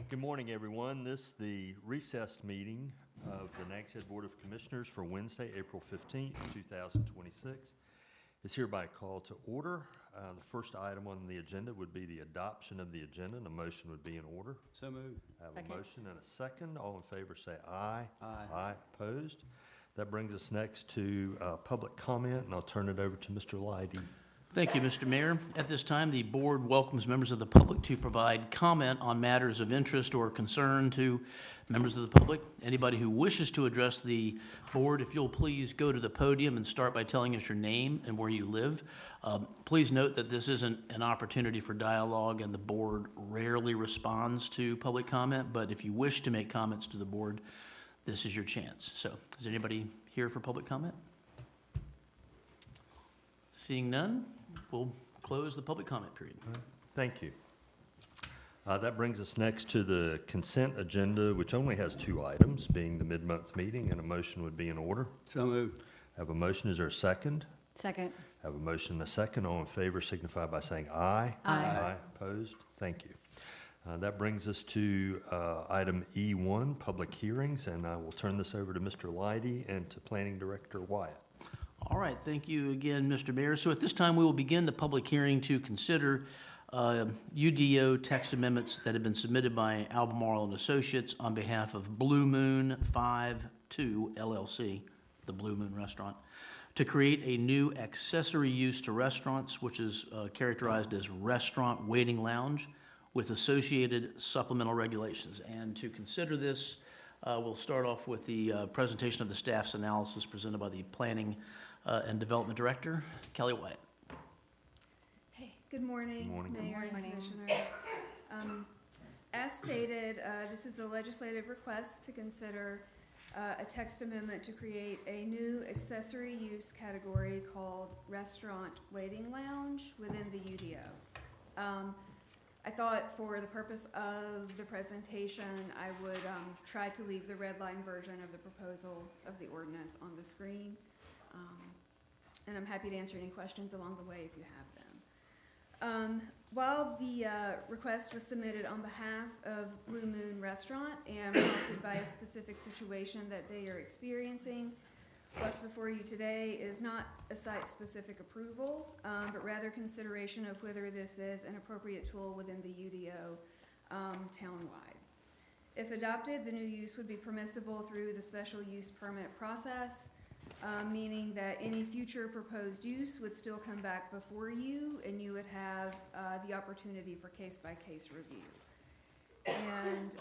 Good morning, everyone. This is the recessed meeting of the Nags Board of Commissioners for Wednesday, April 15th, 2026. It's hereby called to order. The first item on the agenda would be the adoption of the agenda, and a motion would be in order. So moved. I have Second. a motion and a second. All in favor say aye. Aye. Aye. Opposed? That brings us next to public comment, and I'll turn it over to Mr. Leidy. Thank you, Mr. Mayor. At this time, the board welcomes members of the public to provide comment on matters of interest or concern to members of the public. Anybody who wishes to address the board, if you'll please go to the podium and start by telling us your name and where you live. Please note that this isn't an opportunity for dialogue, and the board rarely responds to public comment, but if you wish to make comments to the board, this is your chance. So, is anybody here for public comment? Seeing none, we'll close the public comment period. Thank you. That brings us next to the consent agenda, which only has two items, being the mid-month meeting, and a motion would be in order. So moved. Have a motion. Is there a second? Second. Have a motion and a second. All in favor signify by saying aye. Aye. Opposed? Thank you. That brings us to item E1, public hearings, and I will turn this over to Mr. Leidy and to Planning Director Wyatt. All right, thank you again, Mr. Mayor. So at this time, we will begin the public hearing to consider UDO text amendments that have been submitted by Albemarle and Associates on behalf of Blue Moon 52 LLC, the Blue Moon Restaurant, to create a new accessory use to restaurants, which is characterized as restaurant waiting lounge, with associated supplemental regulations. And to consider this, we'll start off with the presentation of the staff's analysis presented by the Planning and Development Director, Kelly Wyatt. Hey, good morning, Good morning. Mayor and Commissioners. As stated, this is a legislative request to consider a text amendment to create a new accessory use category called restaurant waiting lounge within the UDO. I thought for the purpose of the presentation, I would try to leave the red line version of the proposal of the ordinance on the screen. And I'm happy to answer any questions along the way if you have them. While the request was submitted on behalf of Blue Moon Restaurant and prompted by a specific situation that they are experiencing, what's before you today is not a site-specific approval, but rather consideration of whether this is an appropriate tool within the UDO townwide. If adopted, the new use would be permissible through the special use permit process, meaning that any future proposed use would still come back before you, and you would have the opportunity for case-by-case review. And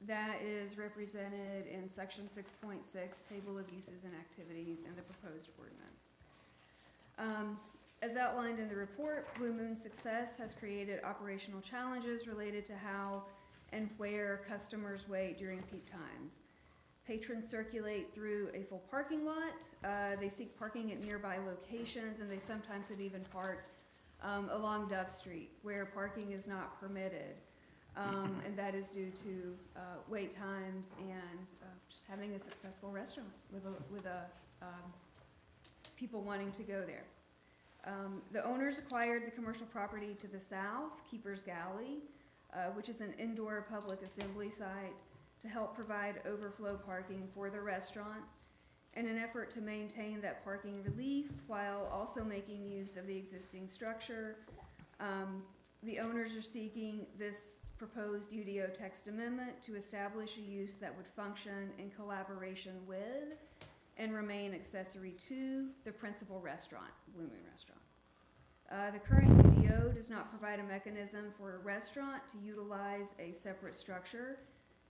that is represented in section 6.6, Table of Uses and Activities, in the proposed ordinance. As outlined in the report, Blue Moon's success has created operational challenges related to how and where customers wait during peak times. Patrons circulate through a full parking lot, they seek parking at nearby locations, and they sometimes have even parked along Dove Street, where parking is not permitted. And that is due to wait times and just having a successful restaurant with people wanting to go there. The owners acquired the commercial property to the south, Keeper's Galley, which is an indoor public assembly site, to help provide overflow parking for the restaurant in an effort to maintain that parking relief while also making use of the existing structure. The owners are seeking this proposed UDO text amendment to establish a use that would function in collaboration with and remain accessory to the principal restaurant, Blue Moon Restaurant. The current UDO does not provide a mechanism for a restaurant to utilize a separate structure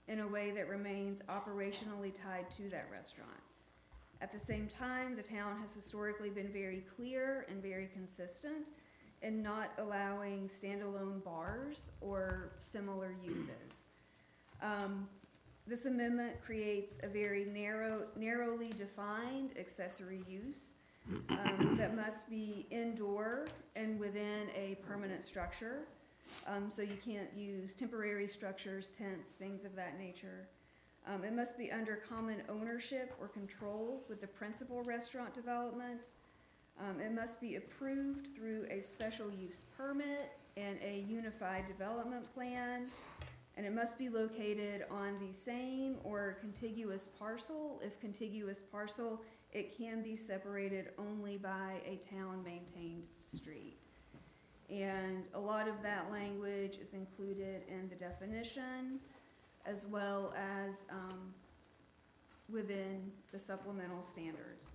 in a way that remains operationally tied to that restaurant. At the same time, the town has historically been very clear and very consistent in not allowing standalone bars or similar uses. This amendment creates a very narrowly defined accessory use that must be indoor and within a permanent structure. So you can't use temporary structures, tents, things of that nature. It must be under common ownership or control with the principal restaurant development. It must be approved through a special use permit and a unified development plan, and it must be located on the same or contiguous parcel. If contiguous parcel, it can be separated only by a town-maintained street. And a lot of that language is included in the definition, as well as within the supplemental standards.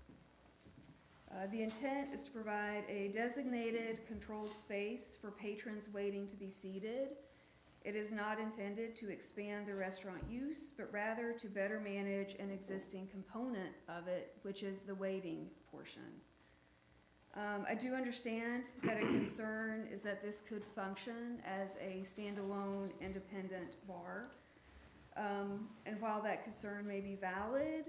The intent is to provide a designated controlled space for patrons waiting to be seated. It is not intended to expand the restaurant use, but rather to better manage an existing component of it, which is the waiting portion. I do understand that a concern is that this could function as a standalone independent bar. And while that concern may be valid,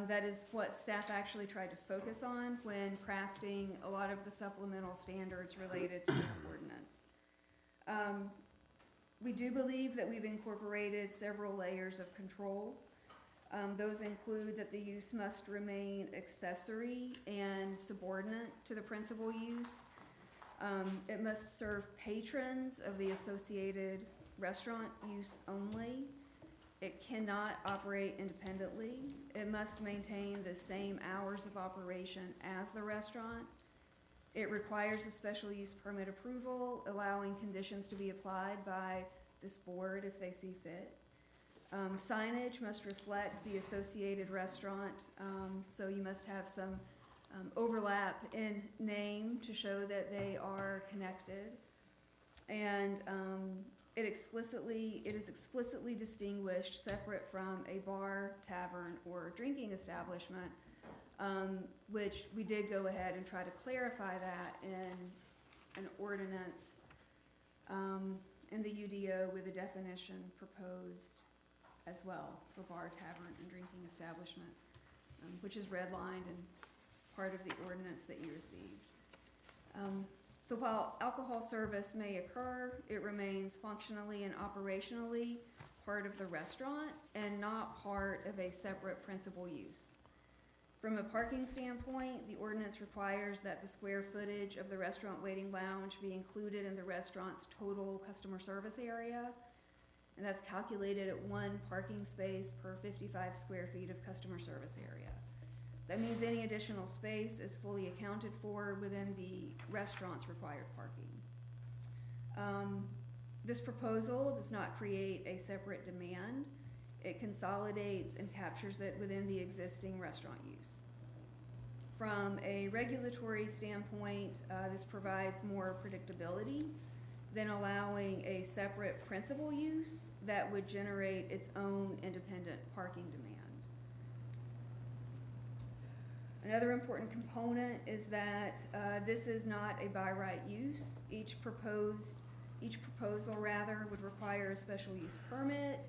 that is what staff actually tried to focus on when crafting a lot of the supplemental standards related to this ordinance. We do believe that we've incorporated several layers of control. Those include that the use must remain accessory and subordinate to the principal use. It must serve patrons of the associated restaurant use only. It cannot operate independently. It must maintain the same hours of operation as the restaurant. It requires a special use permit approval, allowing conditions to be applied by this board if they see fit. Signage must reflect the associated restaurant, so you must have some overlap in name to show that they are connected. And it is explicitly distinguished separate from a bar, tavern, or drinking establishment, which we did go ahead and try to clarify that in an ordinance in the UDO with a definition proposed as well for bar, tavern, and drinking establishment, which is redlined and part of the ordinance that you received. So while alcohol service may occur, it remains functionally and operationally part of the restaurant and not part of a separate principal use. From a parking standpoint, the ordinance requires that the square footage of the restaurant waiting lounge be included in the restaurant's total customer service area, and that's calculated at 1 parking space per 55 square feet of customer service area. That means any additional space is fully accounted for within the restaurant's required parking. This proposal does not create a separate demand. It consolidates and captures it within the existing restaurant use. From a regulatory standpoint, this provides more predictability than allowing a separate principal use that would generate its own independent parking demand. Another important component is that this is not a by right use. Each proposal would require a special use permit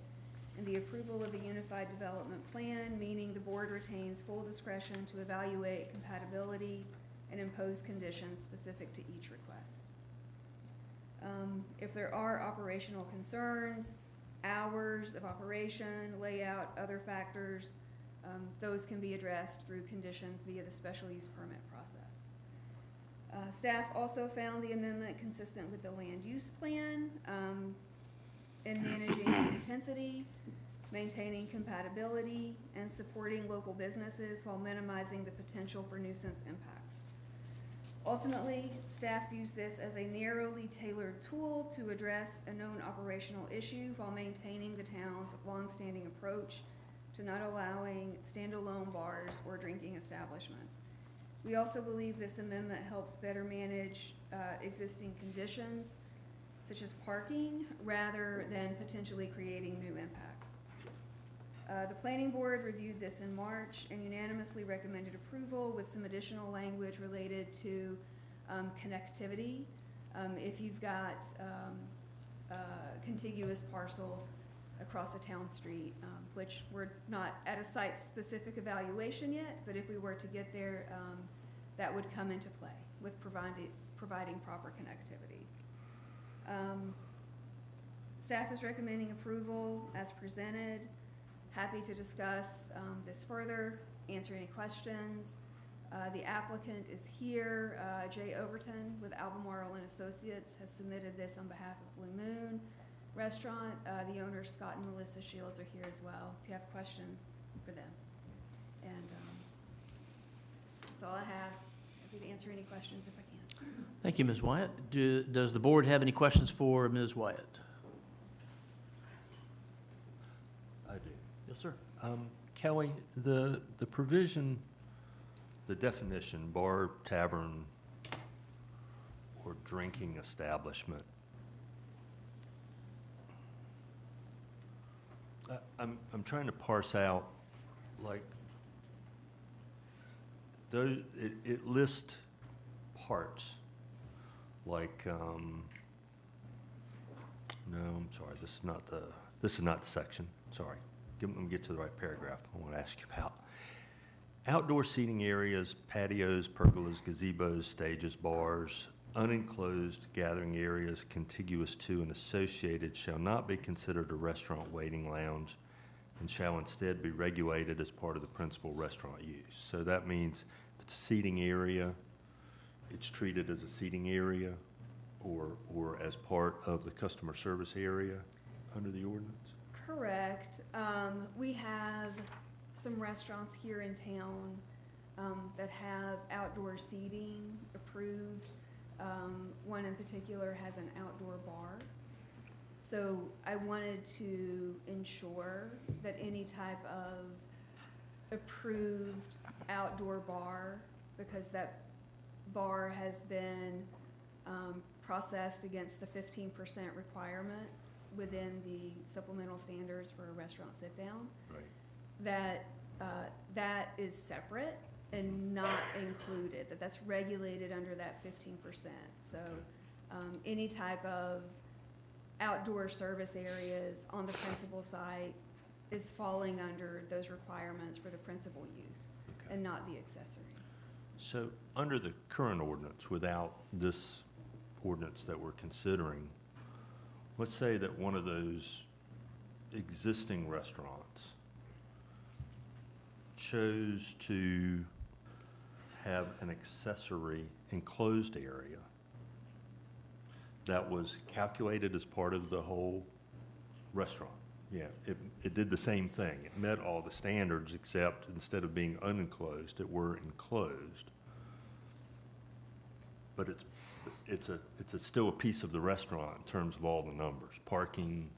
and the approval of a unified development plan, meaning the board retains full discretion to evaluate compatibility and impose conditions specific to each request. If there are operational concerns, hours of operation, layout, other factors, those can be addressed through conditions via the special use permit process. Staff also found the amendment consistent with the land use plan in managing intensity, maintaining compatibility, and supporting local businesses while minimizing the potential for nuisance impacts. Ultimately, staff views this as a narrowly tailored tool to address a known operational issue while maintaining the town's longstanding approach to not allowing standalone bars or drinking establishments. We also believe this amendment helps better manage existing conditions, such as parking, rather than potentially creating new impacts. The planning board reviewed this in March and unanimously recommended approval with some additional language related to connectivity. If you've got contiguous parcel across a town street, which we're not at a site-specific evaluation yet, but if we were to get there, that would come into play with providing proper connectivity. Staff is recommending approval as presented. Happy to discuss this further, answer any questions. The applicant is here. Jay Overton with Albemarle and Associates has submitted this on behalf of Blue Moon. restaurant. The owners, Scott and Melissa Shields, are here as well, if you have questions for them. And that's all I have. Happy to answer any questions if I can. Thank you, Ms. Wyatt. Does the board have any questions for Ms. Wyatt? I do. Yes, sir. Kelly, the provision, the definition, bar, tavern, or drinking establishment, I'm trying to parse out, like, those, it lists parts, like, no, I'm sorry, this is not the section, sorry. Let me get to the right paragraph I want to ask you about. Outdoor seating areas, patios, pergolas, gazebos, stages, bars, unenclosed gathering areas contiguous to and associated shall not be considered a restaurant waiting lounge and shall instead be regulated as part of the principal restaurant use. So that means if it's a seating area, it's treated as a seating area or as part of the customer service area under the ordinance? Correct. We have some restaurants here in town that have outdoor seating approved. One in particular has an outdoor bar. So I wanted to ensure that any type of approved outdoor bar, because that bar has been processed against the 15% requirement within the supplemental standards for a restaurant sit-down, Right. that is separate and not included, that's regulated under that 15%. So any type of outdoor service areas on the principal site is falling under those requirements for the principal use Okay. and not the accessory. So under the current ordinance, without this ordinance that we're considering, let's say that one of those existing restaurants chose to have an accessory enclosed area that was calculated as part of the whole restaurant. Yeah, it did the same thing. It met all the standards except instead of being unenclosed, it were enclosed. But it's still a piece of the restaurant in terms of all the numbers, parking,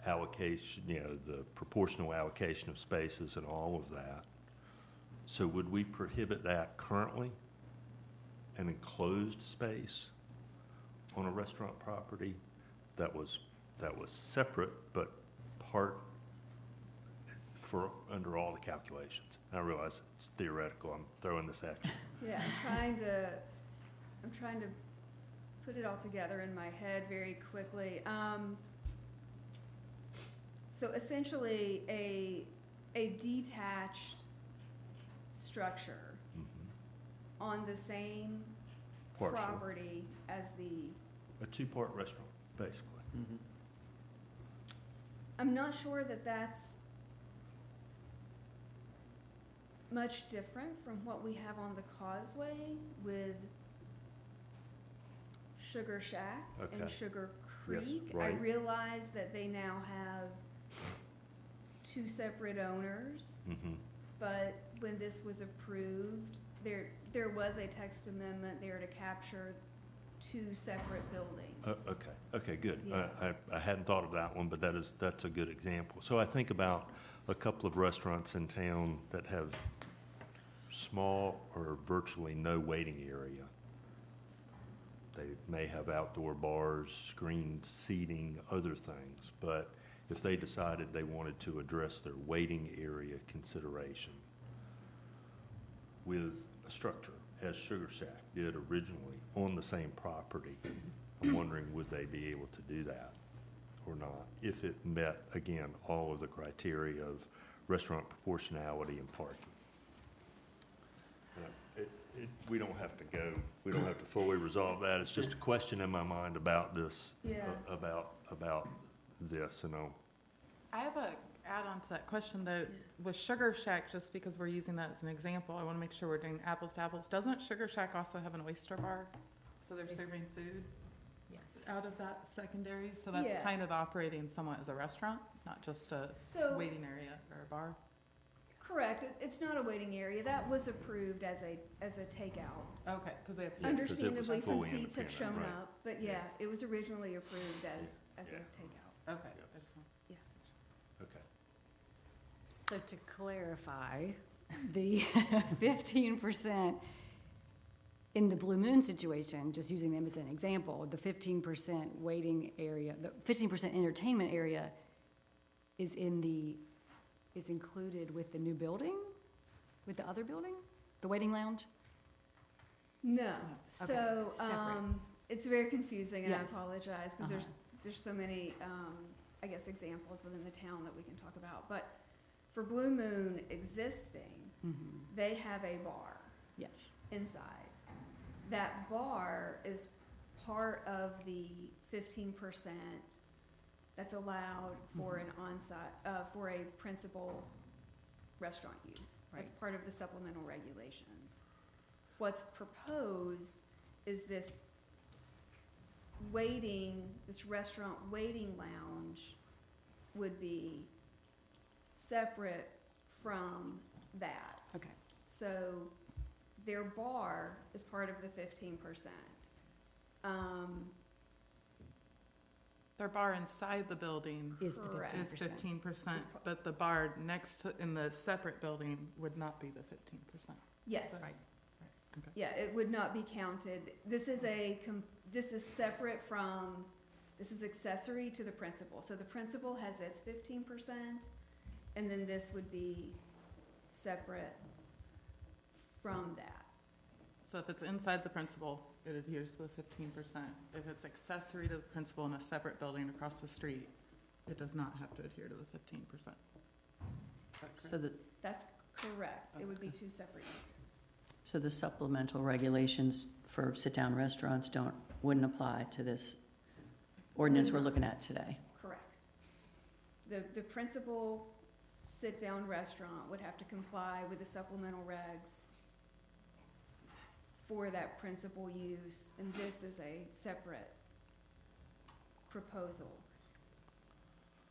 allocation, the proportional allocation of spaces and all of that. So would we prohibit that currently, an enclosed space on a restaurant property that was separate but part for under all the calculations? I realize it's theoretical. I'm throwing this at you. Yeah, I'm trying to put it all together in my head very quickly. So essentially, a detached structure on the same Parcel. property as the, A two-part restaurant, basically. Mm-hmm. I'm not sure that that's much different from what we have on the Causeway with Sugar Shack and Okay. Sugar Yes, Creek. I right. realize that they now have two separate owners, Mm-hmm. but when this was approved, there was a text amendment there to capture two separate buildings. Okay, good. Yeah. I hadn't thought of that one, but that's a good example. So I think about a couple of restaurants in town that have small or virtually no waiting area. They may have outdoor bars, screened seating, other things, but if they decided they wanted to address their waiting area consideration with a structure, as Sugar Shack did originally, on the same property, I'm wondering, would they be able to do that or not, if it met, again, all of the criteria of restaurant proportionality and parking? We don't have to fully resolve that. It's just a question in my mind about this, Yeah. about this, and I have a add-on to that question, though. With Sugar Shack, just because we're using that as an example, I want to make sure we're doing apples to apples. Doesn't Sugar Shack also have an oyster bar? So they're Yes. serving food? Yes. out of that secondary, so that's Yeah. kind of operating somewhat as a restaurant, not just a So- waiting area or a bar? Correct, it's not a waiting area, that was approved as a takeout. Okay, because they have. Yeah, 'cause it was Understandably, some fully seats have independent, shown right. up, but yeah, it was originally approved as a Yeah. takeout. Okay, I just want. Okay. So to clarify, the 15% in the Blue Moon situation, just using them as an example, the 15% waiting area, the 15% entertainment area is included with the new building? With the other building? The waiting lounge? No, Okay, so, separate. it's very confusing, and I Yes. apologize, because Uh-huh. there's so many, I guess, examples within the town that we can talk about. But for Blue Moon existing, Mhm. they have a bar Yes. inside. That bar is part of the 15% that's allowed for an on-site, for a principal restaurant use. That's Right. part of the supplemental regulations. What's proposed is this restaurant waiting lounge would be separate from that. Okay. So their bar is part of the 15%. Their bar inside the building Is the Correct. is 15%. 15%, Is par- but the bar next to, in the separate building would not be the 15%. Yes. Right. Okay. Yeah, it would not be counted. This is separate from, this is accessory to the principal. So the principal has its 15%, and then this would be separate from that. So if it's inside the principal, it adheres to the 15%. If it's accessory to the principal in a separate building across the street, it does not have to adhere to the 15%. Is that So correct? That's correct. It would be two separate uses. So the supplemental regulations for sit-down restaurants wouldn't apply to this ordinance we're looking at today? Correct. The principal sit-down restaurant would have to comply with the supplemental regs for that principal use, and this is a separate proposal.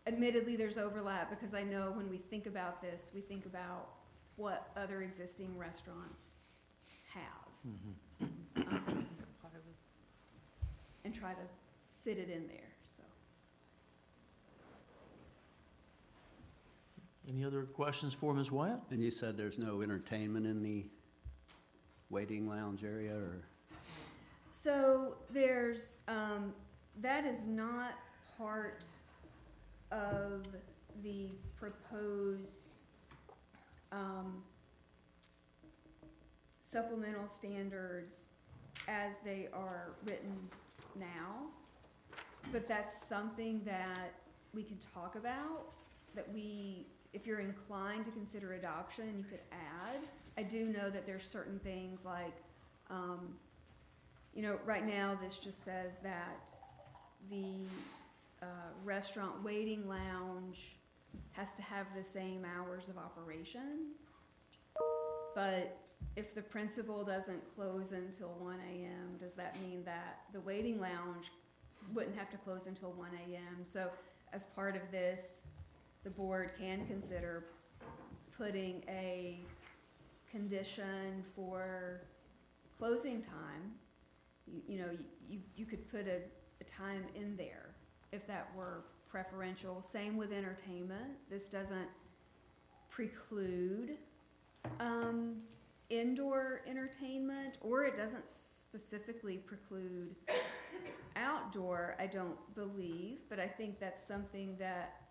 Admittedly, there's overlap, because I know when we think about this, we think about what other existing restaurants have, Comply with- and try to fit it in there, so. Any other questions for Ms. Wyatt? And you said there's no entertainment in the waiting lounge area, or? So there's, that is not part of the proposed, supplemental standards as they are written now. But that's something that we could talk about, that if you're inclined to consider adoption, you could add. I do know that there's certain things like, right now, this just says that the restaurant waiting lounge has to have the same hours of operation. But if the principal doesn't close until 1 AM, does that mean that the waiting lounge wouldn't have to close until 1 AM? So as part of this, the board can consider putting a condition for closing time. You could put a time in there if that were preferential. Same with entertainment. This doesn't preclude indoor entertainment, or it doesn't specifically preclude outdoor, I don't believe, but I think that's something that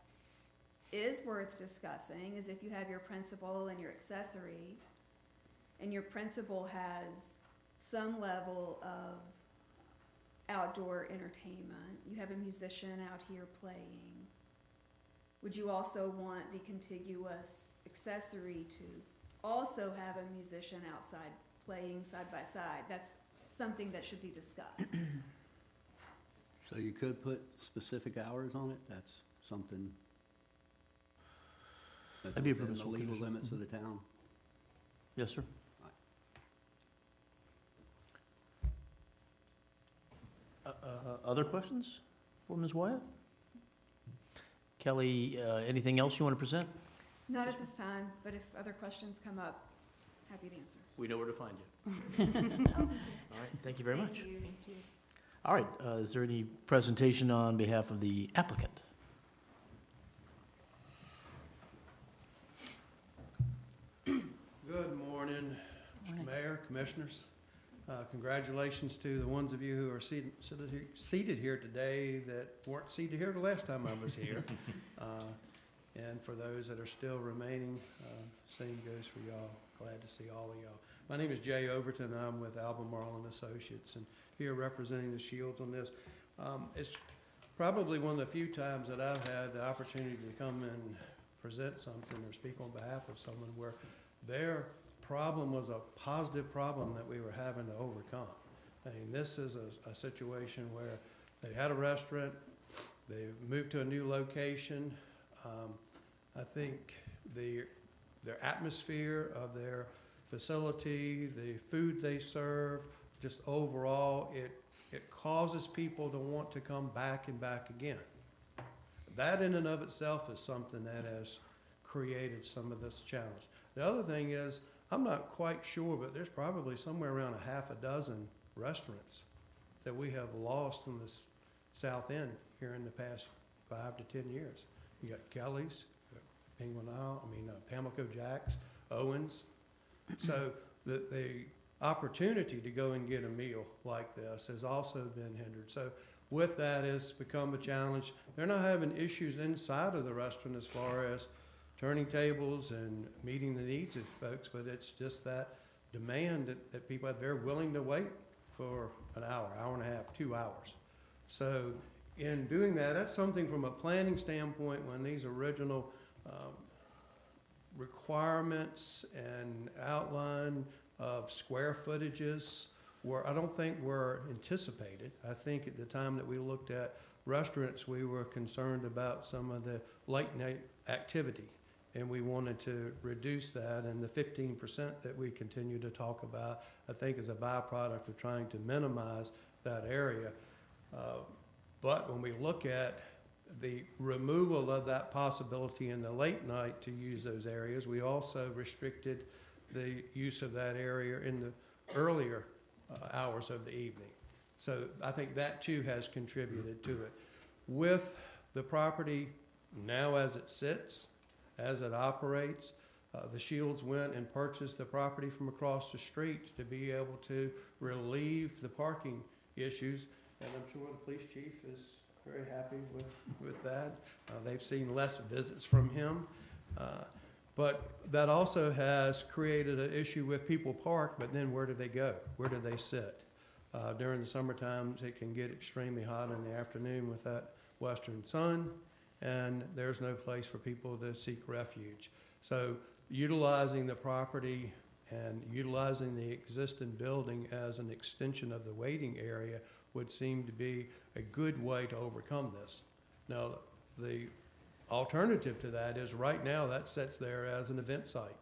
is worth discussing, is if you have your principal and your accessory, and your principal has some level of outdoor entertainment, you have a musician out here playing, would you also want the contiguous accessory to also have a musician outside playing side by side? That's something that should be discussed. So you could put specific hours on it? That's something that's That'd be a within the permissible legal condition. limits of the town? Yes, sir. Other questions for Ms. Wyatt? Kelly, anything else you want to present? Not at this time, but if other questions come up, happy to answer. We know where to find you. All right, thank you very much. Thank you. All right, is there any presentation on behalf of the applicant? Good morning, Mr. Mayor, Commissioners. Congratulations to the ones of you who are seated here today that weren't seated here the last time I was here. And for those that are still remaining, same goes for y'all. Glad to see all of y'all. My name is Jay Overton. I'm with Albemarle and Associates, and here representing the Shields on this. It's probably one of the few times that I've had the opportunity to come and present something or speak on behalf of someone where their problem was a positive problem that we were having to overcome. I mean, this is a situation where they had a restaurant, they moved to a new location. I think their atmosphere of their facility, the food they serve, just overall, it causes people to want to come back and back again. That in and of itself is something that has created some of this challenge. The other thing is, I'm not quite sure, but there's probably somewhere around a half a dozen restaurants that we have lost in this South End here in the past 5 to 10 years. You got Kelly's, Penguin Isle, Pamlico Jack's, Owens. So the opportunity to go and get a meal like this has also been hindered. So with that, it's become a challenge. They're not having issues inside of the restaurant as far as turning tables and meeting the needs of folks, but it's just that demand that people have. They're willing to wait for an hour, hour and a half, 2 hours. So in doing that, that's something from a planning standpoint when these original requirements and outline of square footages I don't think were anticipated. I think at the time that we looked at restaurants, we were concerned about some of the late night activity, and we wanted to reduce that. And the 15% that we continue to talk about, I think, is a byproduct of trying to minimize that area. But when we look at the removal of that possibility in the late night to use those areas, we also restricted the use of that area in the earlier hours of the evening. So I think that too has contributed to it. With the property now as it sits, as it operates, the Shields went and purchased the property from across the street to be able to relieve the parking issues. And I'm sure the police chief is very happy with that. They've seen less visits from him. But that also has created an issue with people park, but then where do they go? Where do they sit? During the summer times, it can get extremely hot in the afternoon with that western sun, and there's no place for people to seek refuge. So utilizing the property and utilizing the existing building as an extension of the waiting area would seem to be a good way to overcome this. Now, the alternative to that is right now that sits there as an event site.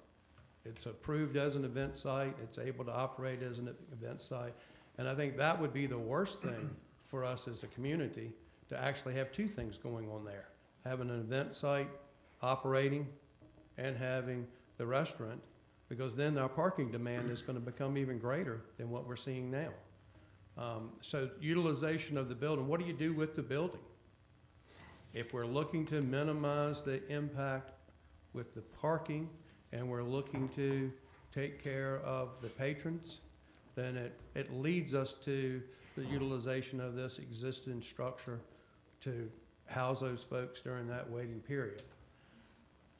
It's approved as an event site. It's able to operate as an event site. And I think that would be the worst thing for us as a community, to actually have two things going on there. Having an event site operating and having the restaurant, because then our parking demand is going to become even greater than what we're seeing now. So utilization of the building, what do you do with the building? If we're looking to minimize the impact with the parking and we're looking to take care of the patrons, then it leads us to the utilization of this existing structure to house those folks during that waiting period.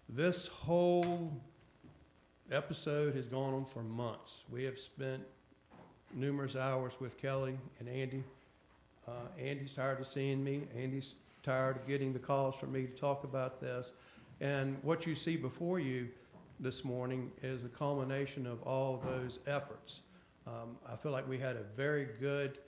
This whole episode has gone on for months. We have spent numerous hours with Kelly and Andy. Andy's tired of seeing me. Andy's tired of getting the calls from me to talk about this. And what you see before you this morning is a culmination of all those efforts. I feel like we had a very good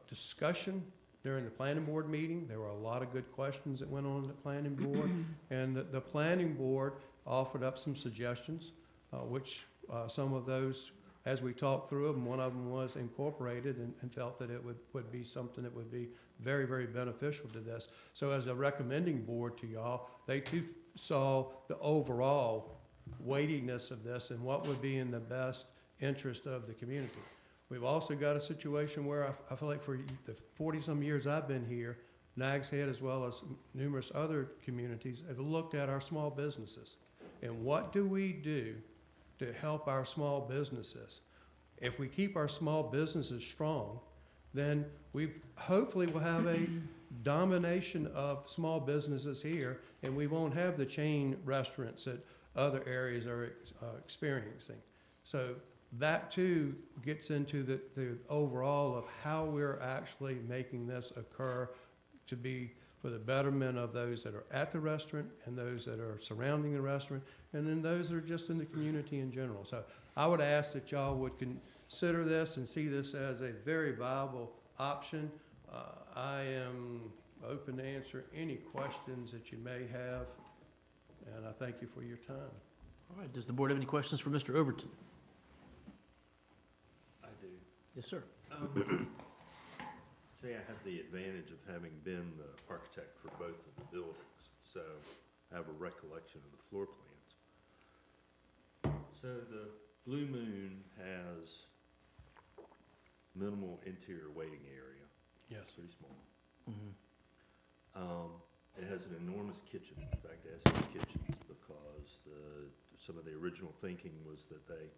discussion during the planning board meeting. There were a lot of good questions that went on in the planning board. And the planning board offered up some suggestions, which some of those as we talked through them, one of them was incorporated and felt that it would be something that would be very, very beneficial to this. So as a recommending board to y'all, they too saw the overall weightiness of this and what would be in the best interest of the community. We've also got a situation where I feel like for the 40-some years I've been here, Nags Head as well as numerous other communities have looked at our small businesses. And what do we do to help our small businesses? If we keep our small businesses strong, then we hopefully will have a domination of small businesses here, and we won't have the chain restaurants that other areas are experiencing. So that too gets into the overall of how we're actually making this occur to be for the betterment of those that are at the restaurant and those that are surrounding the restaurant, and then those that are just in the community in general. So I would ask that y'all would consider this and see this as a very viable option. I am open to answer any questions that you may have, and I thank you for your time. All right, does the board have any questions for Mr. Overton? I do. Yes, sir. Say I have the advantage of having been the architect for both of the buildings, so I have a recollection of the floor plans. So the Blue Moon has minimal interior waiting area. Yes. Pretty small. Mhm. It has an enormous kitchen. In fact, it has two kitchens because some of the original thinking was that they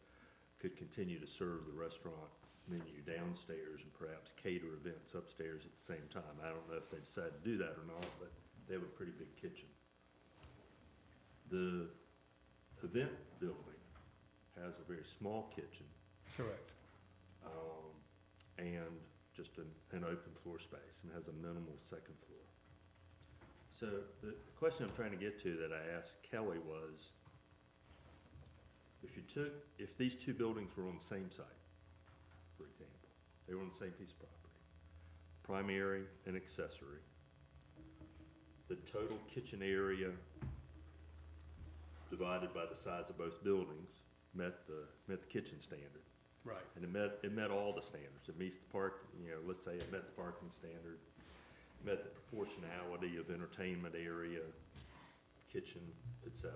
could continue to serve the restaurant menu downstairs and perhaps cater events upstairs at the same time. I don't know if they decided to do that or not, but they have a pretty big kitchen. The event building has a very small kitchen, Correct. and just an open floor space, and has a minimal second floor. So the question I'm trying to get to that I asked Kelly was, if these two buildings were on the same site, for example, they were on the same piece of property, primary and accessory, the total kitchen area divided by the size of both buildings met the kitchen standard. Right. And it met all the standards. It meets the let's say it met the parking standard, met the proportionality of entertainment area, kitchen, etc.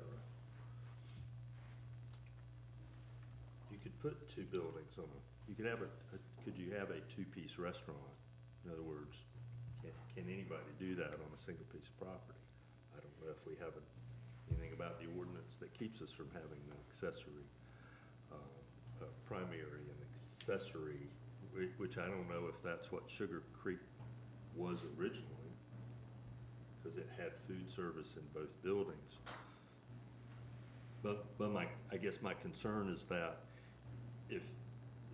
You could put two buildings on could you have a two-piece restaurant? In other words, can anybody do that on a single piece of property? I don't know if we have anything about the ordinance that keeps us from having an accessory, primary and accessory, which I don't know if that's what Sugar Creek was originally, because it had food service in both buildings. But I guess my concern is that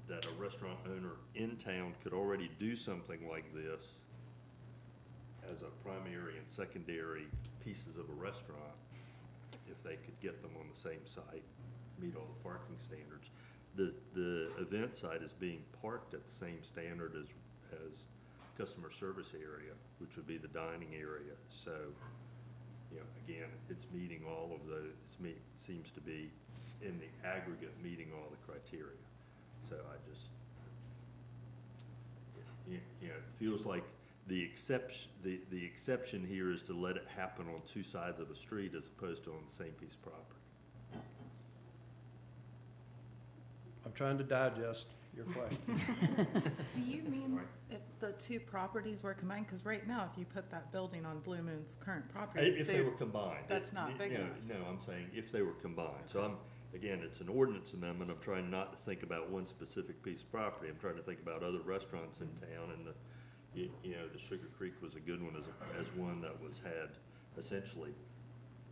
that a restaurant owner in town could already do something like this as a primary and secondary pieces of a restaurant, if they could get them on the same site, meet all the parking standards. The event site is being parked at the same standard as customer service area, which would be the dining area. So, again, it's meeting all of those. Seems to be in the aggregate meeting all the criteria. So it feels like the exception here is to let it happen on two sides of a street as opposed to on the same piece of property. I'm trying to digest your question. Do you mean Right. if the two properties were combined? Because right now, if you put that building on Blue Moon's current property. If they were combined. That's not big enough. No, I'm saying if they were combined. So again, it's an ordinance amendment. I'm trying not to think about one specific piece of property. I'm trying to think about other restaurants in town, and the Sugar Creek was a good one as one that had essentially,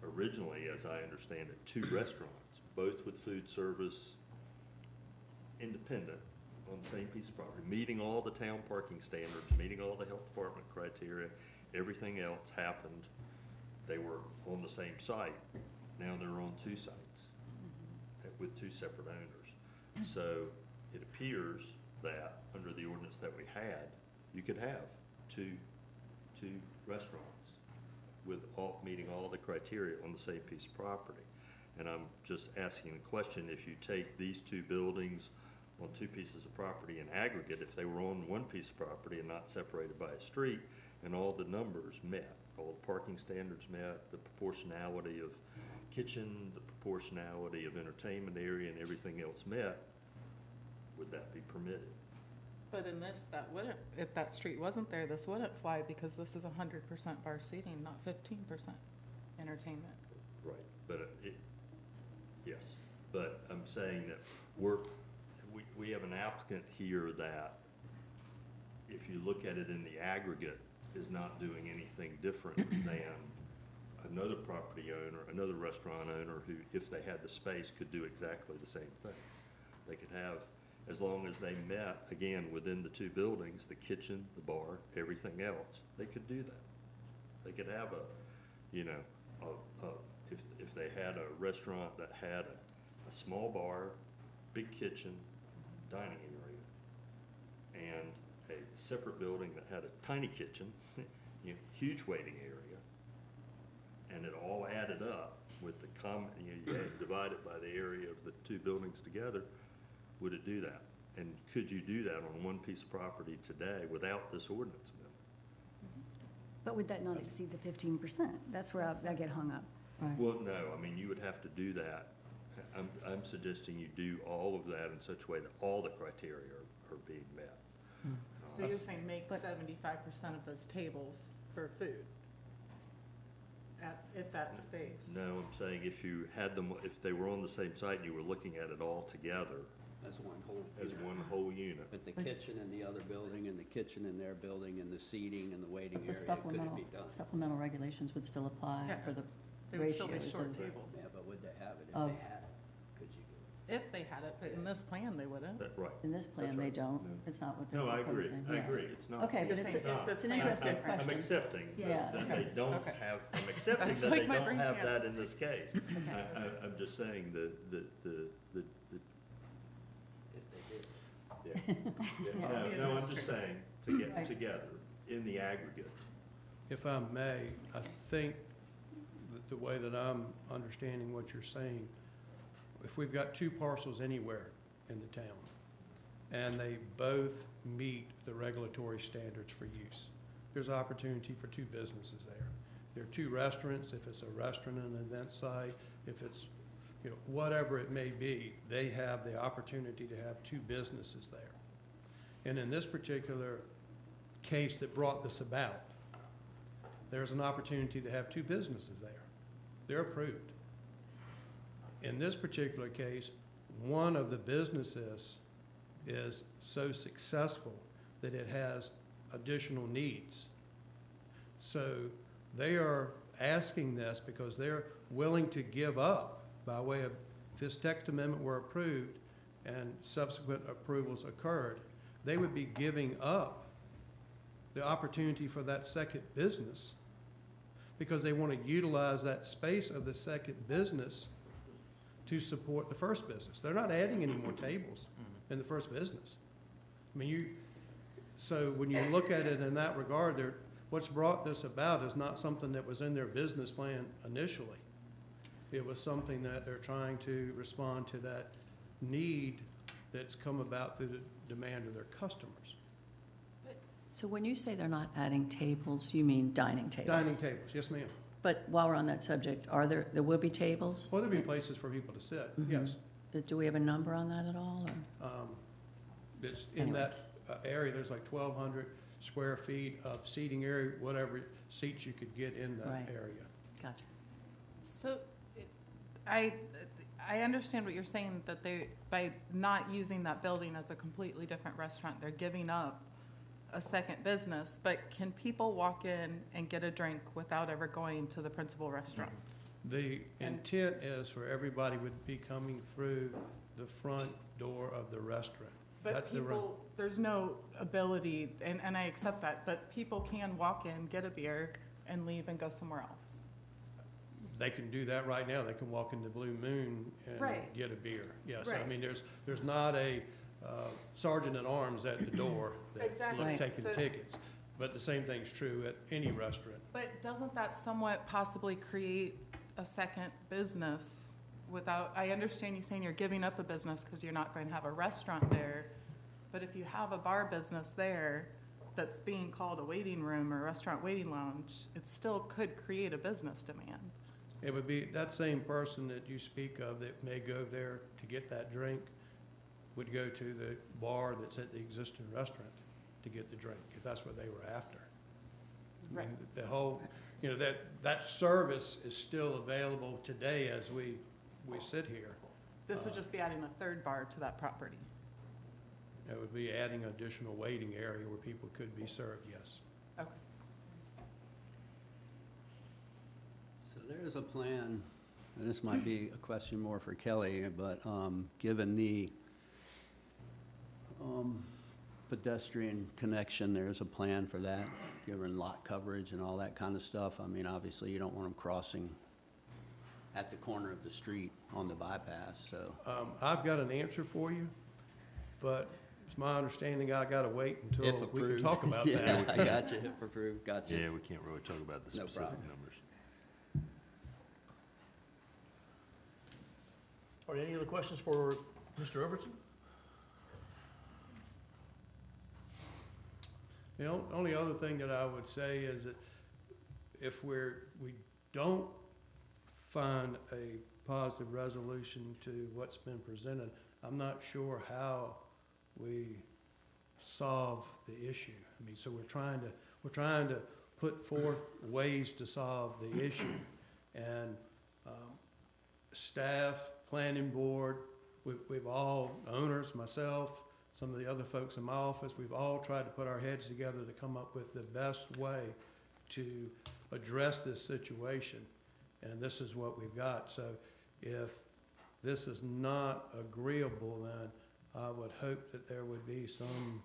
originally, as I understand it, two restaurants, both with food service, independent, on the same piece of property, meeting all the town parking standards, meeting all the health department criteria. Everything else happened. They were on the same site. Now they're on two sites with two separate owners. So it appears that under the ordinance that we had, you could have two restaurants with meeting all the criteria on the same piece of property. And I'm just asking the question, if you take these two buildings on two pieces of property in aggregate, if they were on one piece of property and not separated by a street, and all the numbers met, all the parking standards met, the proportionality of kitchen, the proportionality of entertainment area, and everything else met, would that be permitted? But in this, that wouldn't, if that street wasn't there, this wouldn't fly because this is 100% bar seating, not 15% entertainment. Right, but yes, but I'm saying that we have an applicant here that, if you look at it in the aggregate, is not doing anything different than another property owner, another restaurant owner who, if they had the space, could do exactly the same thing. They could have, as long as they met, again, within the two buildings, the kitchen, the bar, everything else, they could do that. They could have if they had a restaurant that had a small bar, big kitchen, dining area, and a separate building that had a tiny kitchen, huge waiting area, and it all added up with the you divide it by the area of the two buildings together, would it do that? And could you do that on one piece of property today without this ordinance amendment? But would that not exceed the 15%? That's where I get hung up. Right. Well, no, I mean, you would have to do that. I'm suggesting you do all of that in such a way that all the criteria are being met. So you're saying make But- 75% of those tables for food? If that space? No, I'm saying if you had them, if they were on the same site and you were looking at it all together As one whole. as one whole unit. With the kitchen in the other building, and the kitchen in their building, and the seating and the waiting But the area, could it be done? supplemental regulations would still apply Yeah. for the They would still be ratios short of- tables. Yeah, but would they have it if Of- they had it? Could you do If they had it, but in this plan, they wouldn't. Right. In this plan, That's they right. don't. No. It's not what they're No, I agree, proposing. I Yeah. agree, it's not. Okay, You're but saying it's, if not. this it's an plan- interesting I'm question. accepting Yeah, that okay. they don't Okay. have, I'm accepting That's that like they my don't brain have can't- that in this case. Okay. I'm just saying the, it? If they did. yeah. Yeah, no, I'm just saying, to get Right. together in the aggregate. If I may, I think that the way that I'm understanding what you're saying, if we've got two parcels anywhere in the town, and they both meet the regulatory standards for use, there's opportunity for two businesses there. There are two restaurants, if it's a restaurant and an event site, if it's, whatever it may be, they have the opportunity to have two businesses there. And in this particular case that brought this about, there's an opportunity to have two businesses there. They're approved. In this particular case, one of the businesses is so successful that it has additional needs. So they are asking this because they're willing to give up by way of, if this text amendment were approved and subsequent approvals occurred, they would be giving up the opportunity for that second business because they want to utilize that space of the second business to support the first business. They're not adding any more tables in the first business. I mean, so when you look at it in that regard, what's brought this about is not something that was in their business plan initially. It was something that they're trying to respond to that need that's come about through the demand of their customers. So when you say they're not adding tables, you mean dining tables? Dining tables, yes, ma'am. But while we're on that subject, there will be tables? Well, there'll be places for people to sit, Mhm. yes. Do we have a number on that at all, or? It's in Anyway. that area, there's like 1,200 square feet of seating area, whatever seats you could get in that Right. area. Gotcha. So I understand what you're saying, that by not using that building as a completely different restaurant, they're giving up a second business, but can people walk in and get a drink without ever going to the principal restaurant? The And- intent is for everybody would be coming through the front door of the restaurant. But That's the run. people, there's no ability, and I accept that, but people can walk in, get a beer, and leave and go somewhere else. They can do that right now. They can walk into Blue Moon and Right. get a beer. Yes, I Right. mean, there's not a sergeant at arms at the door that's Exactly. Right. taking So- tickets. But the same thing's true at any restaurant. But doesn't that somewhat possibly create a second business without, I understand you saying you're giving up a business because you're not going to have a restaurant there, but if you have a bar business there that's being called a waiting room or restaurant waiting lounge, it still could create a business demand. It would be, that same person that you speak of that may go there to get that drink would go to the bar that's at the existing restaurant to get the drink, if that's what they were after. I mean, the whole, you know, that service is still available today as we sit here. This would just be adding a third bar to that property. It would be adding additional waiting area where people could be served, yes. Okay. So there is a plan, and this might be a question more for Kelly, but given the pedestrian connection, there's a plan for that, given lot coverage and all that kind of stuff. I mean, obviously, you don't want them crossing at the corner of the street on the bypass, so. I've got an answer for you, but it's my understanding I gotta wait If until we can approved. talk about Yeah, that. I got you, if approved, got you. Yeah, we can't really talk about the No specific problem. numbers. Are there any other questions for Mr. Overton? The only other thing that I would say is that if we don't find a positive resolution to what's been presented, I'm not sure how we solve the issue. I mean, so we're trying to put forth ways to solve the issue. And staff, planning board, we've all, owners, myself, some of the other folks in my office, we've all tried to put our heads together to come up with the best way to address this situation. And this is what we've got. So if this is not agreeable, then I would hope that there would be some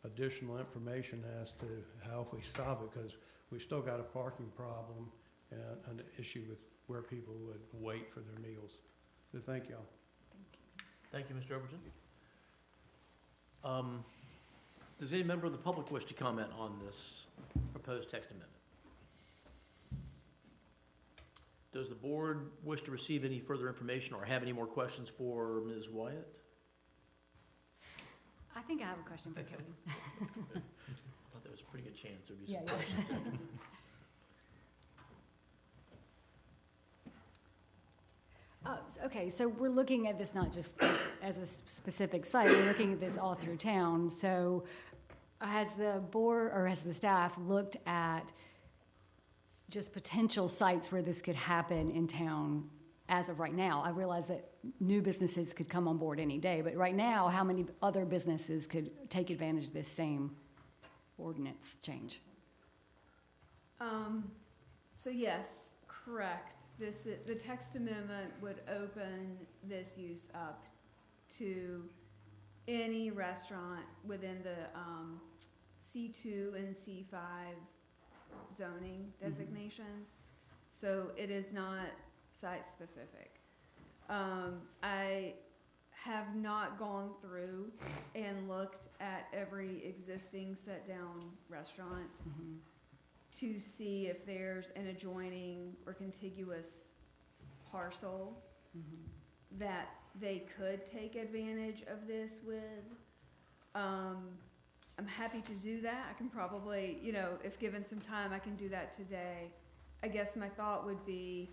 additional information as to how we solve it, because we've still got a parking problem and an issue with where people would wait for their meals. So thank y'all. Thank you, Mr. Overton. Does any member of the public wish to comment on this proposed text amendment? Does the board wish to receive any further information or have any more questions for Ms. Wyatt? I think I have a question for Okay. Kelly. I thought there was a pretty good chance there'd be some Yeah, yeah. questions after. Okay, so we're looking at this not just as a specific site, we're looking at this all through town. So has the board, or has the staff looked at just potential sites where this could happen in town as of right now? I realize that new businesses could come on board any day, but right now, how many other businesses could take advantage of this same ordinance change? So yes, correct. The text amendment would open this use up to any restaurant within the C2 and C5 zoning designation. So it is not site-specific. I have not gone through and looked at every existing sit-down restaurant to see if there's an adjoining or contiguous parcel that they could take advantage of this with. I'm happy to do that. I can probably, you know, if given some time, I can do that today. I guess my thought would be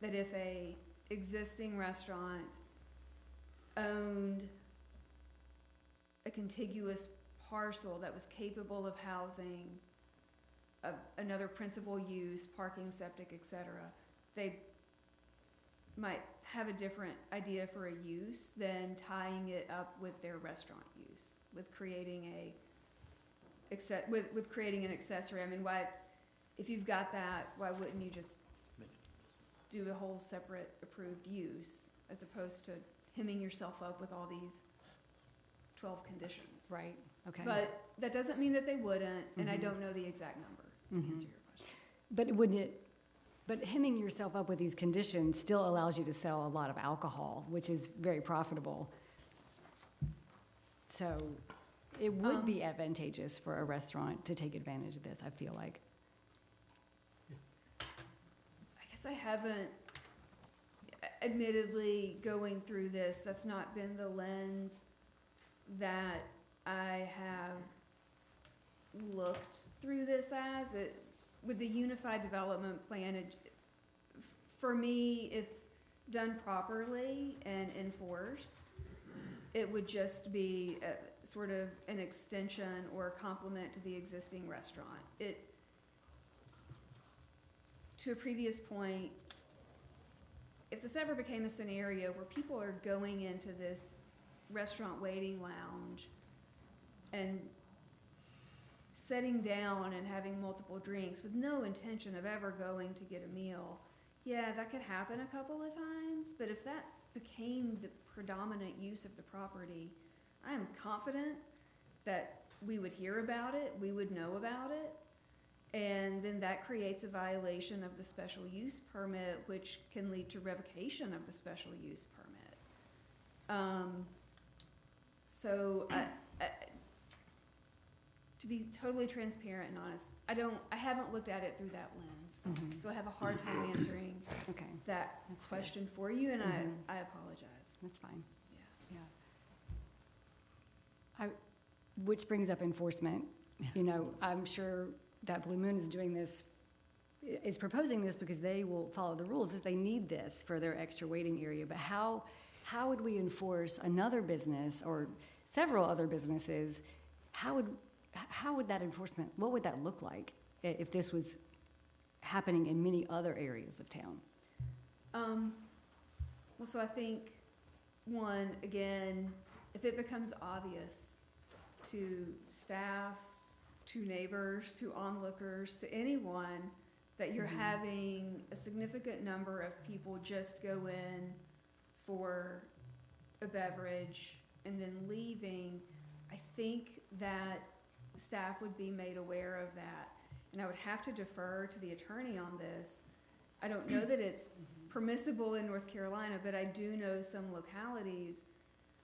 that if a existing restaurant owned a contiguous parcel that was capable of housing another principal use, parking, septic, et cetera, they might have a different idea for a use than tying it up with their restaurant use, with creating with creating an accessory. I mean, why, if you've got that, why wouldn't you just do a whole separate approved use as opposed to hemming yourself up with all these 12 conditions? Right, okay. But that doesn't mean that they wouldn't, and I don't know the exact number to answer your question. But wouldn't it, but hemming yourself up with these conditions still allows you to sell a lot of alcohol, which is very profitable. So it would be advantageous for a restaurant to take advantage of this, I feel like. I guess I haven't, admittedly, going through this, that's not been the lens that I have looked through this as. With the Unified Development Plan, for me, if done properly and enforced, it would just be sort of an extension or a complement to the existing restaurant. To a previous point, if this ever became a scenario where people are going into this restaurant waiting lounge and sitting down and having multiple drinks with no intention of ever going to get a meal, yeah, that could happen a couple of times, but if that became the predominant use of the property, I am confident that we would hear about it, we would know about it, and then that creates a violation of the special use permit, which can lead to revocation of the special use permit. So to be totally transparent and honest, I haven't looked at it through that lens. Mhm. So I have a hard time answering Okay, that that's fair. question for you, and Mhm. I apologize. That's fine. Yeah. Which brings up enforcement. You know, I'm sure that Blue Moon is doing this, is proposing this because they will follow the rules, if they need this for their extra waiting area. But how would we enforce another business or several other businesses? How would that enforcement, what would that look like if this was happening in many other areas of town? Well, so I think, one, again, if it becomes obvious to staff, to neighbors, to onlookers, to anyone, that you're Mhm. having a significant number of people just go in for a beverage and then leaving, I think that staff would be made aware of that. And I would have to defer to the attorney on this. I don't know that it's permissible in North Carolina, but I do know some localities,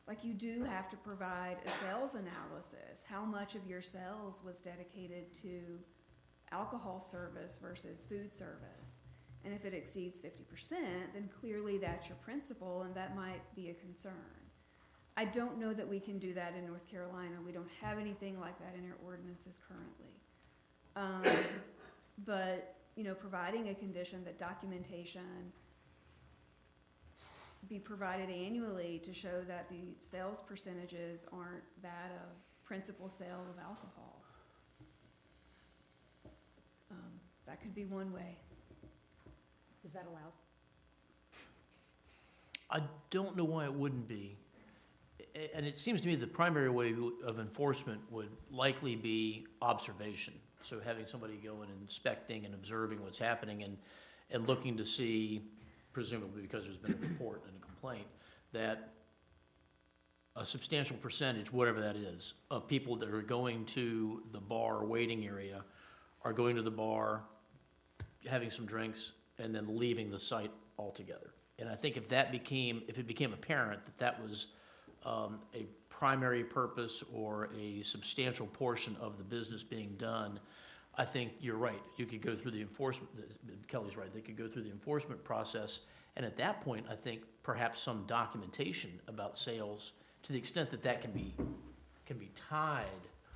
like you do have to provide a sales analysis. How much of your sales was dedicated to alcohol service versus food service? And if it exceeds 50%, then clearly that's your principal, and that might be a concern. I don't know that we can do that in North Carolina. We don't have anything like that in our ordinances currently. But, you know, providing a condition that documentation be provided annually to show that the sales percentages aren't that of principal sale of alcohol. That could be one way. Is that allowed? I don't know why it wouldn't be. And it seems to me the primary way of enforcement would likely be observation. So having somebody go in and inspecting and observing what's happening and looking to see, presumably because there's been a report and a complaint, that a substantial percentage, whatever that is, of people that are going to the bar waiting area are going to the bar, having some drinks, and then leaving the site altogether. And I think if it became apparent that that was a primary purpose or a substantial portion of the business being done, I think you're right. You could go through the enforcement, Kelly's right, they could go through the enforcement process, and at that point, I think perhaps some documentation about sales, to the extent that that can be tied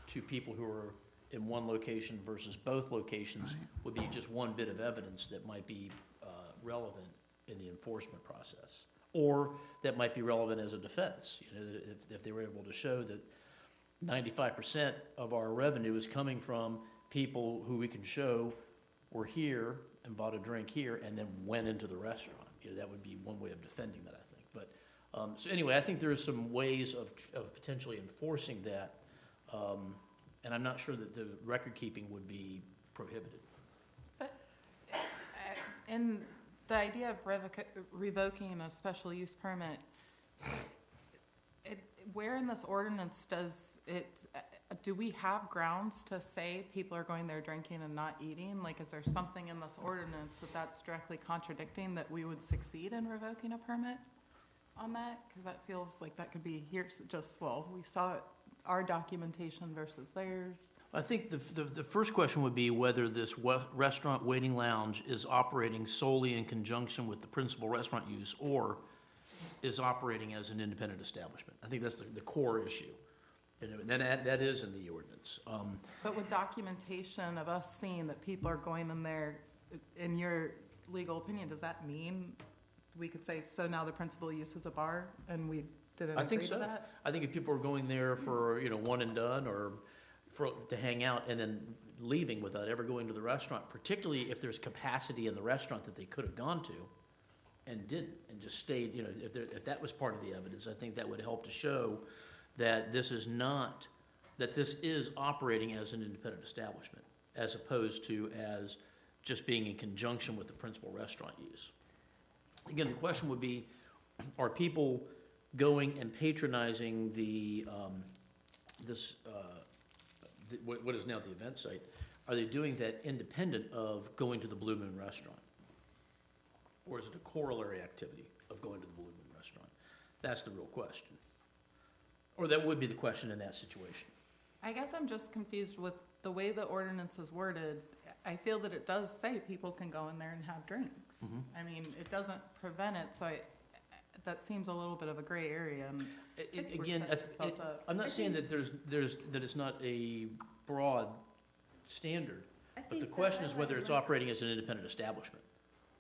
to people who are in one location versus both locations, would be just one bit of evidence that might be relevant in the enforcement process. Or that might be relevant as a defense, you know, if they were able to show that 95% of our revenue is coming from people who we can show were here and bought a drink here and then went into the restaurant. You know, that would be one way of defending that, I think. But, so anyway, I think there are some ways of potentially enforcing that, and I'm not sure that the record keeping would be prohibited. But in the idea of revoking a special use permit, where in this ordinance do we have grounds to say people are going there drinking and not eating? Like, is there something in this ordinance that's directly contradicting that we would succeed in revoking a permit on that? Because that feels like that could be, we saw it our documentation versus theirs? I think the first question would be whether this restaurant waiting lounge is operating solely in conjunction with the principal restaurant use or is operating as an independent establishment. I think that's the core issue. And that is in the ordinance. But with documentation of us seeing that people are going in there, in your legal opinion, does that mean we could say, so now the principal use is a bar, and we didn't I think agree to so. that? I think if people are going there for, one and done or to hang out and then leaving without ever going to the restaurant, particularly if there's capacity in the restaurant that they could have gone to and didn't, and just stayed, if that was part of the evidence, I think that would help to show that this is operating as an independent establishment, as opposed to as just being in conjunction with the principal restaurant use. Again, the question would be, are people going and patronizing what is now the event site? Are they doing that independent of going to the Blue Moon restaurant? Or is it a corollary activity of going to the Blue Moon restaurant? That's the real question. Or that would be the question in that situation. I guess I'm just confused with the way the ordinance is worded. I feel that it does say people can go in there and have drinks. Mhm. I mean, it doesn't prevent it, so that seems a little bit of a gray area, and Again, both up. I'm not saying that that it's not a broad standard, I but the think question is whether it's highlighted- operating as an independent establishment.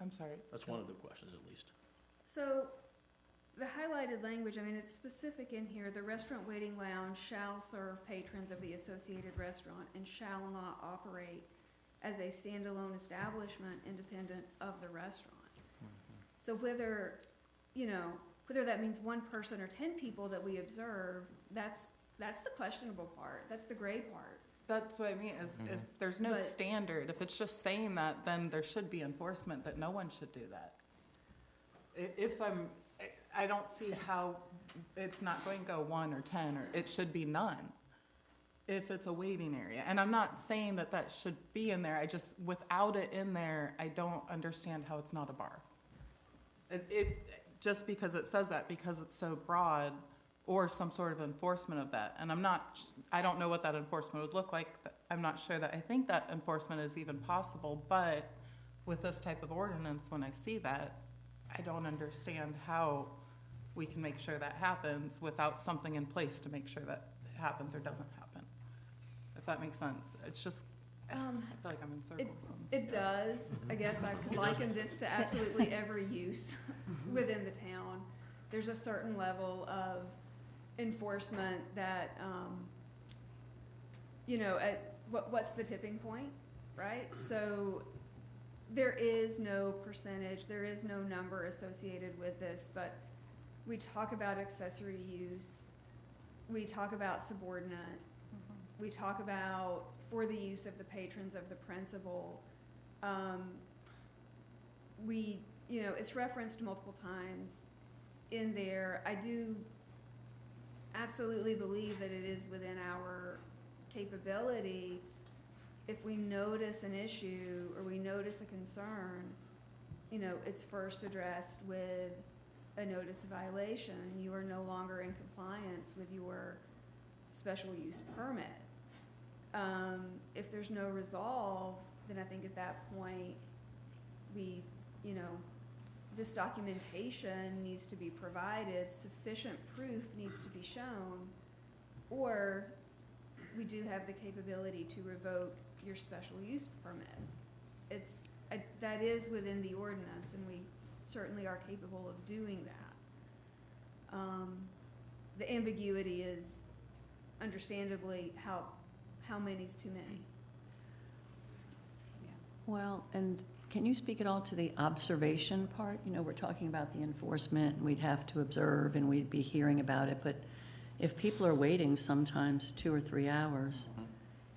I'm sorry. That's one of the questions, at least. So, the highlighted language, I mean, it's specific in here, the restaurant waiting lounge shall serve patrons of the associated restaurant and shall not operate as a standalone establishment independent of the restaurant. So whether that means one person or 10 people that we observe, that's the questionable part, that's the gray part. That's what I mean, is if there's no But- standard, if it's just saying that, then there should be enforcement that no one should do that. I don't see how it's not going to go 1 or 10, or it should be none if it's a waiting area. And I'm not saying that should be in there, without it in there, I don't understand how it's not a bar. Just because it says that, because it's so broad, or some sort of enforcement of that. And I don't know what that enforcement would look like. I'm not sure that I think that enforcement is even possible, but with this type of ordinance, when I see that, I don't understand how we can make sure that happens without something in place to make sure that it happens or doesn't happen. If that makes sense. It's just, I feel like I'm in circles. on this. It does, I guess I could liken this to absolutely every use within the town. There's a certain level of enforcement that, what's the tipping point, right? So there is no percentage, there is no number associated with this, but we talk about accessory use, we talk about subordinate, we talk about for the use of the patrons of the principal. It's referenced multiple times in there. I do absolutely believe that it is within our capability, if we notice an issue or we notice a concern, it's first addressed with a notice of violation. You are no longer in compliance with your special use permit. If there's no resolve, then I think at that point, this documentation needs to be provided, sufficient proof needs to be shown, or we do have the capability to revoke your special use permit. That is within the ordinance, and we certainly are capable of doing that. The ambiguity is understandably how many's too many. Well, and can you speak at all to the observation part? We're talking about the enforcement, and we'd have to observe, and we'd be hearing about it, but if people are waiting sometimes 2 or 3 hours,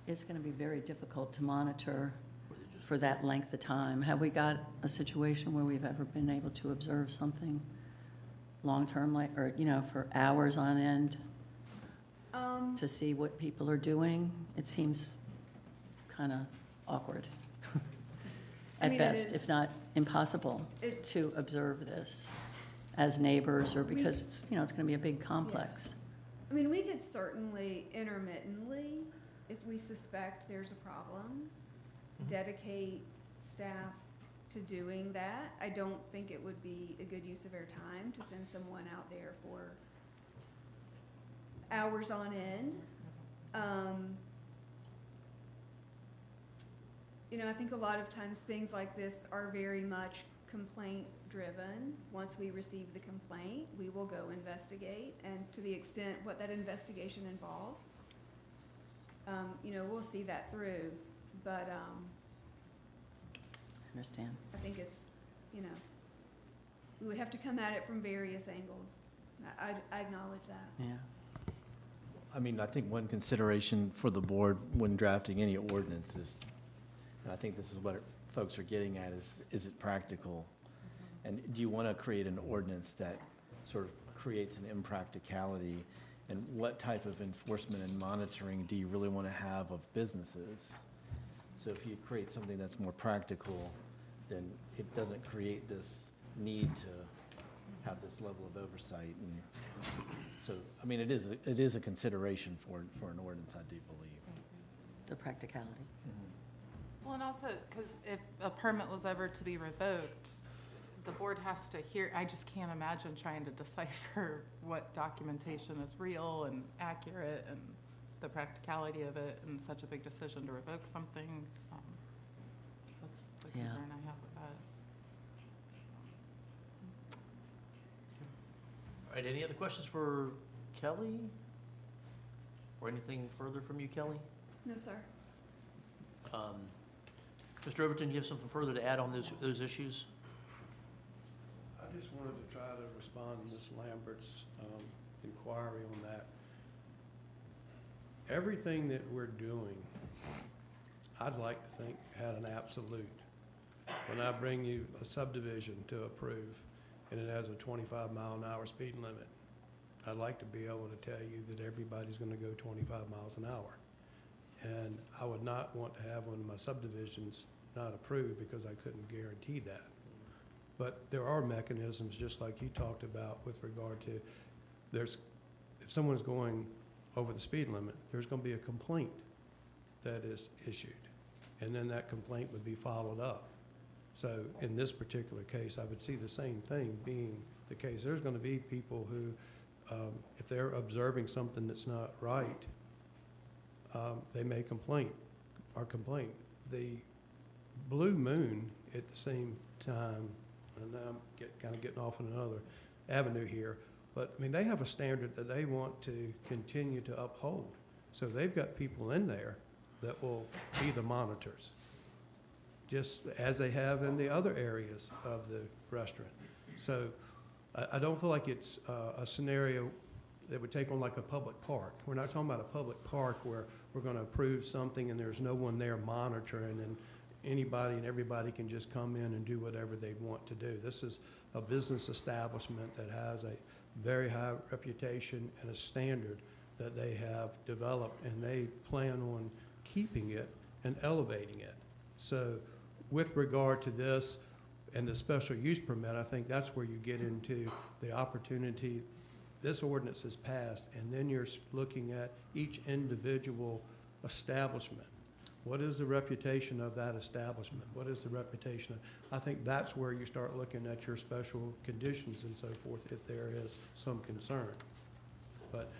it's going to be very difficult to monitor for that length of time. Have we got a situation where we've ever been able to observe something long-term, for hours on end, to see what people are doing? It seems kind of awkward at best, if not impossible, to observe this as neighbors, or because it's going to be a big complex. I mean, we could certainly intermittently, if we suspect there's a problem, dedicate staff to doing that. I don't think it would be a good use of our time to send someone out there for hours on end. You know, I think a lot of times things like this are very much complaint driven. Once we receive the complaint, we will go investigate, and to the extent what that investigation involves, you know, we'll see that through. But Understand. I think it's, you know, we would have to come at it from various angles. I acknowledge that. Yeah. I mean, I think one consideration for the board when drafting any ordinance is, and I think this is what folks are getting at, is it practical? And do you want to create an ordinance that sort of creates an impracticality? And what type of enforcement and monitoring do you really want to have of businesses? So if you create something that's more practical, then it doesn't create this need to have this level of oversight. And so, I mean, it is a consideration for an ordinance, I do believe. The practicality. Well, and also, because if a permit was ever to be revoked, the board has to hear, I just can't imagine trying to decipher what documentation is real and accurate and the practicality of it in such a big decision to revoke something. That's the Yeah. concern I have with that. All right, any other questions for Kelly? Or anything further from you, Kelly? No, sir. Mr. Overton, you have something further to add on those issues? I just wanted to try to respond to Ms. Lambert's inquiry on that. Everything that we're doing, I'd like to think had an absolute. When I bring you a subdivision to approve and it has a 25-mile-an-hour speed limit, I'd like to be able to tell you that everybody's going to go 25 miles an hour. And I would not want to have one of my subdivisions not approved because I couldn't guarantee that. But there are mechanisms, just like you talked about with regard to, if someone's going over the speed limit, there's going to be a complaint that is issued. And then that complaint would be followed up. So in this particular case, I would see the same thing being the case. There's going to be people who, if they're observing something that's not right, they may complain. The Blue Moon at the same time, and now I'm kind of getting off on another avenue here, but I mean, they have a standard that they want to continue to uphold. So they've got people in there that will be the monitors, just as they have in the other areas of the restaurant. So I don't feel like it's a scenario that would take on like a public park. We're not talking about a public park where we're going to approve something and there's no one there monitoring and anybody and everybody can just come in and do whatever they want to do. This is a business establishment that has a very high reputation and a standard that they have developed, and they plan on keeping it and elevating it. So with regard to this and the special use permit, I think that's where you get into the opportunity. This ordinance is passed, and then you're looking at each individual establishment. What is the reputation of that establishment? What is the reputation of, I think that's where you start looking at your special conditions and so forth, if there is some concern. But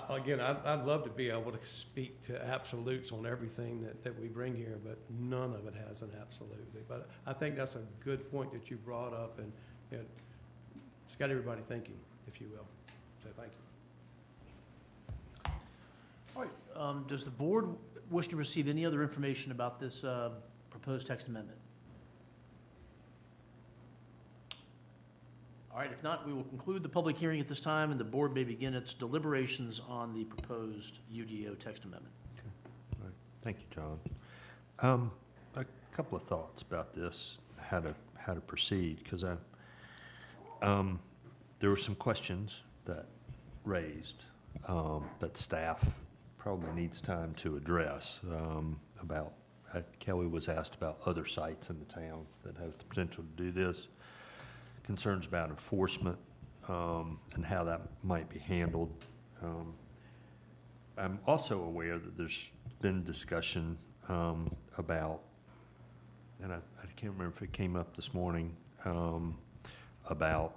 again, I'd love to be able to speak to absolutes on everything that we bring here, but none of it has an absolutely. But I think that's a good point that you brought up, and it's got everybody thinking, if you will. So thank you. All right, does the board wish to receive any other information about this proposed text amendment? All right, if not, we will conclude the public hearing at this time, and the board may begin its deliberations on the proposed UDO text amendment. All right. Thank you, John. A couple of thoughts about this, how to proceed, because there were some questions that raised that staff probably needs time to address about, Kelly was asked about other sites in the town that have the potential to do this, concerns about enforcement and how that might be handled. I'm also aware that there's been discussion about, and I can't remember if it came up this morning, about,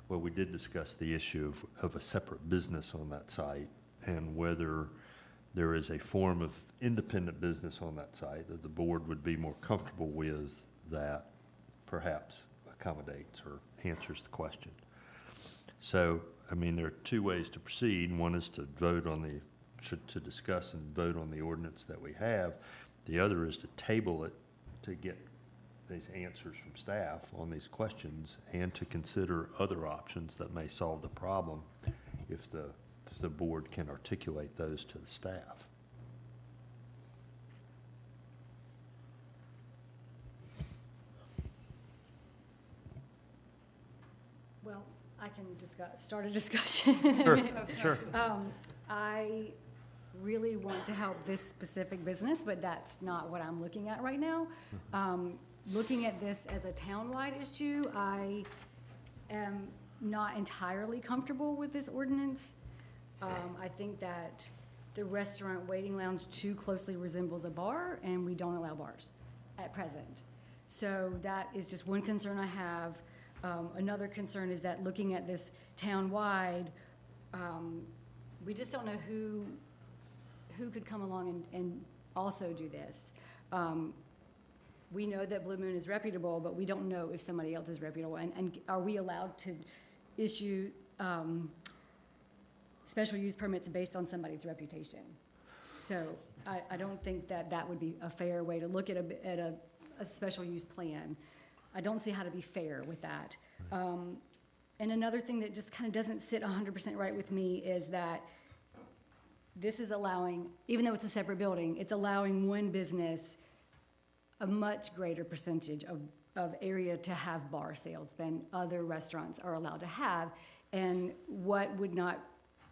well, we did discuss the issue of a separate business on that site and whether there is a form of independent business on that site that the board would be more comfortable with that perhaps accommodates or answers the question. So, I mean, there are two ways to proceed. One is to vote on to discuss and vote on the ordinance that we have. The other is to table it to get these answers from staff on these questions and to consider other options that may solve the problem if the board can articulate those to the staff. Well, I can start a discussion. Sure. I really want to help this specific business, but that's not what I'm looking at right now. Looking at this as a town-wide issue, I am not entirely comfortable with this ordinance. I think that the restaurant waiting lounge too closely resembles a bar, and we don't allow bars at present. So that is just one concern I have. Another concern is that looking at this town-wide, we just don't know who could come along and also do this. We know that Blue Moon is reputable, but we don't know if somebody else is reputable. And are we allowed to issue special use permits based on somebody's reputation? So I don't think that would be a fair way to look at a special use plan. I don't see how to be fair with that. And another thing that just kind of doesn't sit 100% right with me is that this is allowing, even though it's a separate building, it's allowing one business a much greater percentage of area to have bar sales than other restaurants are allowed to have. And what would not,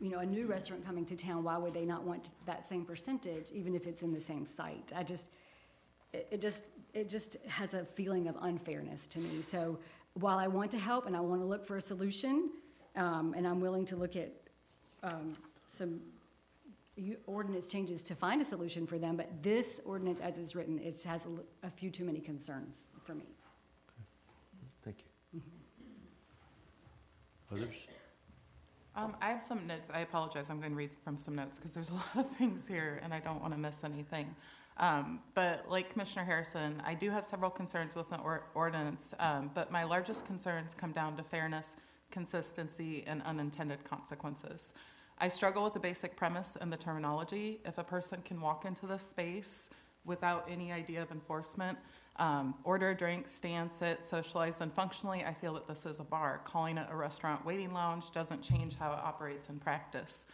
a new restaurant coming to town, why would they not want that same percentage, even if it's in the same site? It just has a feeling of unfairness to me. So while I want to help and I want to look for a solution, and I'm willing to look at some ordinance changes to find a solution for them, but this ordinance as it's written, it has a few too many concerns for me. Thank you. Others? I have some notes. I apologize. I'm going to read from some notes because there's a lot of things here and I don't want to miss anything. But like Commissioner Harrison, I do have several concerns with the ordinance, but my largest concerns come down to fairness, consistency, and unintended consequences. I struggle with the basic premise and the terminology. If a person can walk into this space without any idea of enforcement, order a drink, stand, sit, socialize, then functionally I feel that this is a bar. Calling it a restaurant waiting lounge doesn't change how it operates in practice.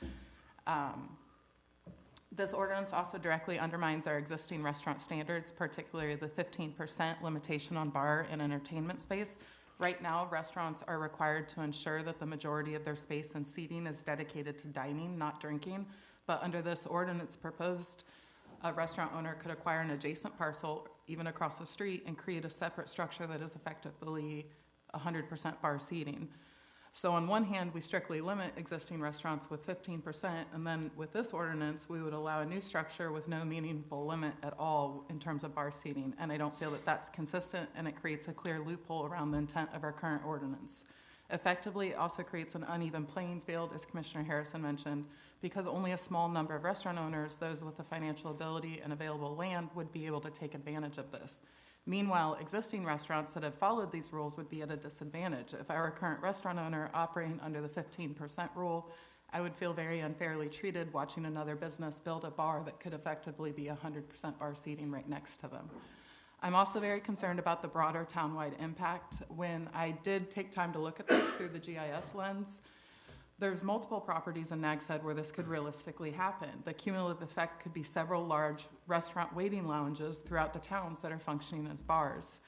This ordinance also directly undermines our existing restaurant standards, particularly the 15% limitation on bar and entertainment space. Right now, restaurants are required to ensure that the majority of their space and seating is dedicated to dining, not drinking. But under this ordinance proposed, a restaurant owner could acquire an adjacent parcel, even across the street, and create a separate structure that is effectively 100% bar seating. So on one hand, we strictly limit existing restaurants with 15%, and then with this ordinance, we would allow a new structure with no meaningful limit at all in terms of bar seating. And I don't feel that that's consistent, and it creates a clear loophole around the intent of our current ordinance. Effectively, it also creates an uneven playing field, as Commissioner Harrison mentioned, because only a small number of restaurant owners, those with the financial ability and available land, would be able to take advantage of this. Meanwhile, existing restaurants that have followed these rules would be at a disadvantage. If I were a current restaurant owner operating under the 15% rule, I would feel very unfairly treated watching another business build a bar that could effectively be 100% bar seating right next to them. I'm also very concerned about the broader townwide impact. When I did take time to look at this through the GIS lens, there's multiple properties in Nags Head where this could realistically happen. The cumulative effect could be several large restaurant waiting lounges throughout the towns that are functioning as bars,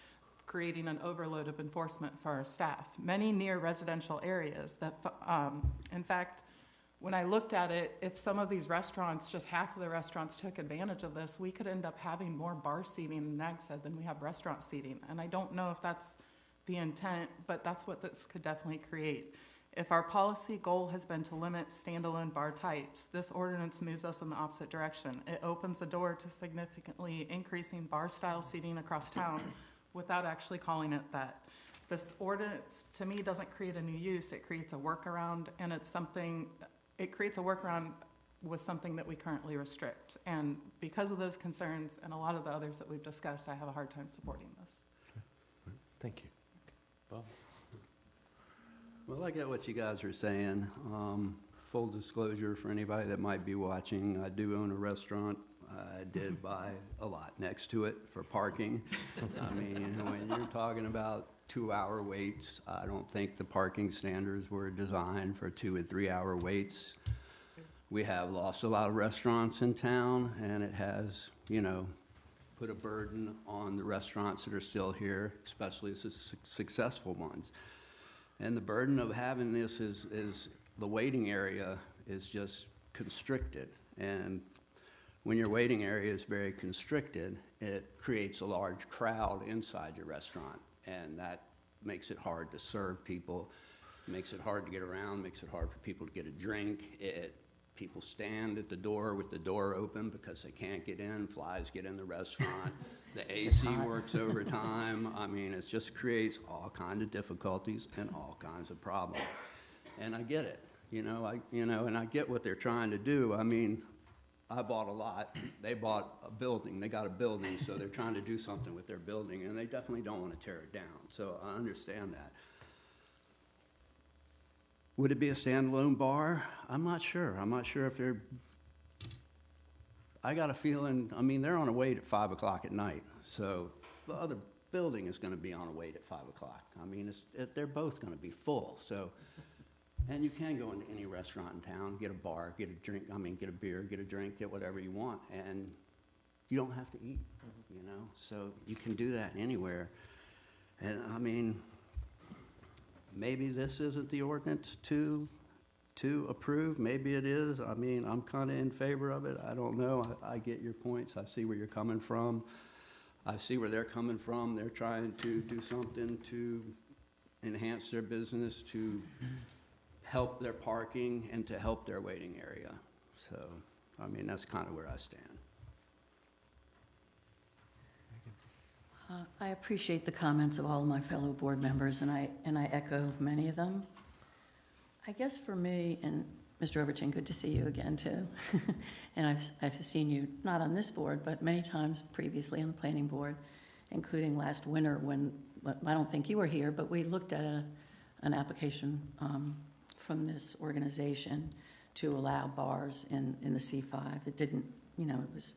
creating an overload of enforcement for our staff. Many near residential areas that, in fact, when I looked at it, if some of these restaurants, just half of the restaurants took advantage of this, we could end up having more bar seating in Nags Head than we have restaurant seating. And I don't know if that's the intent, but that's what this could definitely create. If our policy goal has been to limit standalone bar types, this ordinance moves us in the opposite direction. It opens the door to significantly increasing bar-style seating across town without actually calling it that. This ordinance, to me, doesn't create a new use, it creates a workaround, and it creates a workaround with something that we currently restrict. And because of those concerns and a lot of the others that we've discussed, I have a hard time supporting this. Thank you. Bob? Well, I get what you guys are saying. Full disclosure for anybody that might be watching, I do own a restaurant. I did buy a lot next to it for parking. I mean, when you're talking about 2-hour waits, I don't think the parking standards were designed for 2 and 3 hour waits. We have lost a lot of restaurants in town, and it has, you know, put a burden on the restaurants that are still here, especially the successful ones. And the burden of having this is the waiting area is just constricted. And when your waiting area is very constricted, it creates a large crowd inside your restaurant. And that makes it hard to serve people, makes it hard to get around, makes it hard for people to get a drink. People stand at the door with the door open because they can't get in. Flies get in the restaurant. The AC works overtime. I mean, it just creates all kinds of difficulties and all kinds of problems. And I get it, and I get what they're trying to do. I mean, I bought a lot. They bought a building. They got a building, so they're trying to do something with their building, and they definitely don't want to tear it down. So I understand that. Would it be a standalone bar? I'm not sure. I'm not sure if they're, I got a feeling, I mean, they're on a wait at 5 o'clock at night. So the other building is going to be on a wait at 5 o'clock. I mean, they're both going to be full. So, and you can go into any restaurant in town, get a bar, get a drink, get a beer, get a drink, get whatever you want, and you don't have to eat, So you can do that anywhere. And I mean, maybe this isn't the ordinance to approve. Maybe it is. I mean, I'm kind of in favor of it. I don't know. I get your points. I see where you're coming from. I see where they're coming from. They're trying to do something to enhance their business, to help their parking, and to help their waiting area. So, I mean, that's kind of where I stand. I appreciate the comments of all of my fellow board members, and I echo many of them. I guess for me, and Mr. Overton, good to see you again too. And I've seen you not on this board, but many times previously on the planning board, including last winter when, I don't think you were here, but we looked at an application from this organization to allow bars in the C5. It didn't, it was.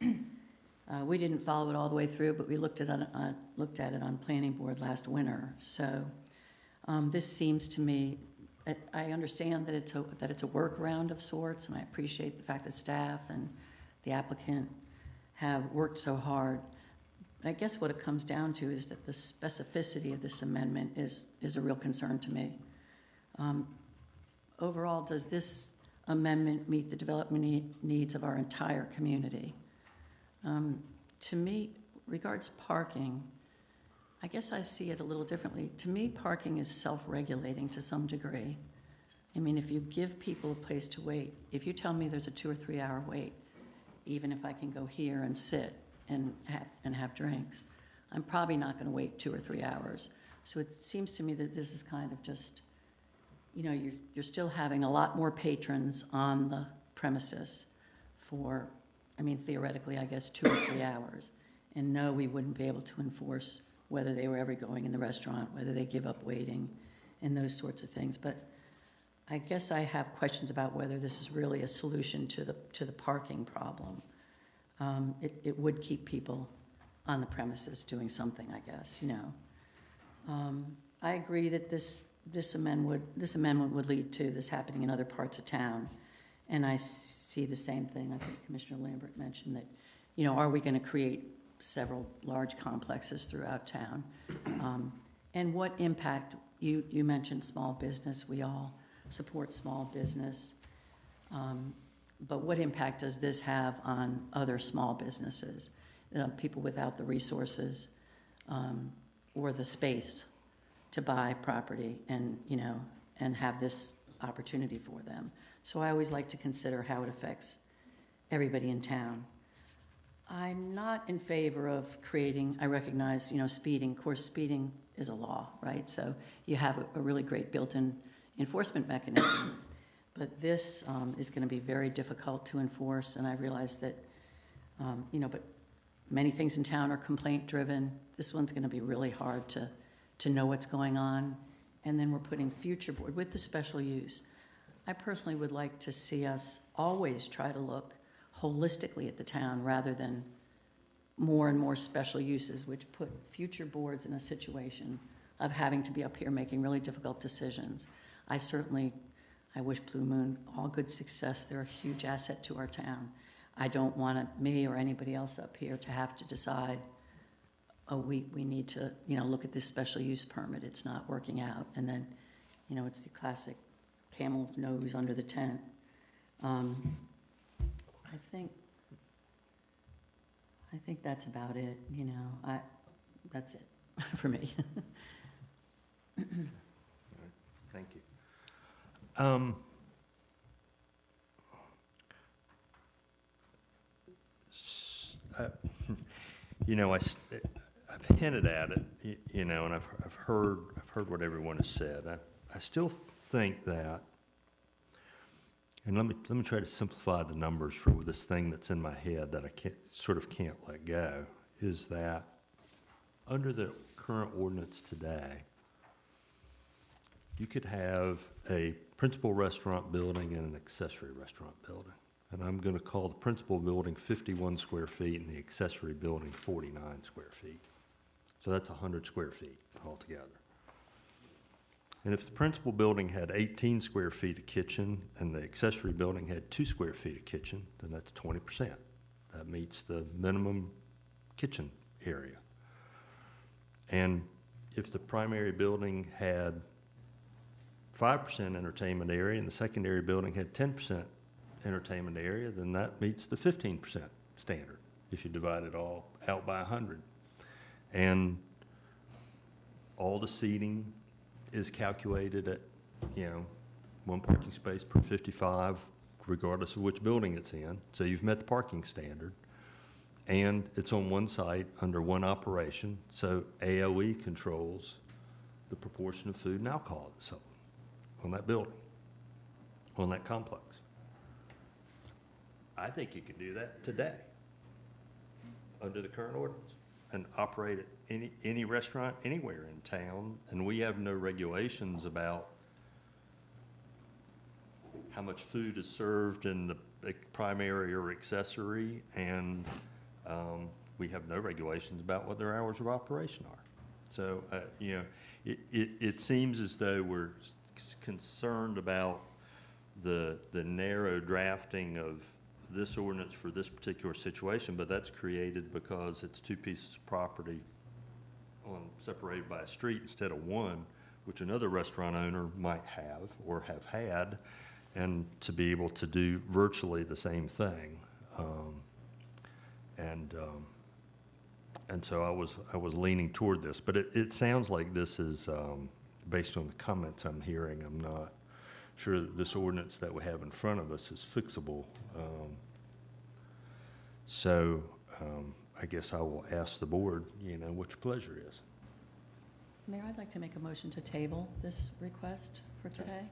We didn't follow it all the way through, but we looked at it on planning board last winter. So this seems to me, I understand that it's a workaround of sorts, and I appreciate the fact that staff and the applicant have worked so hard. But I guess what it comes down to is that the specificity of this amendment is a real concern to me. Overall, does this amendment meet the development needs of our entire community? To me, regards parking, I guess I see it a little differently. To me, parking is self-regulating to some degree. I mean, if you give people a place to wait, if you tell me there's a 2 or 3 hour wait, even if I can go here and sit and have drinks, I'm probably not going to wait 2 or 3 hours. So it seems to me that this is kind of just, you're still having a lot more patrons on the premises for, theoretically, I guess 2 or 3 hours. And no, we wouldn't be able to enforce whether they were ever going in the restaurant, whether they give up waiting, and those sorts of things. But I guess I have questions about whether this is really a solution to the parking problem. It would keep people on the premises doing something, I guess, I agree that this amendment would lead to this happening in other parts of town. And I see the same thing. I think Commissioner Lambert mentioned that, are we going to create several large complexes throughout town? And what impact, you mentioned small business, we all support small business. But what impact does this have on other small businesses, people without the resources or the space to buy property and have this opportunity for them. So I always like to consider how it affects everybody in town. I'm not in favor of creating, I recognize, speeding, of course, speeding is a law, right? So you have a really great built-in enforcement mechanism. But this is going to be very difficult to enforce, and I realize that, but many things in town are complaint-driven. This one's going to be really hard to know what's going on. And then we're putting future board with the special use. I personally would like to see us always try to look holistically at the town rather than more and more special uses, which put future boards in a situation of having to be up here making really difficult decisions. I wish Blue Moon all good success. They're a huge asset to our town. I don't want me or anybody else up here to have to decide, oh, we need to, look at this special use permit. It's not working out. And then, it's the classic camel nose under the tent. I think that's about it, that's it for me. Thank you. I've hinted at it, and I've heard what everyone has said. I still think that, and let me try to simplify the numbers for this thing that's in my head that I can't let go, is that under the current ordinance today, you could have a principal restaurant building and an accessory restaurant building. And I'm going to call the principal building 51 square feet and the accessory building 49 square feet. So that's 100 square feet altogether. And if the principal building had 18 square feet of kitchen and the accessory building had 2 square feet of kitchen, then that's 20%. That meets the minimum kitchen area. And if the primary building had 5% entertainment area and the secondary building had 10% entertainment area, then that meets the 15% standard if you divide it all out by 100. And all the seating is calculated at, 1 parking space per 55, regardless of which building it's in. So you've met the parking standard. And it's on one site under one operation, so AOE controls the proportion of food and alcohol that's sold on that building, on that complex. I think you can do that today under the current ordinance and operate at any restaurant anywhere in town, and we have no regulations about how much food is served in the primary or accessory, and we have no regulations about what their hours of operation are. So, it seems as though we're concerned about the narrow drafting of this ordinance for this particular situation, but that's created because it's 2 pieces of property separated by a street instead of one, which another restaurant owner might have or have had, and to be able to do virtually the same thing. And so I was leaning toward this, but it sounds like this is, based on the comments I'm hearing, I'm not sure that this ordinance that we have in front of us is fixable. So I guess I will ask the board, what your pleasure is. Mayor, I'd like to make a motion to table this request for today.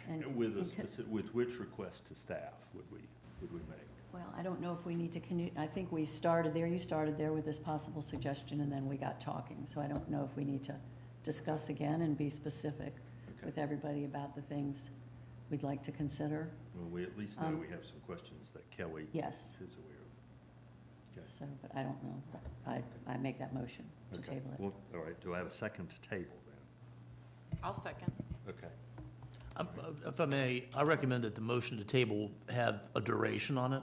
And With which request to staff would we make? well, I don't know if we need to, I think we started there, you started there with this possible suggestion, and then we got talking. So I don't know if we need to discuss again and be specific with everybody about the things we'd like to consider. Well, we at least know we have some questions that Kelly Yes. is aware of. Okay. So, but I don't know, but I make that motion to Okay. table it. Well, all right, do I have a second to table then? I'll second. Okay. If I may, I recommend that the motion to table have a duration on it.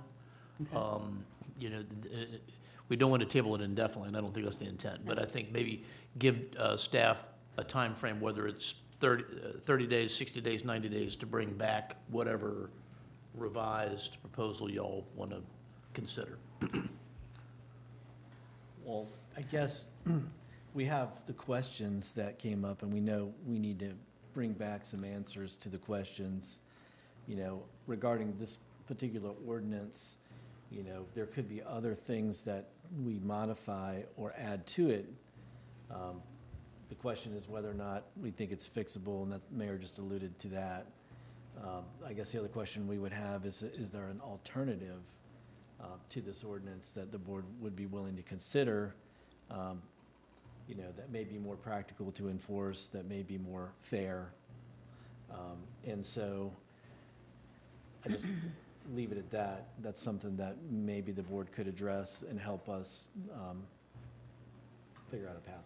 We don't want to table it indefinitely, and I don't think that's the intent, but I think maybe give staff a time frame, whether it's 30 days, 60 days, 90 days, to bring back whatever revised proposal y'all want to consider. Well, I guess we have the questions that came up, and we know we need to bring back some answers to the questions, you know, regarding this particular ordinance. You know, there could be other things that we modify or add to it. The question is whether or not we think it's fixable, and that Mayor just alluded to that. I guess the other question we would have is there an alternative to this ordinance that the board would be willing to consider, you know, that may be more practical to enforce, that may be more fair? And so I just leave it at that. That's something that maybe the board could address and help us figure out a pathway.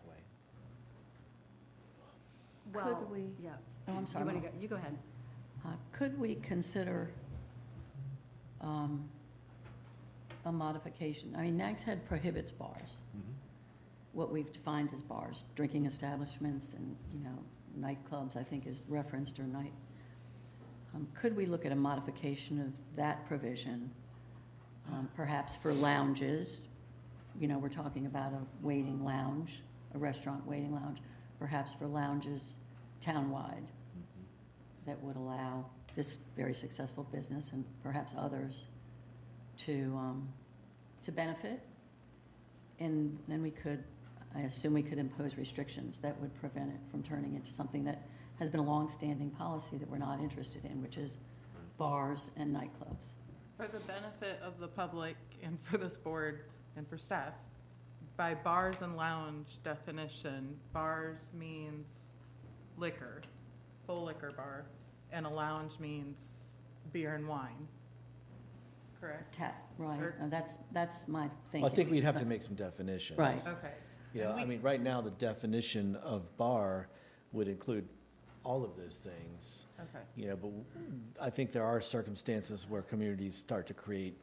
Well, Could we, yeah. oh, I'm sorry. You go ahead. Could we consider a modification? I mean, Nags Head prohibits bars, what we've defined as bars, drinking establishments and, you know, nightclubs, I think is referenced, or night. Could we look at a modification of that provision, perhaps for lounges? You know, we're talking about a waiting lounge, a restaurant waiting lounge, perhaps for lounges townwide that would allow this very successful business and perhaps others to benefit. And then we could, I assume we could impose restrictions that would prevent it from turning into something that has been a long-standing policy that we're not interested in, which is bars and nightclubs. For the benefit of the public and for this board and for staff, by bars and lounge definition, bars means liquor, full liquor bar, and a lounge means beer and wine, correct? Right, Or- that's my thinking. Well, I think we'd have to but- make some definitions. Right. Okay. You know, And I we- mean, right now, the definition of bar would include all of those things, Okay. you know, but I think there are circumstances where communities start to create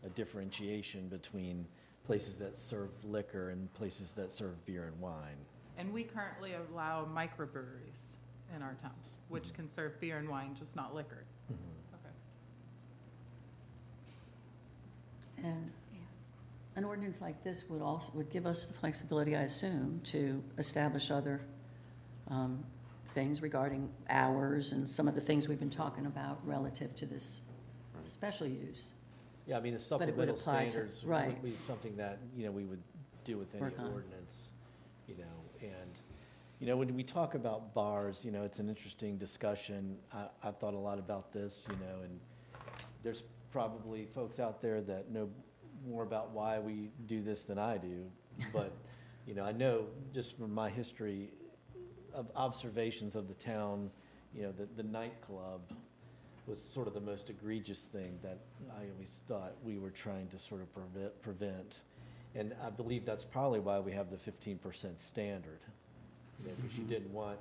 a differentiation between places that serve liquor and places that serve beer and wine. And we currently allow microbreweries in our towns, which can serve beer and wine, just not liquor. Okay. And an ordinance like this would give us the flexibility, I assume, to establish other things regarding hours and some of the things we've been talking about relative to this special use. Yeah, I mean, the But it would supplemental apply to- standards right. would be something that, you know, we would do with any Work on. ordinance, you know, and, you know, when we talk about bars, you know, it's an interesting discussion. I've thought a lot about this, you know, and there's probably folks out there that know more about why we do this than I do. But, you know, I know just from my history of observations of the town, you know, the nightclub was sort of the most egregious thing that I always thought we were trying to sort of prevent. And I believe that's probably why we have the 15% standard. You know, because you didn't want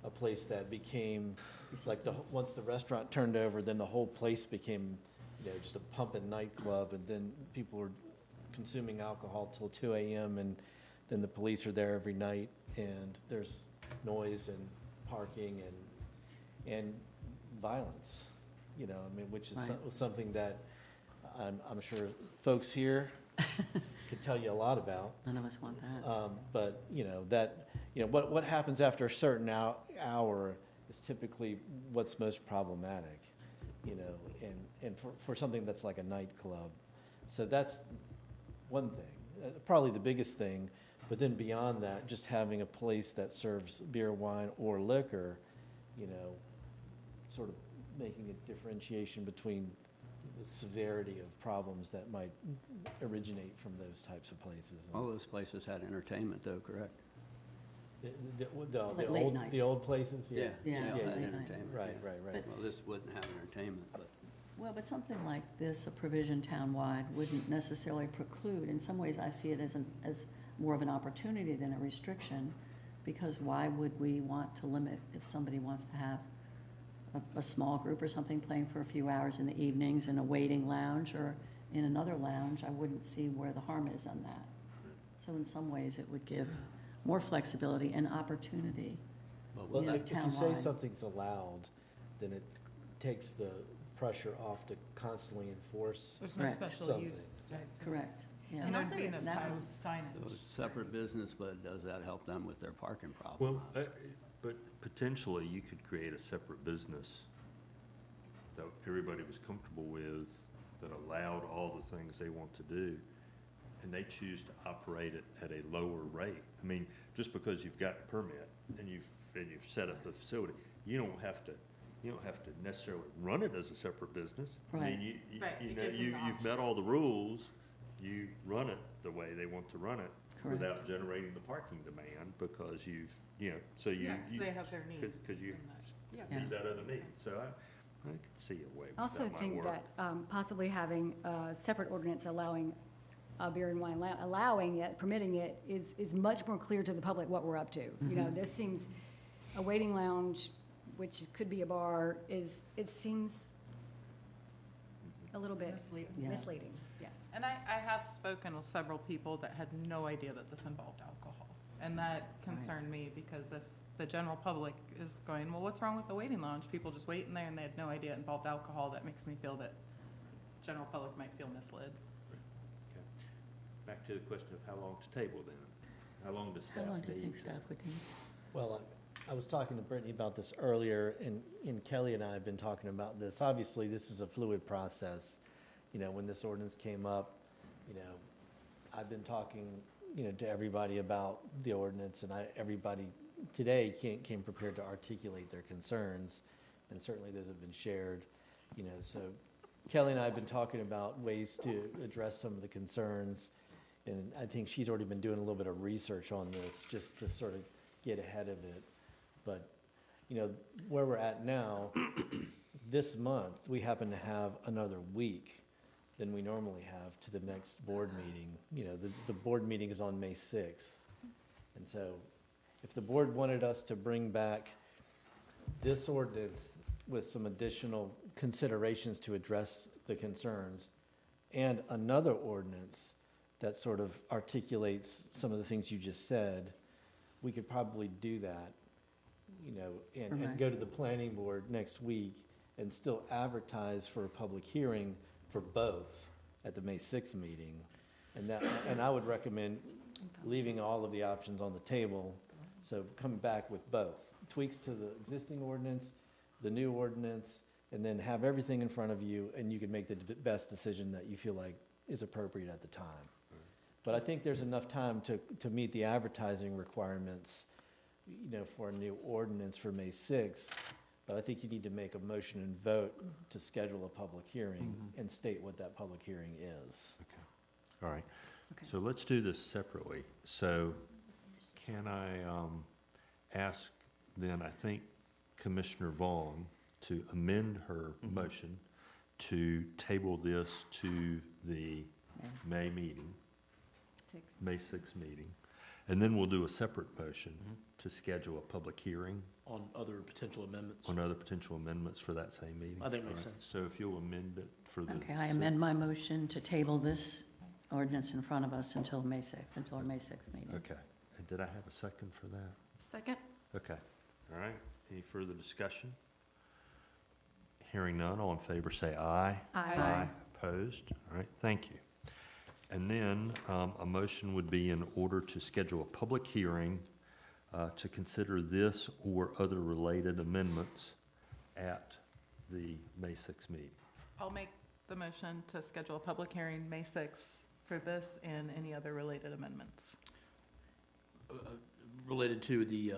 a place that became, it's like once the restaurant turned over, then the whole place became, you know, just a pumping nightclub, and then people were consuming alcohol till 2 a.m., and then the police are there every night, and there's noise and parking and violence, you know, I mean, which is Right. something that I'm sure folks here could tell you a lot about. None of us want that. But, you know, what happens after a certain hour is typically what's most problematic, you know, and for something that's like a nightclub. So that's one thing, probably the biggest thing. But then beyond that, just having a place that serves beer, wine, or liquor, you know, sort of making a differentiation between the severity of problems that might originate from those types of places. All those places had entertainment though, correct? Like late night. The old places, yeah. Yeah, They all late had night. entertainment. Right, yeah. right, right. Well, this wouldn't have entertainment, but. Well, but something like this, a provision townwide, wouldn't necessarily preclude. In some ways, I see it as more of an opportunity than a restriction, because why would we want to limit if somebody wants to have a small group or something playing for a few hours in the evenings in a waiting lounge or in another lounge? I wouldn't see where the harm is on that. So in some ways, it would give more flexibility and opportunity. Well, you know, if you say townwide. something's allowed, then it takes the pressure off to constantly enforce. There's no Correct. special Something. use. Right. Correct. Yeah. And also there'd be no that was- So signage. it's separate business, but does that help them with their parking problem? Well, but potentially you could create a separate business that everybody was comfortable with, that allowed all the things they want to do, and they choose to operate it at a lower rate. I mean, just because you've got a permit and you've set up the facility, you don't have to necessarily run it as a separate business. I Right. mean, Right, you it know, gives them the you've option. met all the rules, you run it the way they want to run it Correct. without generating the parking demand, because so you. Yeah, 'cause they have their need Because you in that. Yeah. meet that other need, so I could see a way I also that might think work. that possibly having a separate ordinance allowing beer and wine, allowing it, permitting it, is much more clear to the public what we're up to. You know, this seems, a waiting lounge, which could be a bar, it seems a little bit Misleading. Yeah. misleading, yes. And I have spoken with several people that had no idea that this involved alcohol. And that concerned me, because if the general public is going, well, what's wrong with the waiting lounge? People just wait in there and they had no idea it involved alcohol. That makes me feel that general public might feel misled. Okay. Back to the question of how long to table then. How long does How staff long do you need? think staff would need? Well, I was talking to Brittany about this earlier, and Kelly and I have been talking about this. Obviously, this is a fluid process. You know, when this ordinance came up, you know, I've been talking, you know, to everybody about the ordinance, and everybody today came prepared to articulate their concerns, and certainly those have been shared, you know. So Kelly and I have been talking about ways to address some of the concerns, and I think she's already been doing a little bit of research on this, just to sort of get ahead of it. But, you know, where we're at now, this month, we happen to have another week than we normally have to the next board meeting. You know, the board meeting is on May 6th. And so if the board wanted us to bring back this ordinance with some additional considerations to address the concerns, and another ordinance that sort of articulates some of the things you just said, we could probably do that, you know, and go to the planning board next week and still advertise for a public hearing for both at the May 6th meeting. And I would recommend leaving all of the options on the table, so coming back with both. Tweaks to the existing ordinance, the new ordinance, and then have everything in front of you, and you can make the best decision that you feel like is appropriate at the time. But I think there's enough time to meet the advertising requirements, you know, for a new ordinance for May 6th. But I think you need to make a motion and vote to schedule a public hearing and state what that public hearing is. All right, Okay. so let's do this separately. So can I ask then, I think Commissioner Vaughn to amend her motion to table this to the May meeting, May 6th meeting, and then we'll do a separate motion to schedule a public hearing On other potential amendments. on other potential amendments for that same meeting. I think makes All right, sense. So if you'll amend it for the. Okay, I amend 6th. my motion to table this ordinance in front of us until May 6th, until our May 6th meeting. Okay, and did I have a second for that? Second? Okay, all right, any further discussion? Hearing none, all in favor say aye. Aye. Opposed? All right, thank you. And then a motion would be in order to schedule a public hearing to consider this or other related amendments at the May 6th meeting. I'll make the motion to schedule a public hearing May 6th for this and any other related amendments Related to the,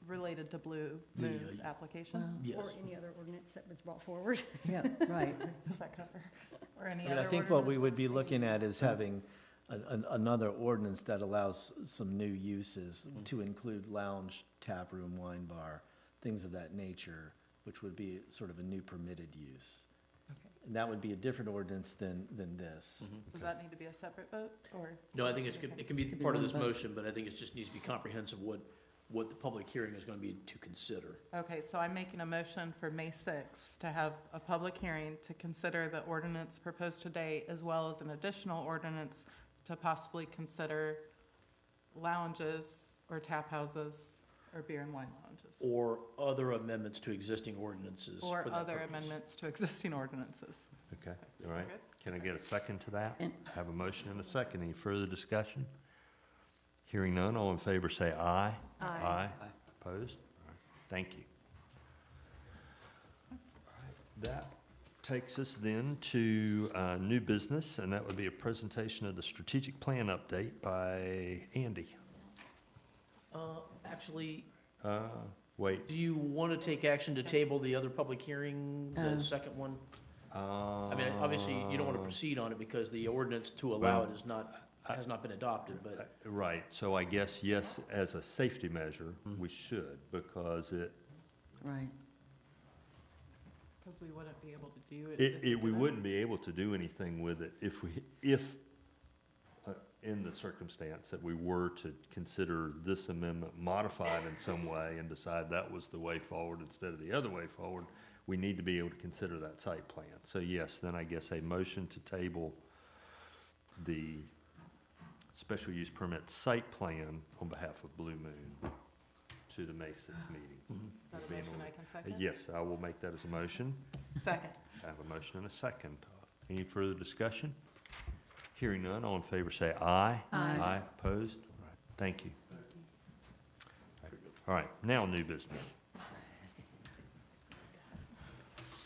related to Blue The, Moon's application. yes. Or any other ordinance that was brought forward. Yeah, right. Does that cover? Or any I mean, other I think what we would ordinance? be looking at is having another ordinance that allows some new uses to include lounge, tap room, wine bar, things of that nature, which would be sort of a new permitted use. Okay. And that would be a different ordinance than this. Does that need to be a separate vote, or? No, I think it can be Could be part of one this vote. motion, but I think it just needs to be comprehensive what the public hearing is going to be to consider. Okay, so I'm making a motion for May 6th to have a public hearing to consider the ordinance proposed today, as well as an additional ordinance to possibly consider lounges or tap houses or beer and wine lounges. Or other amendments to existing ordinances. Or for that other purpose. amendments to existing ordinances. Okay, all right. Good? Can I get a second to that? And- I have a motion and a second. Any further discussion? Hearing none, all in favor say aye. Aye. Aye. Opposed? All right. Thank you. That takes us then to new business, and that would be a presentation of the strategic plan update by Andy. Actually, Wait. do you want to take action to table the other public hearing, the second one? I mean, obviously, you don't want to proceed on it because the ordinance to allow it has not been adopted, but. Right, so I guess, yes, as a safety measure, we should, because Right. Because we wouldn't be able to do it. we wouldn't be able to do anything with it if in the circumstance that we were to consider this amendment modified in some way and decide that was the way forward instead of the other way forward, we need to be able to consider that site plan. So yes, then I guess a motion to table the special use permit site plan on behalf of Blue Moon to the May 6th meeting. Is that a motion I can second? Yes, I will make that as a motion. Second. I have a motion and a second. Any further discussion? Hearing none, all in favor say aye. Aye. Opposed? All right, thank you. All right, now new business.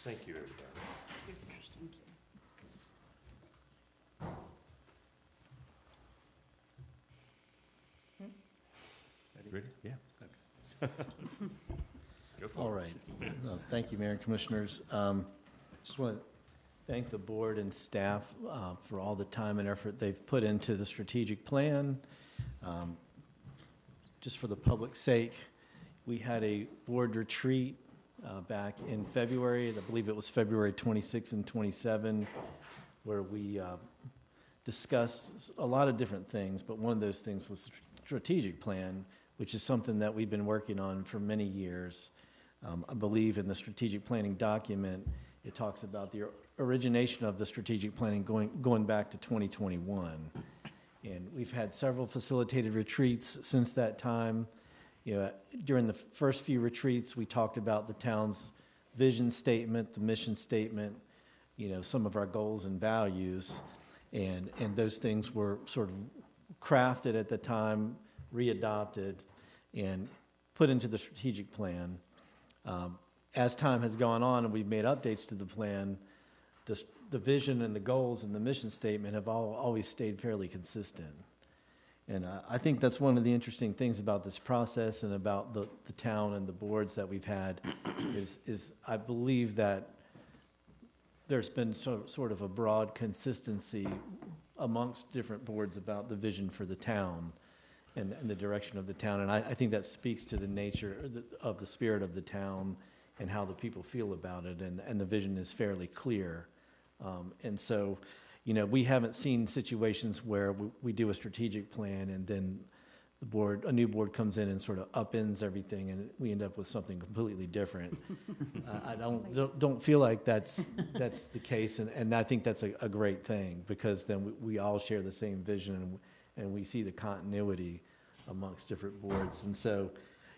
Thank you, everybody. Ready? Yeah. Go for it. All right. Thank you, Mayor and Commissioners. Just want to thank the board and staff for all the time and effort they've put into the strategic plan. Just for the public's sake, we had a board retreat back in February. I believe it was February 26 and 27, where we discussed a lot of different things, but one of those things was strategic plan, which is something that we've been working on for many years. I believe in the strategic planning document, it talks about the origination of the strategic planning going back to 2021. And we've had several facilitated retreats since that time. You know, during the first few retreats, we talked about the town's vision statement, the mission statement, you know, some of our goals and values. And those things were sort of crafted at the time, readopted, and put into the strategic plan. As time has gone on and we've made updates to the plan, the vision and the goals and the mission statement have always stayed fairly consistent. And I think that's one of the interesting things about this process and about the town and the boards that we've had is I believe that there's been sort of a broad consistency amongst different boards about the vision for the town and the direction of the town. And I think that speaks to the nature of the spirit of the town and how the people feel about it. And the vision is fairly clear. And so, you know, we haven't seen situations where we do a strategic plan and then a new board comes in and sort of upends everything and we end up with something completely different. I don't feel like that's the case. And I think that's a great thing because then we all share the same vision and we see the continuity amongst different boards. And so,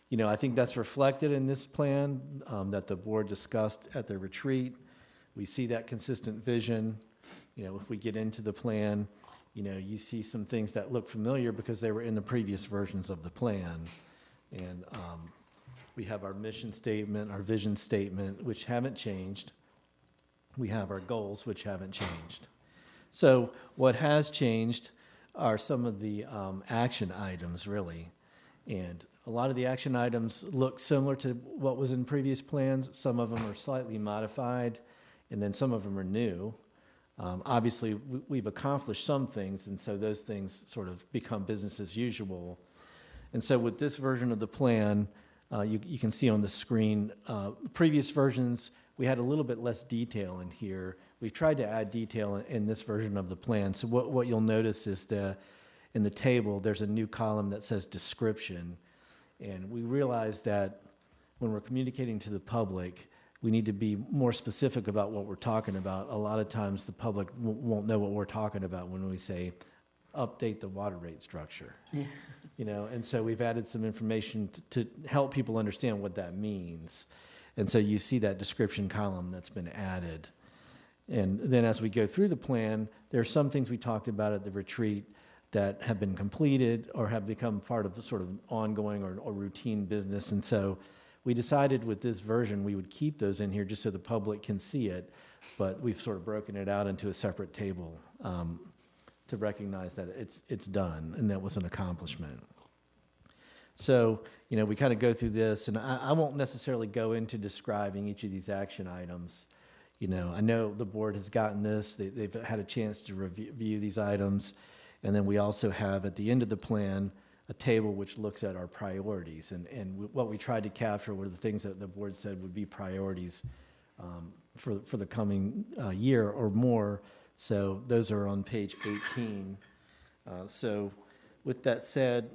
you know, I think that's reflected in this plan that the board discussed at the retreat. We see that consistent vision. You know, if we get into the plan, you know, you see some things that look familiar because they were in the previous versions of the plan. And we have our mission statement, our vision statement, which haven't changed. We have our goals, which haven't changed. So what has changed are some of the action items, really. And a lot of the action items look similar to what was in previous plans. Some of them are slightly modified, and then some of them are new. Obviously, we've accomplished some things, and so those things sort of become business as usual. And so with this version of the plan, you can see on the screen, previous versions, we had a little bit less detail in here. We've tried to add detail in this version of the plan. So what you'll notice is in the table, there's a new column that says description. And we realize that when we're communicating to the public, we need to be more specific about what we're talking about. A lot of times the public won't know what we're talking about when we say update the water rate structure. Yeah. You know, and so we've added some information to help people understand what that means. And so you see that description column that's been added. And then as we go through the plan, there are some things we talked about at the retreat that have been completed or have become part of the sort of ongoing or routine business. And so we decided with this version, we would keep those in here just so the public can see it, but we've sort of broken it out into a separate table to recognize that it's done, and that was an accomplishment. So, you know, we kind of go through this, and I won't necessarily go into describing each of these action items. You know, I know the board has gotten this, they've had a chance to review these items, and then we also have, at the end of the plan, a table which looks at our priorities, and what we tried to capture were the things that the board said would be priorities for the coming year or more. So those are on page 18. So with that said,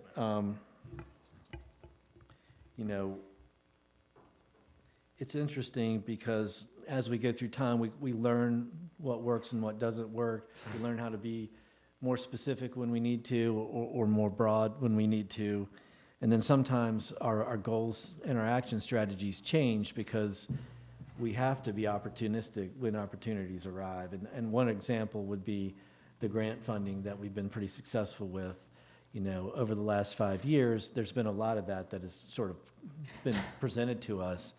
you know, it's interesting because as we go through time, we learn what works and what doesn't work. We learn how to be more specific when we need to, or more broad when we need to. And then sometimes our goals and our action strategies change because we have to be opportunistic when opportunities arrive. And one example would be the grant funding that we've been pretty successful with. You know, over the last 5 years, there's been a lot of that has sort of been presented to us.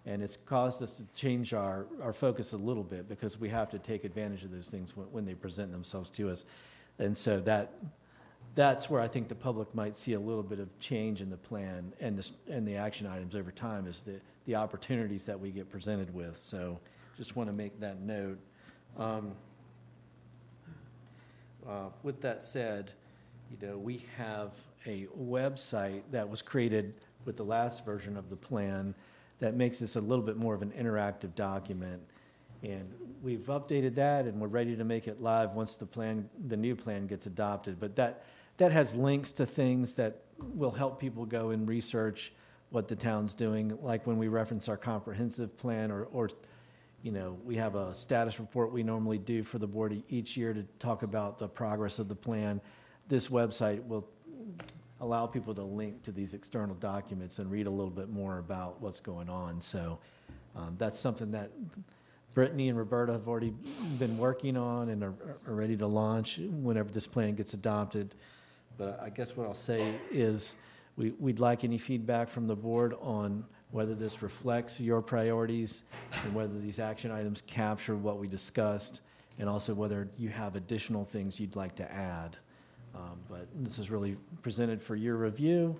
And it's caused us to change our focus a little bit because we have to take advantage of those things when they present themselves to us. And so that's where I think the public might see a little bit of change in the plan and the action items over time is the opportunities that we get presented with. So just want to make that note. With that said, you know, we have a website that was created with the last version of the plan that makes this a little bit more of an interactive document. And we've updated that, and we're ready to make it live once the new plan gets adopted. But that has links to things that will help people go and research what the town's doing, like when we reference our comprehensive plan, or you know, we have a status report we normally do for the board each year to talk about the progress of the plan. This website will allow people to link to these external documents and read a little bit more about what's going on. So that's something that Brittany and Roberta have already been working on and are ready to launch whenever this plan gets adopted. But I guess what I'll say is we'd like any feedback from the board on whether this reflects your priorities and whether these action items capture what we discussed, and also whether you have additional things you'd like to add. But this is really presented for your review,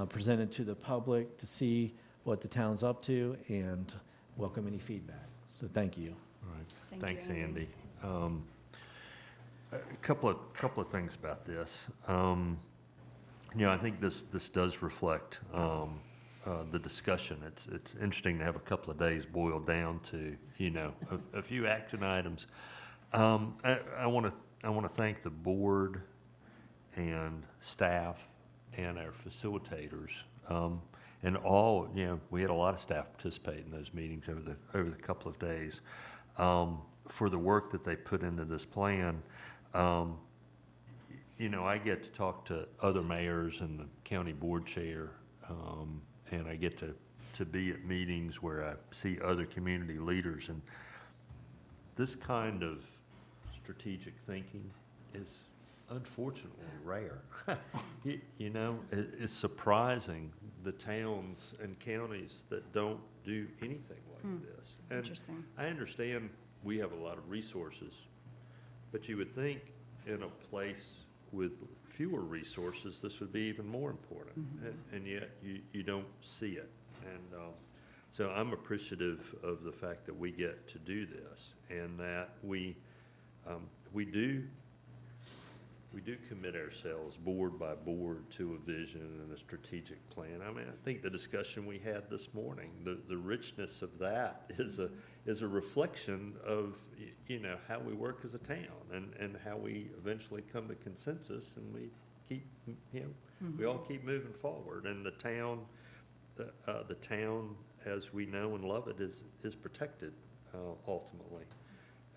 presented to the public to see what the town's up to, and welcome any feedback. So thank you. All right. Thank Thanks, you, Andy. Andy. A couple of things about this. You know, I think this does reflect the discussion. It's interesting to have a couple of days boiled down to, you know, a few action items. I want to thank the board and staff and our facilitators. And all, you know, we had a lot of staff participate in those meetings over the couple of days for the work that they put into this plan. You know, I get to talk to other mayors and the county board chair, and I get to be at meetings where I see other community leaders. And this kind of strategic thinking is unfortunately rare. You know, it's surprising the towns and counties that don't do anything like this. And Interesting. I understand we have a lot of resources, but you would think in a place with fewer resources, this would be even more important. And yet you don't see it. And so I'm appreciative of the fact that we get to do this, and that we do commit ourselves board by board to a vision and a strategic plan. I mean, I think the discussion we had this morning, the richness of that is a reflection of, you know, how we work as a town and how we eventually come to consensus, and we keep, you know, we all keep moving forward. And the town, as we know and love it, is protected ultimately.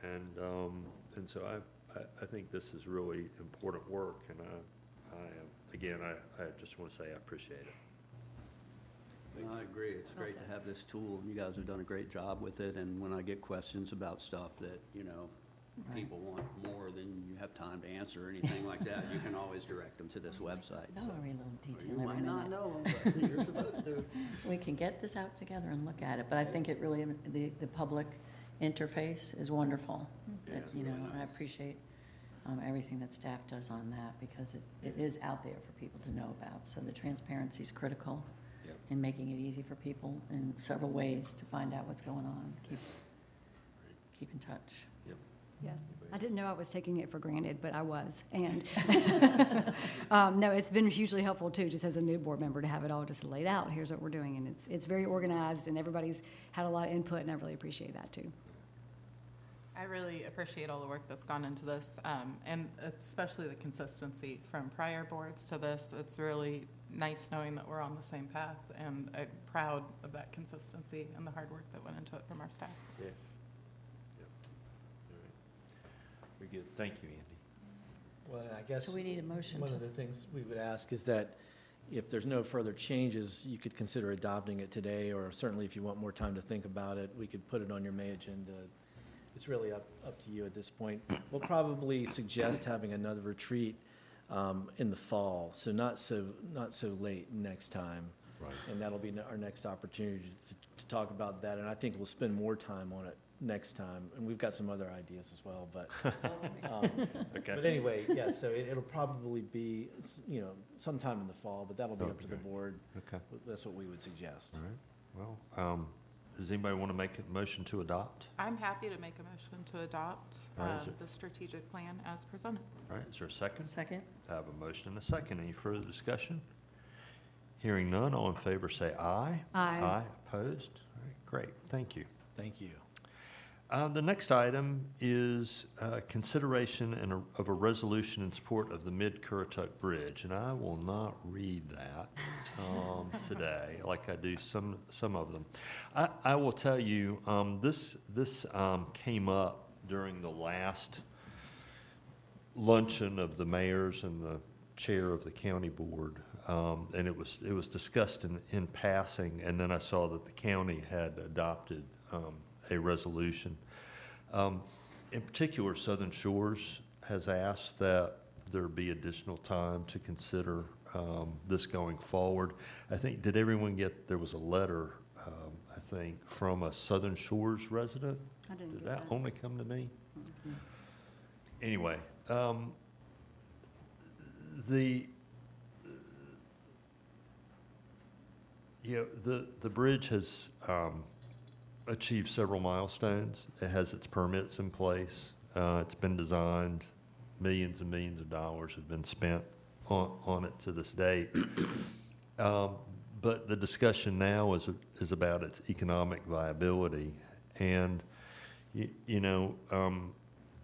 And so I think this is really important work, and I just want to say I appreciate it. No, I agree. It's great to have this tool. You guys have done a great job with it, and when I get questions about stuff that, Right. people want more than you have time to answer or anything like that, you can always direct them to this website. know so. every little Or detail, you every might not minute. know them, but you're supposed to. We can get this out together and look at it, but I think it really, the public interface is wonderful. Yeah, That, it's you know, really and I nice. appreciate everything that staff does on that, because it is out there for people to know about. So the transparency is critical Yep. in making it easy for people in several ways to find out what's going on, keep in touch. Yes, I didn't know I was taking it for granted, but I was. And, no, it's been hugely helpful too, just as a new board member, to have it all just laid out. Here's what we're doing, and it's very organized, and everybody's had a lot of input, and I really appreciate that too. I really appreciate all the work that's gone into this, and especially the consistency from prior boards to this. It's really nice knowing that we're on the same path, and I'm proud of that consistency and the hard work that went into it from our staff. Yeah. Yep. All right. Very good. Thank you, Andy. Well, I guess. So we need a motion One to- of the things we would ask is that if there's no further changes, you could consider adopting it today, or certainly if you want more time to think about it, we could put it on your May agenda. It's really up to you at this point. We'll probably suggest having another retreat in the fall, so not so late next time. Right. And that'll be our next opportunity to talk about that, and I think we'll spend more time on it next time. And we've got some other ideas as well, but, Okay. but anyway, yeah, so it'll probably be, sometime in the fall, but that'll be up to the Okay. board. Okay. That's what we would suggest. All right. Well, does anybody want to make a motion to adopt? I'm happy to make a motion to adopt All right, is it- the strategic plan as presented. All right, is there a second? Second? I have a motion and a second. Any further discussion? Hearing none, all in favor say aye. Aye. Aye, opposed? All right, great, thank you. Thank you. The next item is consideration of a resolution in support of the Mid-Currituck Bridge, and I will not read that today like I do some of them. I will tell you, this came up during the last luncheon of the mayors and the chair of the county board, and it was discussed in passing, and then I saw that the county had adopted a resolution. In particular, Southern Shores has asked that there be additional time to consider this going forward. I think, did everyone get, there was a letter, I think, from a Southern Shores resident? I didn't Did get that that. only come to me? Mm-hmm. Anyway, the bridge has achieved several milestones. It has its permits in place. It's been designed. Millions and millions of dollars have been spent on it to this date. But the discussion now is about its economic viability. And,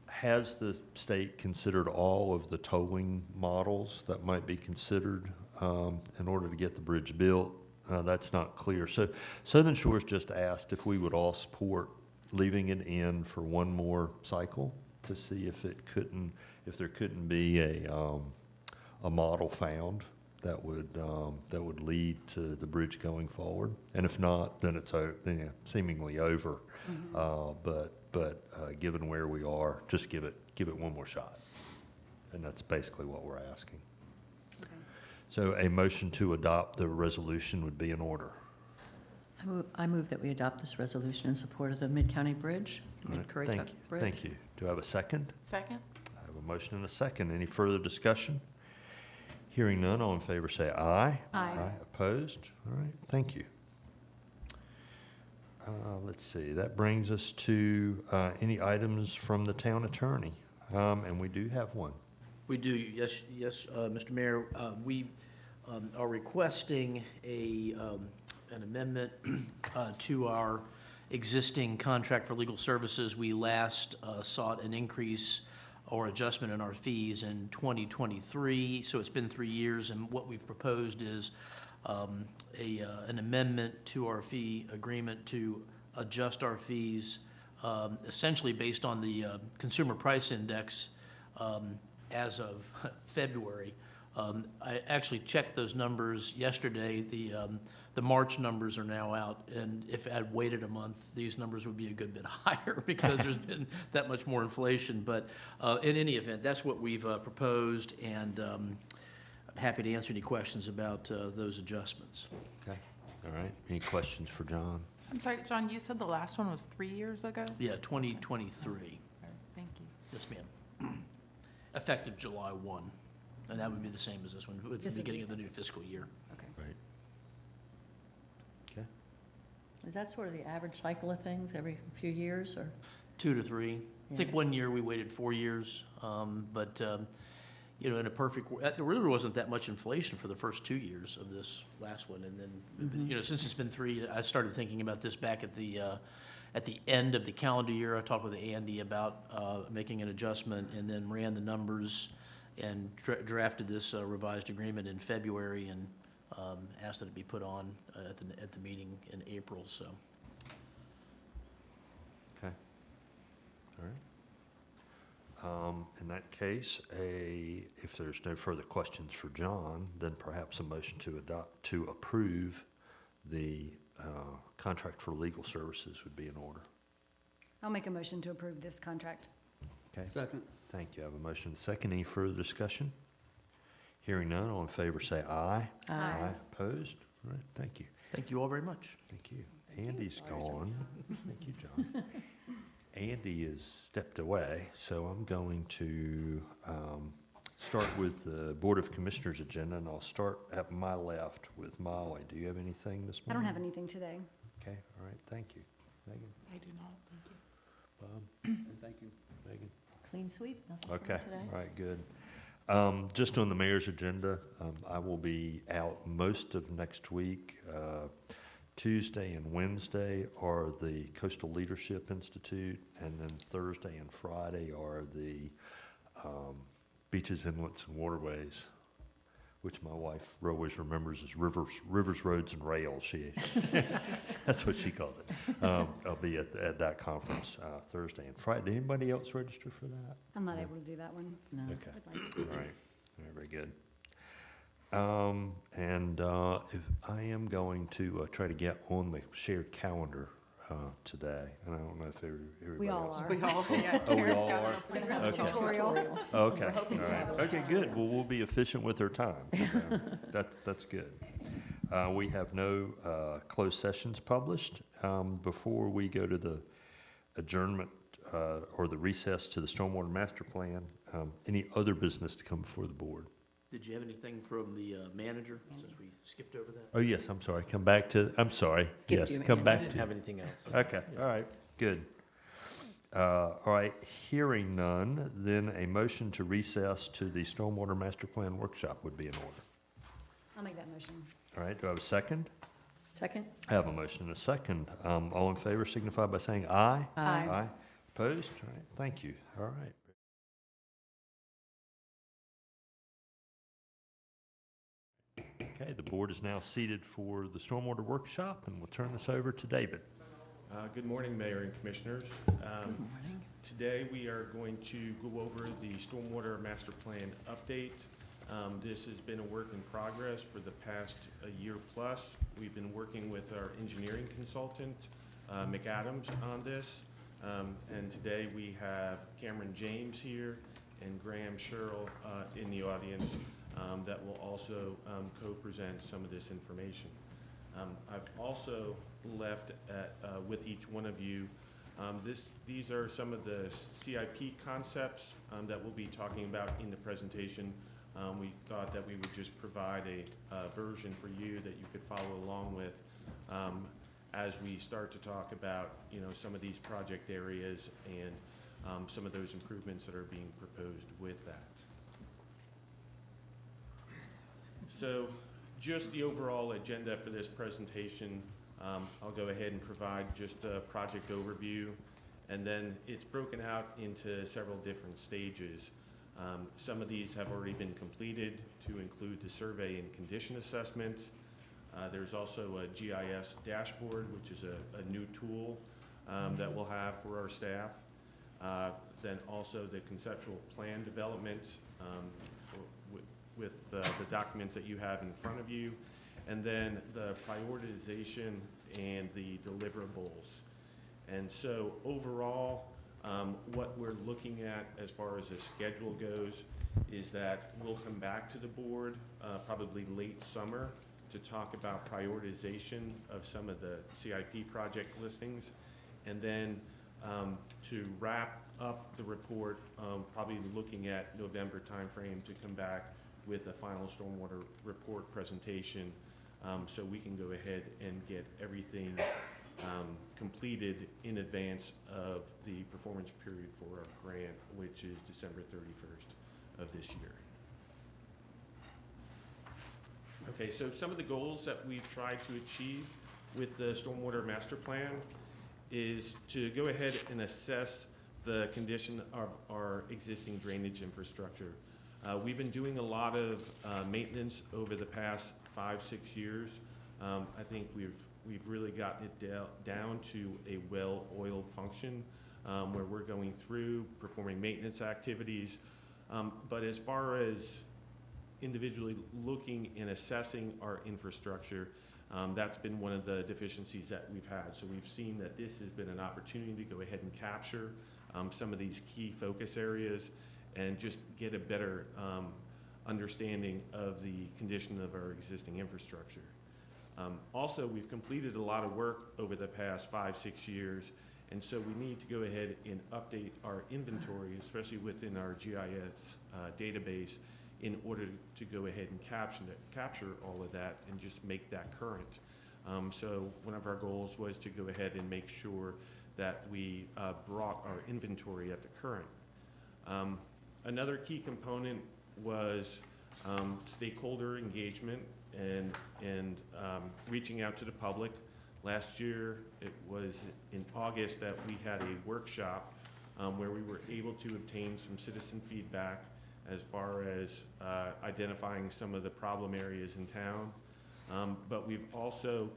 has the state considered all of the tolling models that might be considered in order to get the bridge built? That's not clear. So Southern Shores just asked if we would all support leaving it in for one more cycle to see if there couldn't be a model found that would lead to the bridge going forward. And if not, then it's seemingly over. But given where we are, just give it one more shot. And that's basically what we're asking. So a motion to adopt the resolution would be in order. I move that we adopt this resolution in support of the Mid-County Bridge, All right, Mid-Currituck Bridge. Thank you. Do I have a second? Second? I have a motion and a second. Any further discussion? Hearing none, all in favor say aye. Aye. Opposed? All right, thank you. Let's see, that brings us to any items from the town attorney. And we do have one. We do, yes, Mr. Mayor. We are requesting an amendment to our existing contract for legal services. We last sought an increase or adjustment in our fees in 2023, so it's been 3 years, and what we've proposed is an amendment to our fee agreement to adjust our fees essentially based on the Consumer Price Index as of February I actually checked those numbers yesterday. The March numbers are now out, and if I'd waited a month, these numbers would be a good bit higher because there's been that much more inflation. But in any event, that's what we've proposed, and I'm happy to answer any questions about those adjustments. Okay, all right. Any questions for John? I'm sorry, John, you said the last one was 3 years ago? Yeah, 2023. Thank you. Yes, ma'am. Effective July 1, and that would be the same as this one, with the This would beginning be of the new fiscal year. Okay. Right. Okay. Is that sort of the average cycle of things, every few years, or? 2 to 3. I think Yeah. 1 year we waited 4 years, but, you know, in a perfect, there really wasn't that much inflation for the first 2 years of this last one, and then, you know, since it's been 3, I started thinking about this back at the end of the calendar year. I talked with Andy about making an adjustment, and then ran the numbers and drafted this revised agreement in February, and asked that it be put on at the meeting in April, so. Okay. All right. In that case, if there's no further questions for John, then perhaps a motion to approve the contract for legal services would be in order. I'll make a motion to approve this contract. Okay, Second. thank you. I have a motion and a second. Any further discussion? Hearing none, all in favor say aye. Aye. Opposed? All right, thank you. Thank you all very much. Thank you. Andy's gone. Thank you, John. Andy has stepped away, so I'm going to start with the Board of Commissioners agenda, and I'll start at my left with Molly. Do you have anything this I don't morning? have anything today. Okay, all right, thank you. Megan, I do not, thank you. Bob, And thank you. Megan? Clean sweep, nothing for me Okay, today. all right, good. Just on the mayor's agenda, I will be out most of next week. Tuesday and Wednesday are the Coastal Leadership Institute, and then Thursday and Friday are the Beaches, Inlets, and Waterways, which my wife always remembers as rivers, roads, and rails. That's what she calls it. I'll be at that conference Thursday and Friday. Did anybody else register for that? I'm not No. able to do that one. No. Okay. I'd like to. All right, very good. If I am going to try to get on the shared calendar today, and I don't know if everybody We all else- are. We all, yeah. Oh, we Karen's all got are? it. We're gonna have a Okay. tutorial. Okay, all hoping to right. have it. Okay, good. Well, we'll be efficient with our time. That's good. We have no closed sessions published. Before we go to the adjournment or the recess to the Stormwater Master Plan, any other business to come before the board? Did you have anything from the manager, since we skipped over that? Oh, yes, I'm sorry. I'm sorry. Skipped Yes, you, come Andy. I back didn't to. have anything else. Okay, all right, good. All right, hearing none, then a motion to recess to the Stormwater Master Plan Workshop would be in order. I'll make that motion. All right, do I have a second? Second? I have a motion and a second. All in favor signify by saying aye. Aye. Aye. Opposed? All right, thank you. All right. Okay, the board is now seated for the Stormwater Workshop, and we'll turn this over to David. Good morning, Mayor and Commissioners. Good morning. Today, we are going to go over the Stormwater Master Plan update. This has been a work in progress for the past year plus. We've been working with our engineering consultant, McAdams, on this. And today, we have Cameron James here and Graham Sherrill in the audience that will also co-present some of this information. I've also left with each one of you, these are some of the CIP concepts that we'll be talking about in the presentation. We thought that we would just provide a version for you that you could follow along with as we start to talk about, some of these project areas and some of those improvements that are being proposed with that. So just the overall agenda for this presentation, I'll go ahead and provide just a project overview, and then it's broken out into several different stages. Some of these have already been completed to include the survey and condition assessment. There's also a GIS dashboard, which is a new tool that we'll have for our staff. Then also the conceptual plan development, with the documents that you have in front of you, and then the prioritization and the deliverables. And so overall, what we're looking at as far as the schedule goes is that we'll come back to the board probably late summer to talk about prioritization of some of the CIP project listings, and then to wrap up the report, probably looking at November timeframe to come back with a final stormwater report presentation, so we can go ahead and get everything completed in advance of the performance period for our grant, which is December 31st of this year. Okay, so some of the goals that we've tried to achieve with the Stormwater Master Plan is to go ahead and assess the condition of our existing drainage infrastructure. We've been doing a lot of maintenance over the past 5-6 years. I think we've really gotten it down to a well-oiled function where we're going through performing maintenance activities. But as far as individually looking and assessing our infrastructure, that's been one of the deficiencies that we've had. So we've seen that this has been an opportunity to go ahead and capture some of these key focus areas and just get a better understanding of the condition of our existing infrastructure. Also, we've completed a lot of work over the past 5-6 years, and so we need to go ahead and update our inventory, especially within our GIS database, in order to go ahead and capture all of that and just make that current. So one of our goals was to go ahead and make sure that we brought our inventory at the current. Another key component was stakeholder engagement and reaching out to the public. Last year, it was in August that we had a workshop where we were able to obtain some citizen feedback as far as identifying some of the problem areas in town. But we've also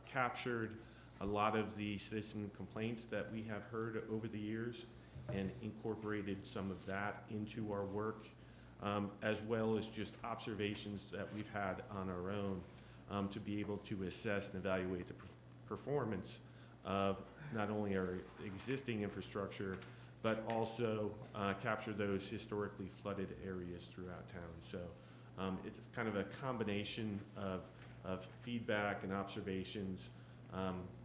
captured a lot of the citizen complaints that we have heard over the years and incorporated some of that into our work, as well as just observations that we've had on our own to be able to assess and evaluate the performance of not only our existing infrastructure, but also capture those historically flooded areas throughout town. So it's kind of a combination of feedback and observations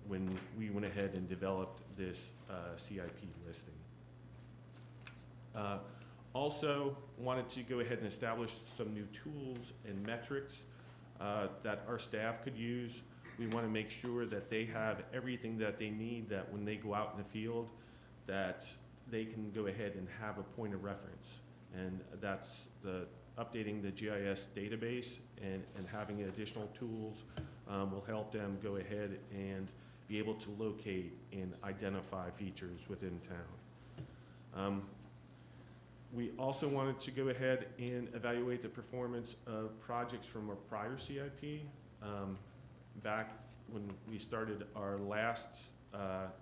when we went ahead and developed this CIP listing. Also wanted to go ahead and establish some new tools and metrics that our staff could use. We want to make sure that they have everything that they need, that when they go out in the field, that they can go ahead and have a point of reference. And that's updating the GIS database and having additional tools will help them go ahead and be able to locate and identify features within town. We also wanted to go ahead and evaluate the performance of projects from our prior CIP. Back when we started our last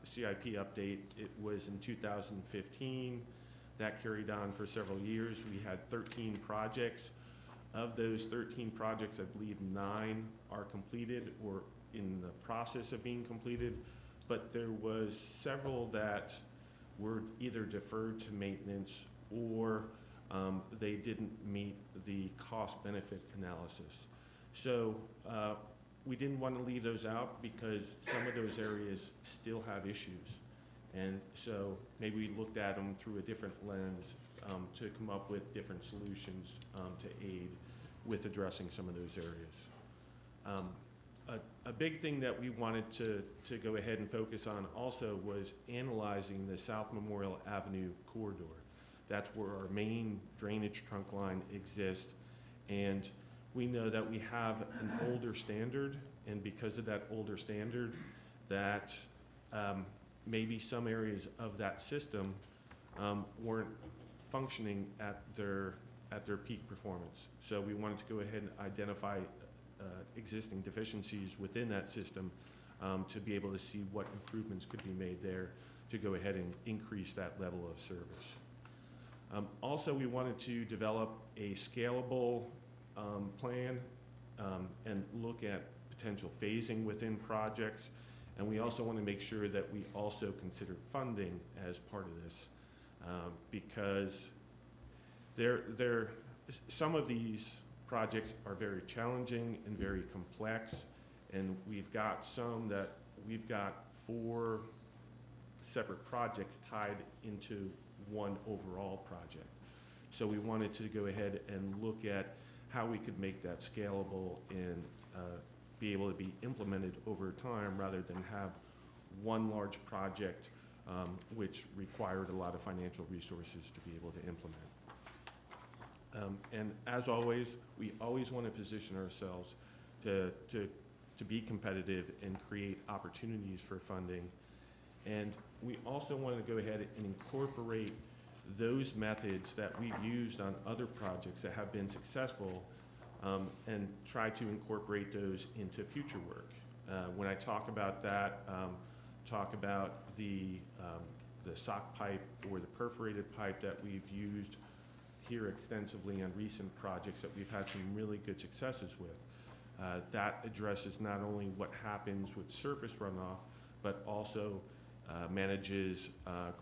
CIP update, it was in 2015. That carried on for several years. We had 13 projects. Of those 13 projects, I believe 9 are completed or in the process of being completed, but there was several that were either deferred to maintenance or they didn't meet the cost-benefit analysis. So we didn't want to leave those out because some of those areas still have issues. And so maybe we looked at them through a different lens to come up with different solutions to aid with addressing some of those areas. A big thing that we wanted to go ahead and focus on also was analyzing the South Memorial Avenue corridor. That's where our main drainage trunk line exists. And we know that we have an older standard, and because of that older standard, that maybe some areas of that system weren't functioning at their peak performance. So we wanted to go ahead and identify existing deficiencies within that system to be able to see what improvements could be made there to go ahead and increase that level of service. Also, we wanted to develop a scalable plan and look at potential phasing within projects. And we also want to make sure that we also consider funding as part of this, because some of these projects are very challenging and very complex, and we've got some that we've got 4 separate projects tied into one overall project. So we wanted to go ahead and look at how we could make that scalable and be able to be implemented over time rather than have one large project which required a lot of financial resources to be able to implement. And as always, we always want to position ourselves to be competitive and create opportunities for funding. And we also want to go ahead and incorporate those methods that we've used on other projects that have been successful, and try to incorporate those into future work. When I talk about that, talk about the sock pipe or the perforated pipe that we've used here extensively on recent projects that we've had some really good successes with. That addresses not only what happens with surface runoff, but also manages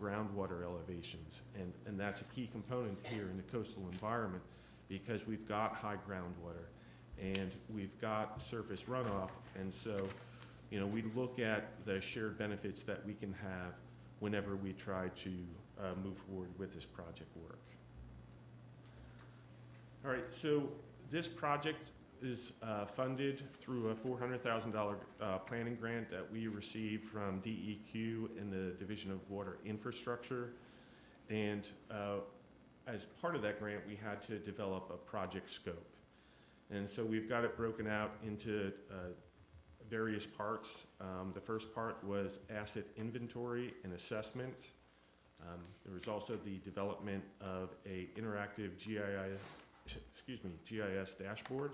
groundwater elevations. And that's a key component here in the coastal environment, because we've got high groundwater and we've got surface runoff. And so, you know, we look at the shared benefits that we can have whenever we try to move forward with this project work. All right, so this project is funded through a $400,000 planning grant that we received from DEQ in the Division of Water Infrastructure. And as part of that grant, we had to develop a project scope. And so we've got it broken out into various parts. The first part was asset inventory and assessment. There was also the development of a interactive GIS dashboard.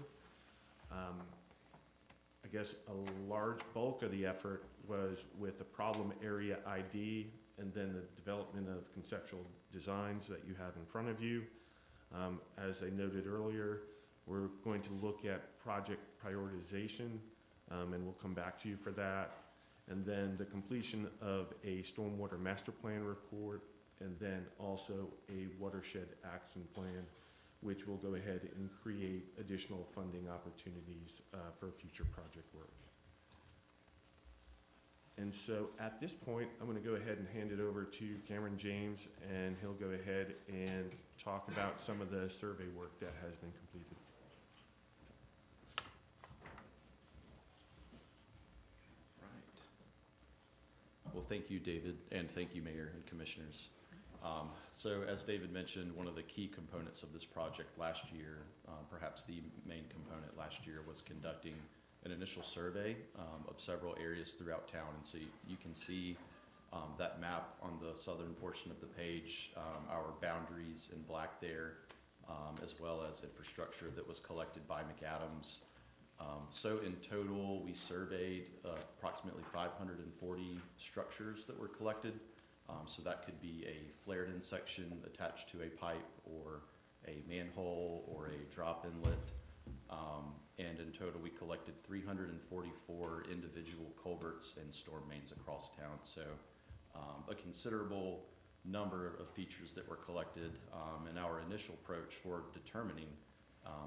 I guess a large bulk of the effort was with the problem area ID and then the development of conceptual designs that you have in front of you. As I noted earlier, we're going to look at project prioritization, and we'll come back to you for that. And then the completion of a stormwater master plan report, and then also a watershed action plan, which will go ahead and create additional funding opportunities for future project work. And so at this point, I'm going to go ahead and hand it over to Cameron James, and he'll go ahead and talk about some of the survey work that has been completed. Right. Well, thank you, David, and thank you, Mayor and Commissioners. So as David mentioned, one of the key components of this project last year, perhaps the main component last year, was conducting an initial survey of several areas throughout town. And so you can see that map on the southern portion of the page, our boundaries in black there, as well as infrastructure that was collected by McAdams. So in total, we surveyed approximately 540 structures that were collected. So that could be a flared-in section attached to a pipe, or a manhole, or a drop inlet. And in total, we collected 344 individual culverts and storm mains across town. So a considerable number of features that were collected. And our initial approach for determining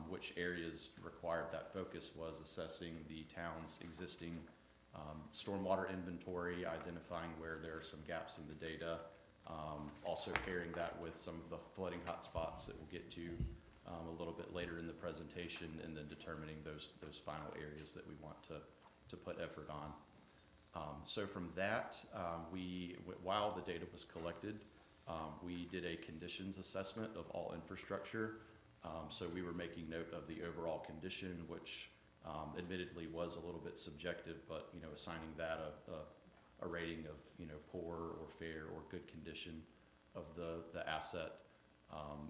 which areas required that focus was assessing the town's existing stormwater inventory, identifying where there are some gaps in the data, also pairing that with some of the flooding hotspots that we'll get to a little bit later in the presentation, and then determining those final areas that we want to put effort on. So from that, while the data was collected, we did a conditions assessment of all infrastructure. So we were making note of the overall condition, which admittedly was a little bit subjective, but assigning that a rating of poor or fair or good condition of the asset.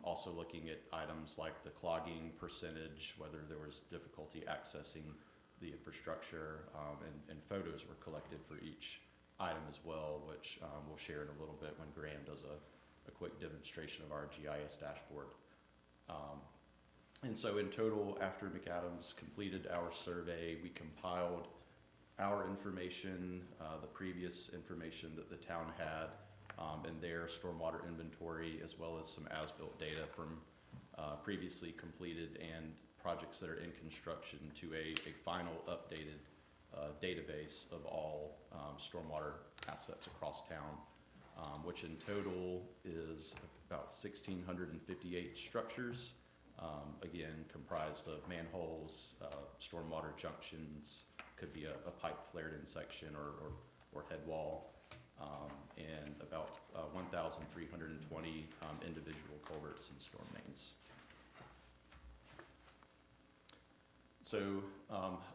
Also looking at items like the clogging percentage, whether there was difficulty accessing the infrastructure, and photos were collected for each item as well, which we'll share in a little bit when Graham does a quick demonstration of our GIS dashboard. And so in total, after McAdams completed our survey, we compiled our information, the previous information that the town had, and their stormwater inventory, as well as some as-built data from previously completed and projects that are in construction, to a final updated database of all stormwater assets across town, which in total is about 1,658 structures, again, comprised of manholes, stormwater junctions, could be a pipe flared-in section or head wall, and about 1,320 individual culverts and storm mains. So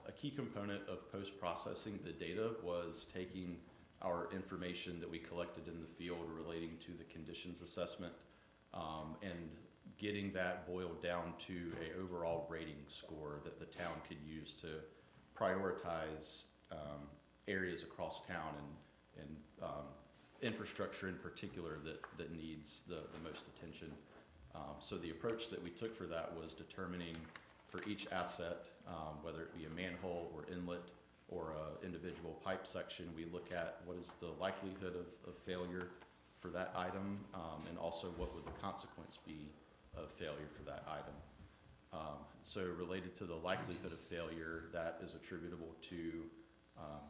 a key component of post-processing the data was taking our information that we collected in the field relating to the conditions assessment and getting that boiled down to an overall rating score that the town could use to prioritize areas across town and infrastructure in particular that needs the most attention. So the approach that we took for that was determining for each asset, whether it be a manhole or inlet or an individual pipe section, we look at what is the likelihood of failure for that item, and also what would the consequence be of failure for that item. So related to the likelihood of failure, that is attributable to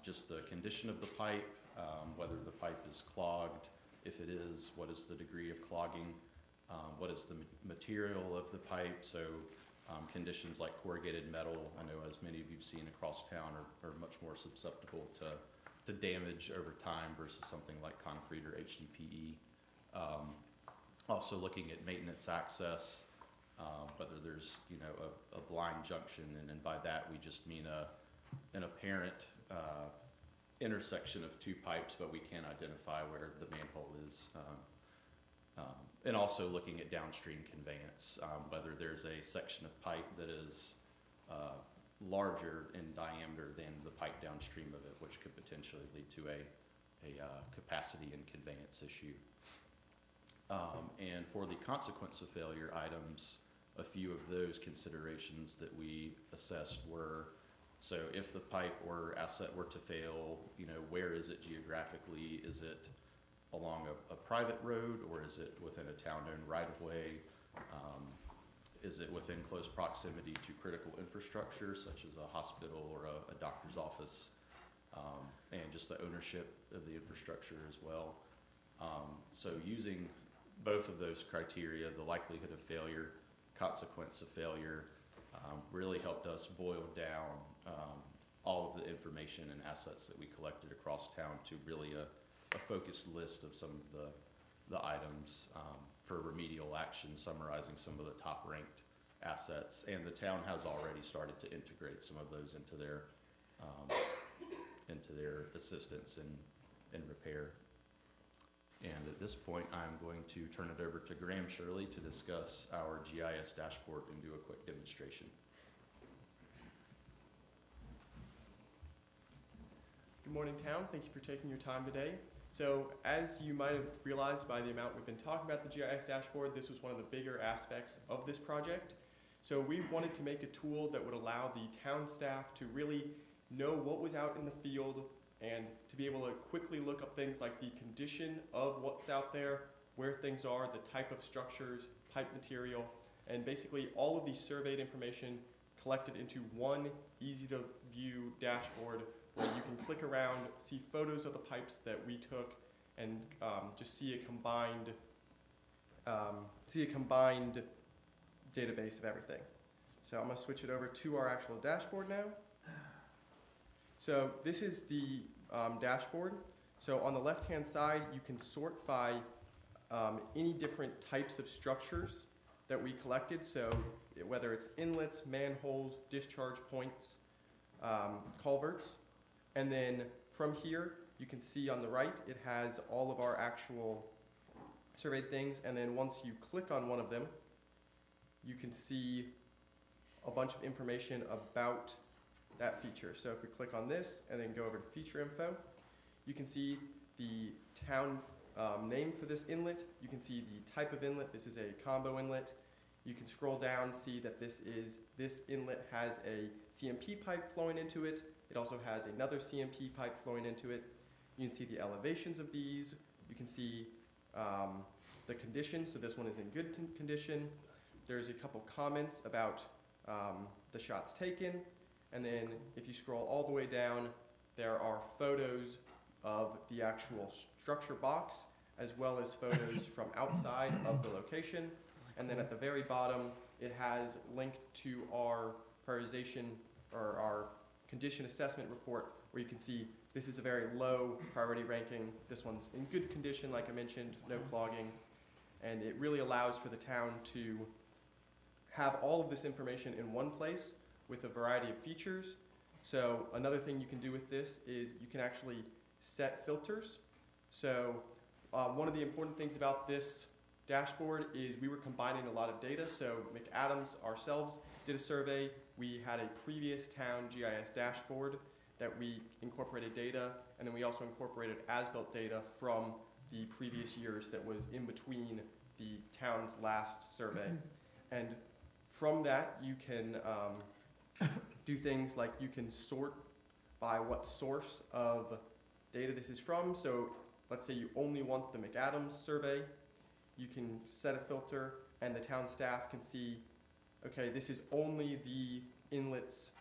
just the condition of the pipe, whether the pipe is clogged. If it is, what is the degree of clogging? What is the material of the pipe? So conditions like corrugated metal, I know as many of you've seen across town, are much more susceptible to damage over time versus something like concrete or HDPE. Also looking at maintenance access, whether there's a blind junction, and by that we just mean an apparent intersection of two pipes, but we can't identify where the manhole is. And also looking at downstream conveyance, whether there's a section of pipe that is larger in diameter than the pipe downstream of it, which could potentially lead to a capacity and conveyance issue. And for the consequence of failure items, a few of those considerations that we assessed were, so if the pipe or asset were to fail, where is it geographically? Is it along a private road, or is it within a town-owned right-of-way? Is it within close proximity to critical infrastructure, such as a hospital or a doctor's office, and just the ownership of the infrastructure as well? So using both of those criteria, the likelihood of failure, consequence of failure, really helped us boil down all of the information and assets that we collected across town to really a focused list of some of the items for remedial action, summarizing some of the top-ranked assets. And the town has already started to integrate some of those into their assistance in repair. And at this point, I'm going to turn it over to Graham Shirley to discuss our GIS dashboard and do a quick demonstration. Good morning, town. Thank you for taking your time today. So as you might have realized by the amount we've been talking about the GIS dashboard, this was one of the bigger aspects of this project. So we wanted to make a tool that would allow the town staff to really know what was out in the field and to be able to quickly look up things like the condition of what's out there, where things are, the type of structures, pipe material, and basically all of the surveyed information collected into one easy-to-view dashboard where you can click around, see photos of the pipes that we took, and just see a combined database of everything. So I'm going to switch it over to our actual dashboard now. So this is the dashboard. So on the left-hand side, you can sort by any different types of structures that we collected. So whether it's inlets, manholes, discharge points, culverts. And then from here, you can see on the right, it has all of our actual surveyed things. And then once you click on one of them, you can see a bunch of information about that feature. So if we click on this and then go over to feature info, you can see the town name for this inlet. You can see the type of inlet. This is a combo inlet. You can scroll down, see that this inlet has a CMP pipe flowing into it. It also has another CMP pipe flowing into it. You can see the elevations of these. You can see the condition, so this one is in good condition. There's a couple comments about the shots taken, and then if you scroll all the way down, there are photos of the actual structure box, as well as photos from outside of the location. And then at the very bottom, it has linked to our prioritization or our condition assessment report, where you can see this is a very low priority ranking. This one's in good condition, like I mentioned, no clogging. And it really allows for the town to have all of this information in one place with a variety of features. So another thing you can do with this is you can actually set filters. So one of the important things about this dashboard is we were combining a lot of data. So McAdams ourselves did a survey. We had a previous town GIS dashboard that we incorporated data, and then we also incorporated as-built data from the previous years that was in between the town's last survey. And from that, you can do things like you can sort by what source of data this is from. So let's say you only want the McAdams survey. You can set a filter, and the town staff can see, okay, this is only the inlets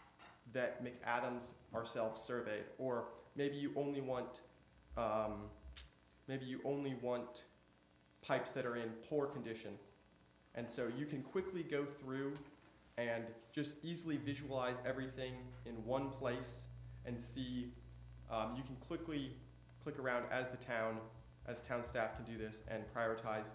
that McAdams ourselves surveyed. Or maybe you only want pipes that are in poor condition. And so you can quickly go through and just easily visualize everything in one place and see. You can quickly click around as town staff can do this and prioritize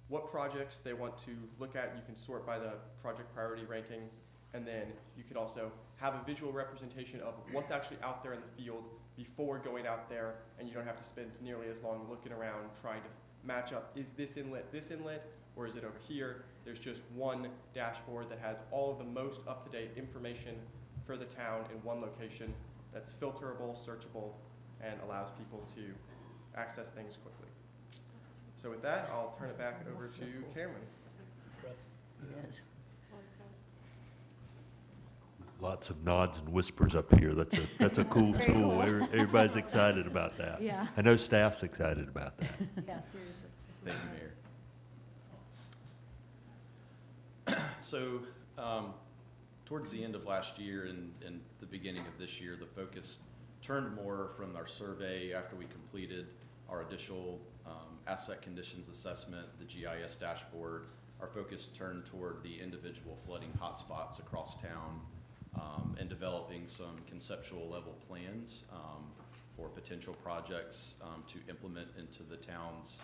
what projects they want to look at. You can sort by the project priority ranking, and then you could also have a visual representation of what's actually out there in the field before going out there, and you don't have to spend nearly as long looking around trying to match up, is this inlet, or is it over here? There's just one dashboard that has all of the most up-to-date information for the town in one location that's filterable, searchable, and allows people to access things quickly. So with that, I'll turn it back over to Cameron. Yes. Lots of nods and whispers up here. That's a cool Very tool. cool. Everybody's excited about that. Yeah. I know staff's excited about that. Yeah, seriously. Thank you, Mayor. So, towards the end of last year and the beginning of this year, the focus turned more from our survey after we completed our additional asset conditions assessment, the GIS dashboard. Our focus turned toward the individual flooding hotspots across town and developing some conceptual level plans for potential projects to implement into the town's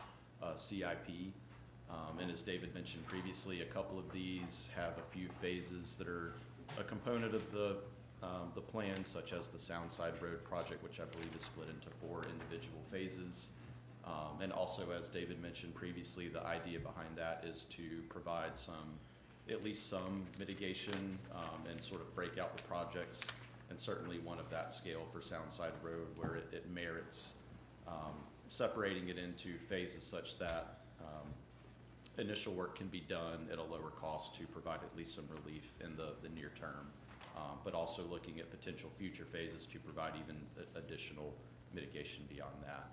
CIP. And as David mentioned previously, a couple of these have a few phases that are a component of the plan, such as the Soundside Road project, which I believe is split into 4 individual phases. And also, as David mentioned previously, the idea behind that is to provide at least some mitigation and sort of break out the projects, and certainly one of that scale for Soundside Road, where it merits separating it into phases such that initial work can be done at a lower cost to provide at least some relief in the near term, but also looking at potential future phases to provide even additional mitigation beyond that.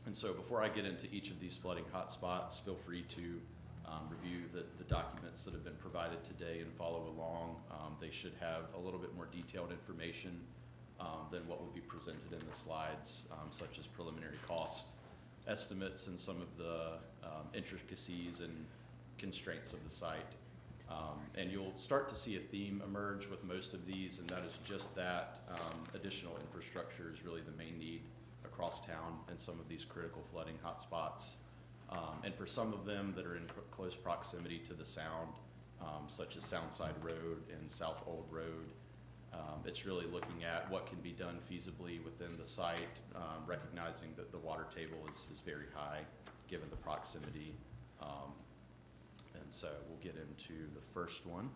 And so before I get into each of these flooding hotspots, feel free to review the documents that have been provided today and follow along. They should have a little bit more detailed information than what will be presented in the slides, such as preliminary cost estimates and some of the intricacies and constraints of the site. And you'll start to see a theme emerge with most of these, and that is just that additional infrastructure is really the main need across town in some of these critical flooding hotspots. And for some of them that are in close proximity to the sound, such as Soundside Road and South Old Road, it's really looking at what can be done feasibly within the site, recognizing that the water table is very high given the proximity. And so we'll get into the first one.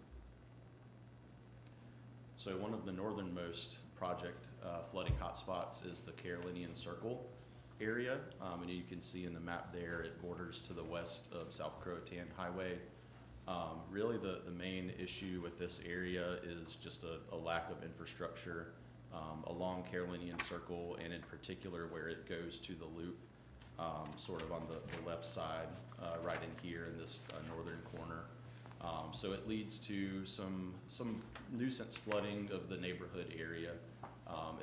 So one of the northernmost project flooding hotspots is the Carolinian Circle area. And you can see in the map there, it borders to the west of South Croatan Highway. Really, the main issue with this area is just a lack of infrastructure along Carolinian Circle, and in particular where it goes to the loop, sort of on the left side, right in here in this northern corner. So it leads to some nuisance flooding of the neighborhood area.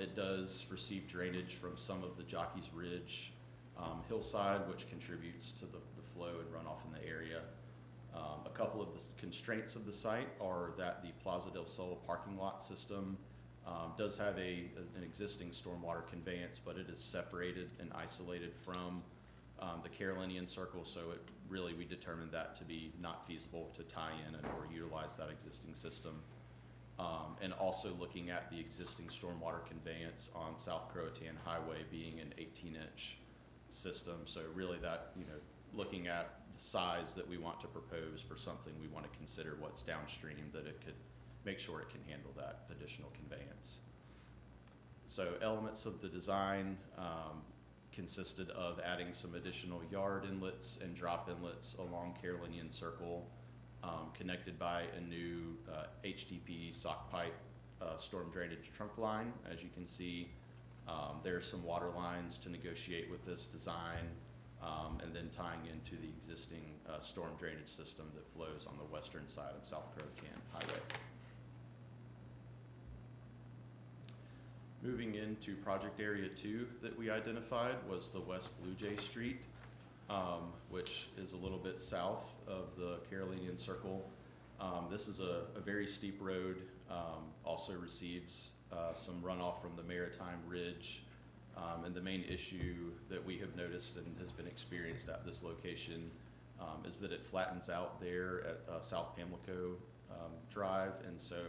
It does receive drainage from some of the Jockey's Ridge hillside, which contributes to the flow and runoff in the area. A couple of the constraints of the site are that the Plaza del Sol parking lot system does have an existing stormwater conveyance, but it is separated and isolated from the Carolinian Circle, so we determined that to be not feasible to tie in or utilize that existing system. And also looking at the existing stormwater conveyance on South Croatan Highway being an 18-inch system. So really that, looking at the size that we want to propose for something, we want to consider what's downstream that it could make sure it can handle that additional conveyance. So elements of the design consisted of adding some additional yard inlets and drop inlets along Carolinian Circle, connected by a new HDPE sock pipe storm drainage trunk line. As you can see, there's some water lines to negotiate with this design, and then tying into the existing storm drainage system that flows on the western side of South Croatan Highway. Moving into project area 2 that we identified was the West Blue Jay Street, which is a little bit south of the Carolinian Circle. This is a very steep road, also receives some runoff from the Maritime Ridge. And the main issue that we have noticed and has been experienced at this location is that it flattens out there at South Pamlico Drive, and so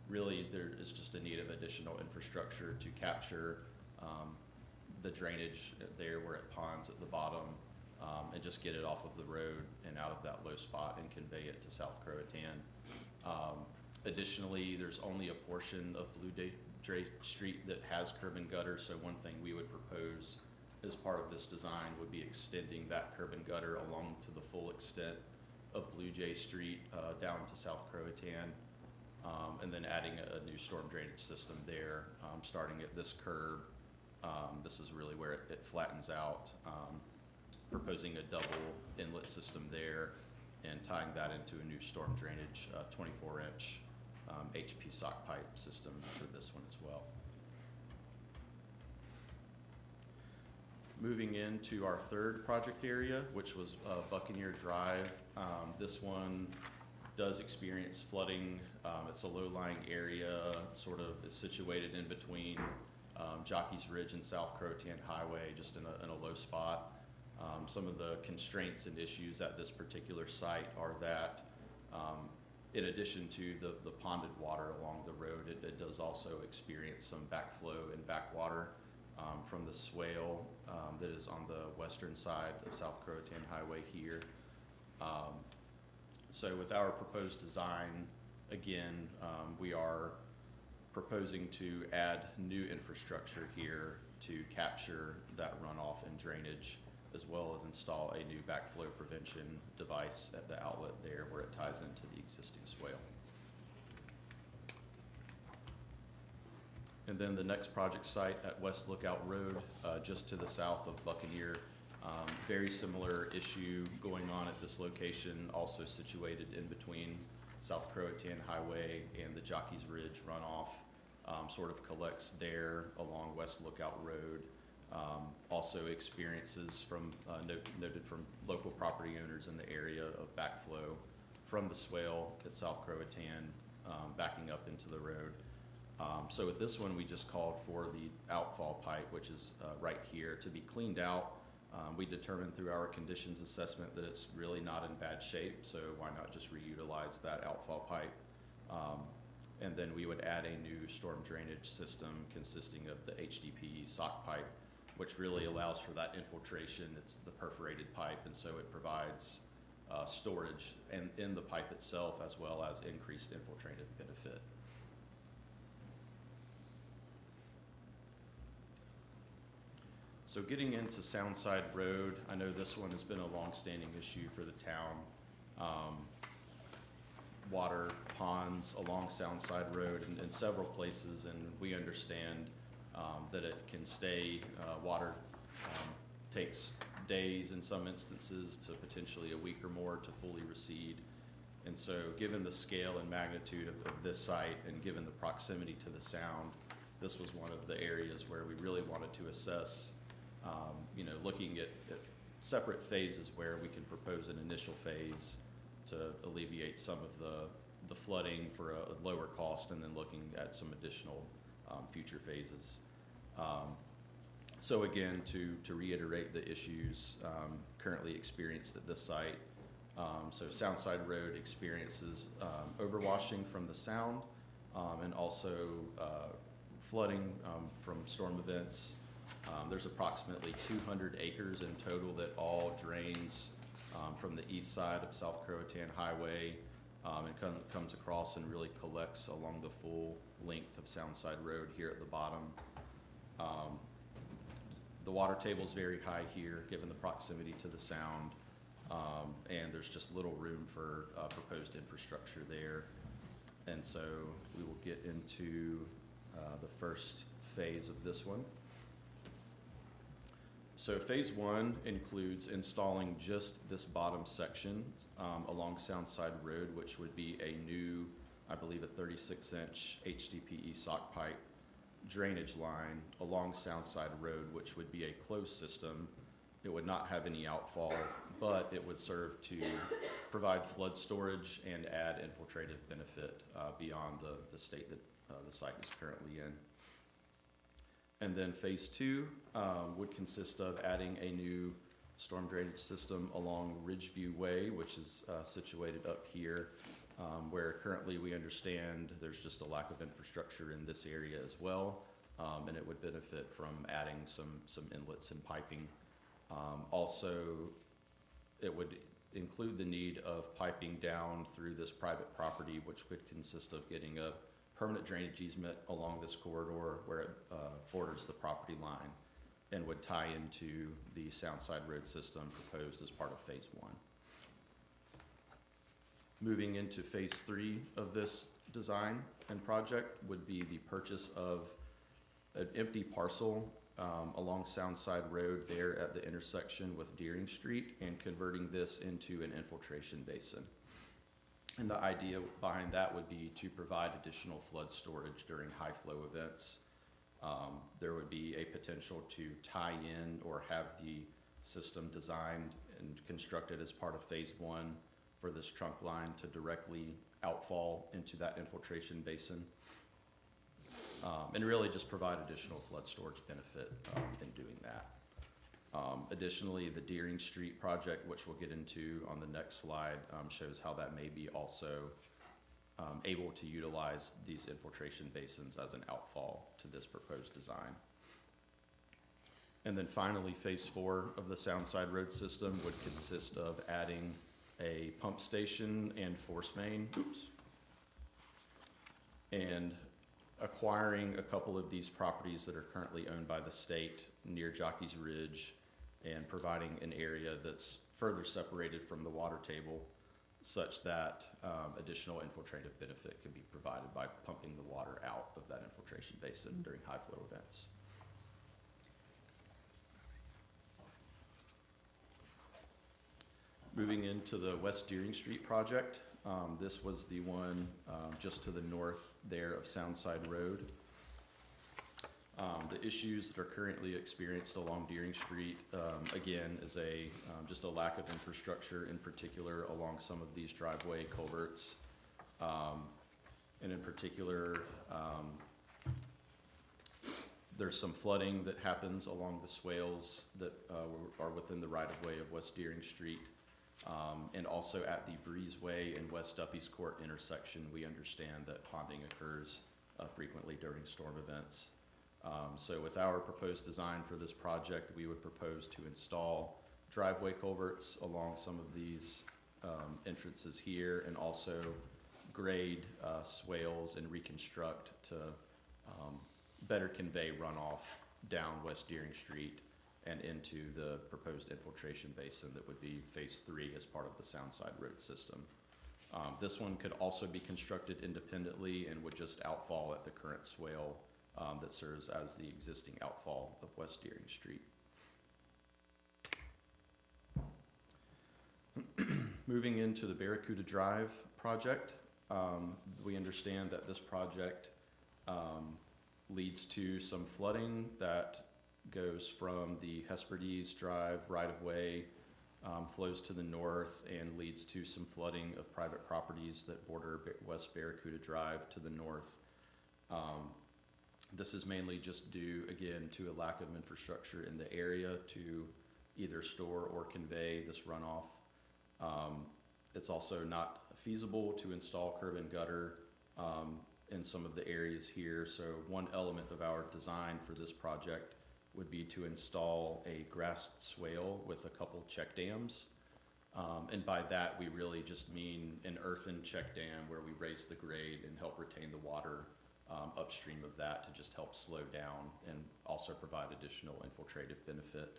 really there is just a need of additional infrastructure to capture the drainage there where it ponds at the bottom, and just get it off of the road and out of that low spot and convey it to South Croatan. Additionally, there's only a portion of Blue Jay Street that has curb and gutter, so one thing we would propose as part of this design would be extending that curb and gutter along to the full extent of Blue Jay Street down to South Croatan, and then adding a new storm drainage system there, starting at this curb. This is really where it flattens out, proposing a double inlet system there and tying that into a new storm drainage 24-inch HP sock pipe system for this one as well. Moving into our third project area, which was Buccaneer Drive. This one does experience flooding. It's a low-lying area, sort of is situated in between Jockey's Ridge and South Croatan Highway, just in a low spot. Some of the constraints and issues at this particular site are that in addition to the ponded water along the road, it does also experience some backflow and backwater from the swale that is on the western side of South Croatan Highway here. So with our proposed design, again, we are proposing to add new infrastructure here to capture that runoff and drainage, as well as install a new backflow prevention device at the outlet there where it ties into the existing swale. And then the next project site at West Lookout Road, just to the south of Buccaneer. Very similar issue going on at this location, also situated in between South Croatan Highway and the Jockey's Ridge runoff. Sort of collects there along West Lookout Road. Also experiences from noted from local property owners in the area of backflow from the swale at South Croatan, backing up into the road. So with this one, we just called for the outfall pipe, which is right here, to be cleaned out. We determined through our conditions assessment that it's really not in bad shape, so why not just reutilize that outfall pipe? And then we would add a new storm drainage system consisting of the HDPE sock pipe, which really allows for that infiltration. It's the perforated pipe, and so it provides storage in the pipe itself, as well as increased infiltrative benefit. So getting into Soundside Road, I know this one has been a long-standing issue for the town. water ponds along Soundside Road and several places, and we understand that it can stay, water takes days in some instances to potentially a week or more to fully recede. And so given the scale and magnitude of this site and given the proximity to the sound, this was one of the areas where we really wanted to assess, looking at separate phases where we can propose an initial phase to alleviate some of the flooding for a lower cost, and then looking at some additional future phases. So again, to reiterate the issues currently experienced at this site, so Soundside Road experiences overwashing from the sound and also flooding from storm events. There's approximately 200 acres in total that all drains from the east side of South Croatan Highway and comes across and really collects along the full length of Soundside Road here at the bottom. The water table is very high here, given the proximity to the sound, and there's just little room for proposed infrastructure there. And so we will get into the first phase of this one. So phase one includes installing just this bottom section along Soundside Road, which would be a new, I believe, a 36-inch HDPE sock pipe drainage line along Soundside Road, which would be a closed system. It would not have any outfall, but it would serve to provide flood storage and add infiltrative benefit beyond the state that the site is currently in. And then phase two would consist of adding a new storm drainage system along Ridgeview Way, which is situated up here, where currently we understand there's just a lack of infrastructure in this area as well, and it would benefit from adding some inlets and piping. Also, it would include the need of piping down through this private property, which would consist of getting a permanent drainage easement along this corridor where it borders the property line and would tie into the Soundside Road system proposed as part of phase one. Moving into phase three of this design and project would be the purchase of an empty parcel along Soundside Road there at the intersection with Deering Street and converting this into an infiltration basin. And the idea behind that would be to provide additional flood storage during high flow events. There would be a potential to tie in or have the system designed and constructed as part of phase one for this trunk line to directly outfall into that infiltration basin. And really just provide additional flood storage benefit in doing that. Additionally, the Deering Street project, which we'll get into on the next slide, shows how that may be also able to utilize these infiltration basins as an outfall to this proposed design. And then finally, phase four of the Soundside Road system would consist of adding a pump station and force main, and acquiring a couple of these properties that are currently owned by the state near Jockey's Ridge and providing an area that's further separated from the water table such that additional infiltrative benefit can be provided by pumping the water out of that infiltration basin during high flow events. Moving into the West Deering Street project, this was the one just to the north there of Soundside Road. The issues that are currently experienced along Deering Street, again, is just a lack of infrastructure, in particular along some of these driveway culverts. And in particular, there's some flooding that happens along the swales that are within the right-of-way of West Deering Street. And also at the Breezeway and West Duffy's Court intersection, we understand that ponding occurs frequently during storm events. So with our proposed design for this project, we would propose to install driveway culverts along some of these entrances here, and also grade swales and reconstruct to better convey runoff down West Deering Street and into the proposed infiltration basin that would be phase three as part of the Soundside Road system. This one could also be constructed independently and would just outfall at the current swale that serves as the existing outfall of West Deering Street. Moving into the Barracuda Drive project, we understand that this project leads to some flooding that goes from the Hesperides Drive right-of-way, flows to the north, and leads to some flooding of private properties that border West Barracuda Drive to the north. This is mainly just due, again, to a lack of infrastructure in the area to either store or convey this runoff. It's also not feasible to install curb and gutter in some of the areas here. So one element of our design for this project would be to install a grassed swale with a couple check dams. And by that, we really just mean an earthen check dam where we raise the grade and help retain the water upstream of that to just help slow down and also provide additional infiltrative benefit.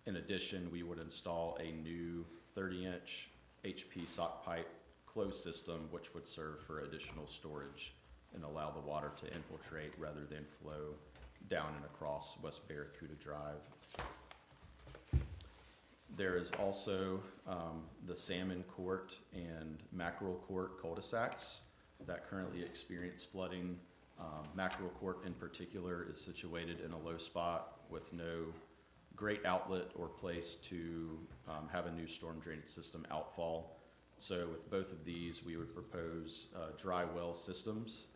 In addition, we would install a new 30-inch HP sock pipe closed system, which would serve for additional storage and allow the water to infiltrate rather than flow down and across West Barracuda Drive. There is also the Salmon Court and Mackerel Court cul-de-sacs that currently experience flooding. Mackerel Court in particular is situated in a low spot with no great outlet or place to have a new storm drainage system outfall. So with both of these, we would propose dry well systems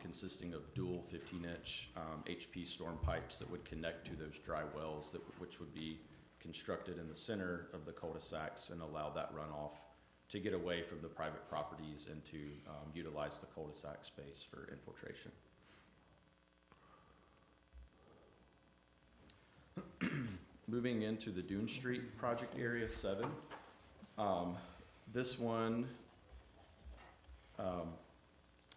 consisting of dual 15-inch HP storm pipes that would connect to those dry wells, which would be constructed in the center of the cul-de-sacs and allow that runoff to get away from the private properties and to utilize the cul-de-sac space for infiltration. Moving into the Dune Street project area 7. This one,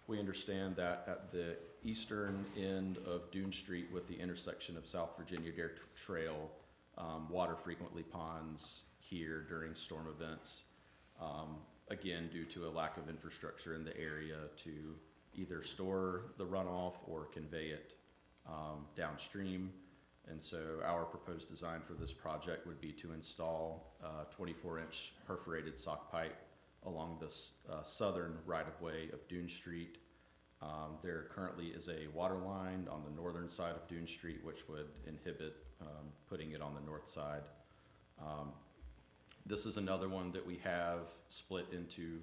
we understand that at the eastern end of Dune Street with the intersection of South Virginia Dare Trail, water frequently ponds here during storm events, again, due to a lack of infrastructure in the area to either store the runoff or convey it downstream. And so our proposed design for this project would be to install 24-inch perforated sock pipe along the southern right-of-way of Dune Street. There currently is a water line on the northern side of Dune Street, which would inhibit putting it on the north side. This is another one that we have split into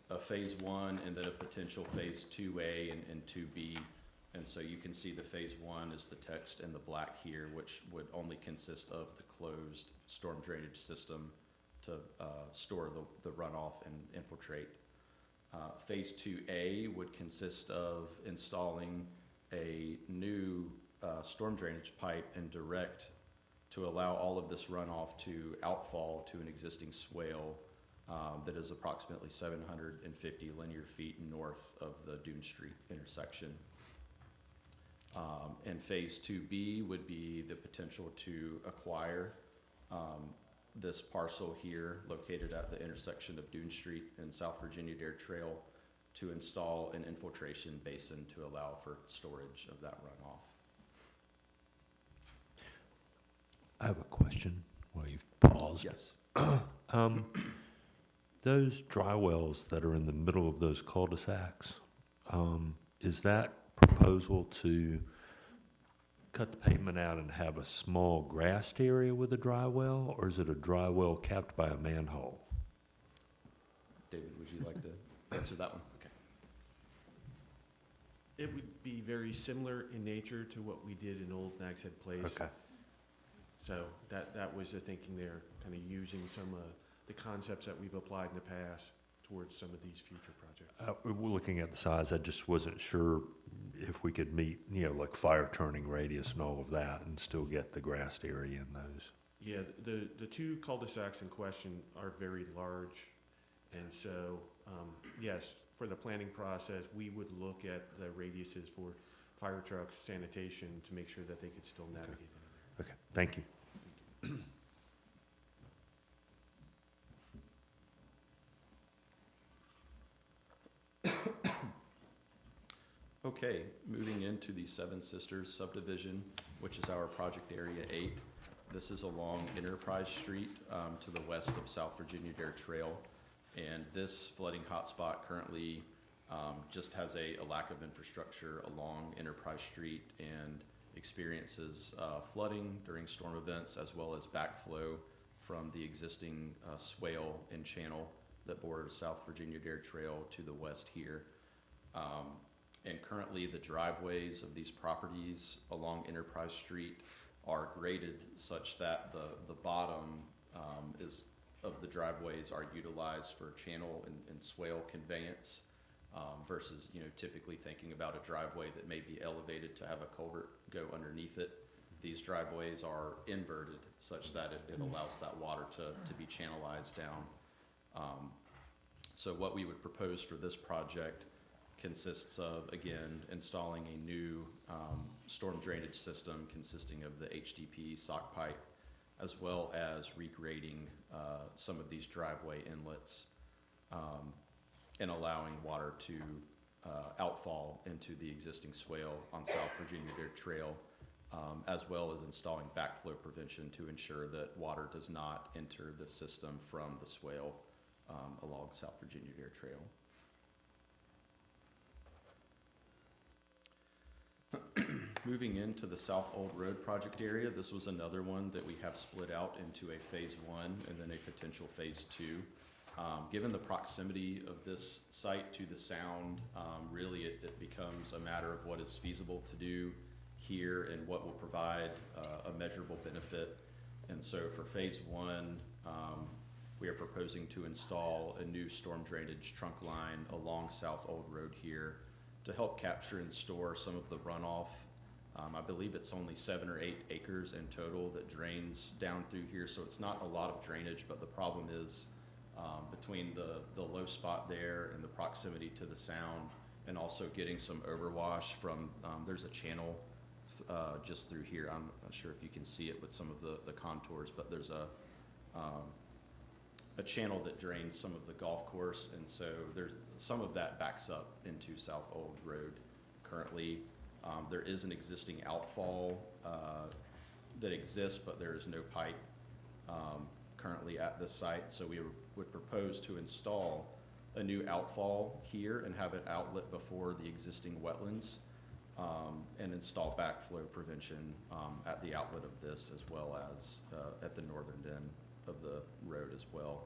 a phase 1 and then a potential phase 2A and 2B. And so you can see the phase 1 is the text in the black here, which would only consist of the closed storm drainage system to store the runoff and infiltrate. Phase 2A would consist of installing a new storm drainage pipe and direct to allow all of this runoff to outfall to an existing swale that is approximately 750 linear feet north of the Dune Street intersection. And phase 2B would be the potential to acquire this parcel here located at the intersection of Dune Street and South Virginia Dare Trail to install an infiltration basin to allow for storage of that runoff. I have a question while you've paused. Yes. Those dry wells that are in the middle of those cul-de-sacs, is that proposal to cut the pavement out and have a small grassed area with a dry well, or is it a dry well capped by a manhole? David, would you like to answer that one? Okay. It would be very similar in nature to what we did in Old Nags Head Place. Okay. So that was the thinking there, kind of using some of the concepts that we've applied in the past towards some of these future projects. We're looking at the size. I just wasn't sure if we could meet, like fire turning radius and all of that and still get the grassed area in those. Yeah, the two cul-de-sacs in question are very large. And so, yes, for the planning process, we would look at the radiuses for fire trucks, sanitation, to make sure that they could still navigate in there. Okay, thank you. Okay, moving into the Seven Sisters subdivision, which is our project area 8. This is along Enterprise Street to the west of South Virginia Dare Trail. And this flooding hotspot currently just has a lack of infrastructure along Enterprise Street and experiences flooding during storm events, as well as backflow from the existing swale and channel that borders South Virginia Dare Trail to the west here. And currently the driveways of these properties along Enterprise Street are graded such that the bottom of the driveways are utilized for channel and swale conveyance versus, typically thinking about a driveway that may be elevated to have a culvert go underneath it. These driveways are inverted such that it allows that water to be channelized down. So what we would propose for this project consists of, again, installing a new storm drainage system consisting of the HDP sock pipe, as well as regrading some of these driveway inlets and allowing water to outfall into the existing swale on South Virginia Dare Trail, as well as installing backflow prevention to ensure that water does not enter the system from the swale along South Virginia Dare Trail. Moving into the South Old Road project area, this was another one that we have split out into a phase 1 and then a potential phase 2. Given the proximity of this site to the sound, really it becomes a matter of what is feasible to do here and what will provide a measurable benefit. And so for phase 1, we are proposing to install a new storm drainage trunk line along South Old Road here to help capture and store some of the runoff. I believe it's only 7 or 8 acres in total that drains down through here, so it's not a lot of drainage, but the problem is between the low spot there and the proximity to the sound, and also getting some overwash from, there's a channel just through here. I'm not sure if you can see it with some of the contours, but there's a channel that drains some of the golf course, and so there's some of that backs up into South Old Road currently. There is an existing outfall that exists, but there is no pipe currently at this site, so we would propose to install a new outfall here and have an outlet before the existing wetlands, and install backflow prevention at the outlet of this, as well as at the northern end of the road as well.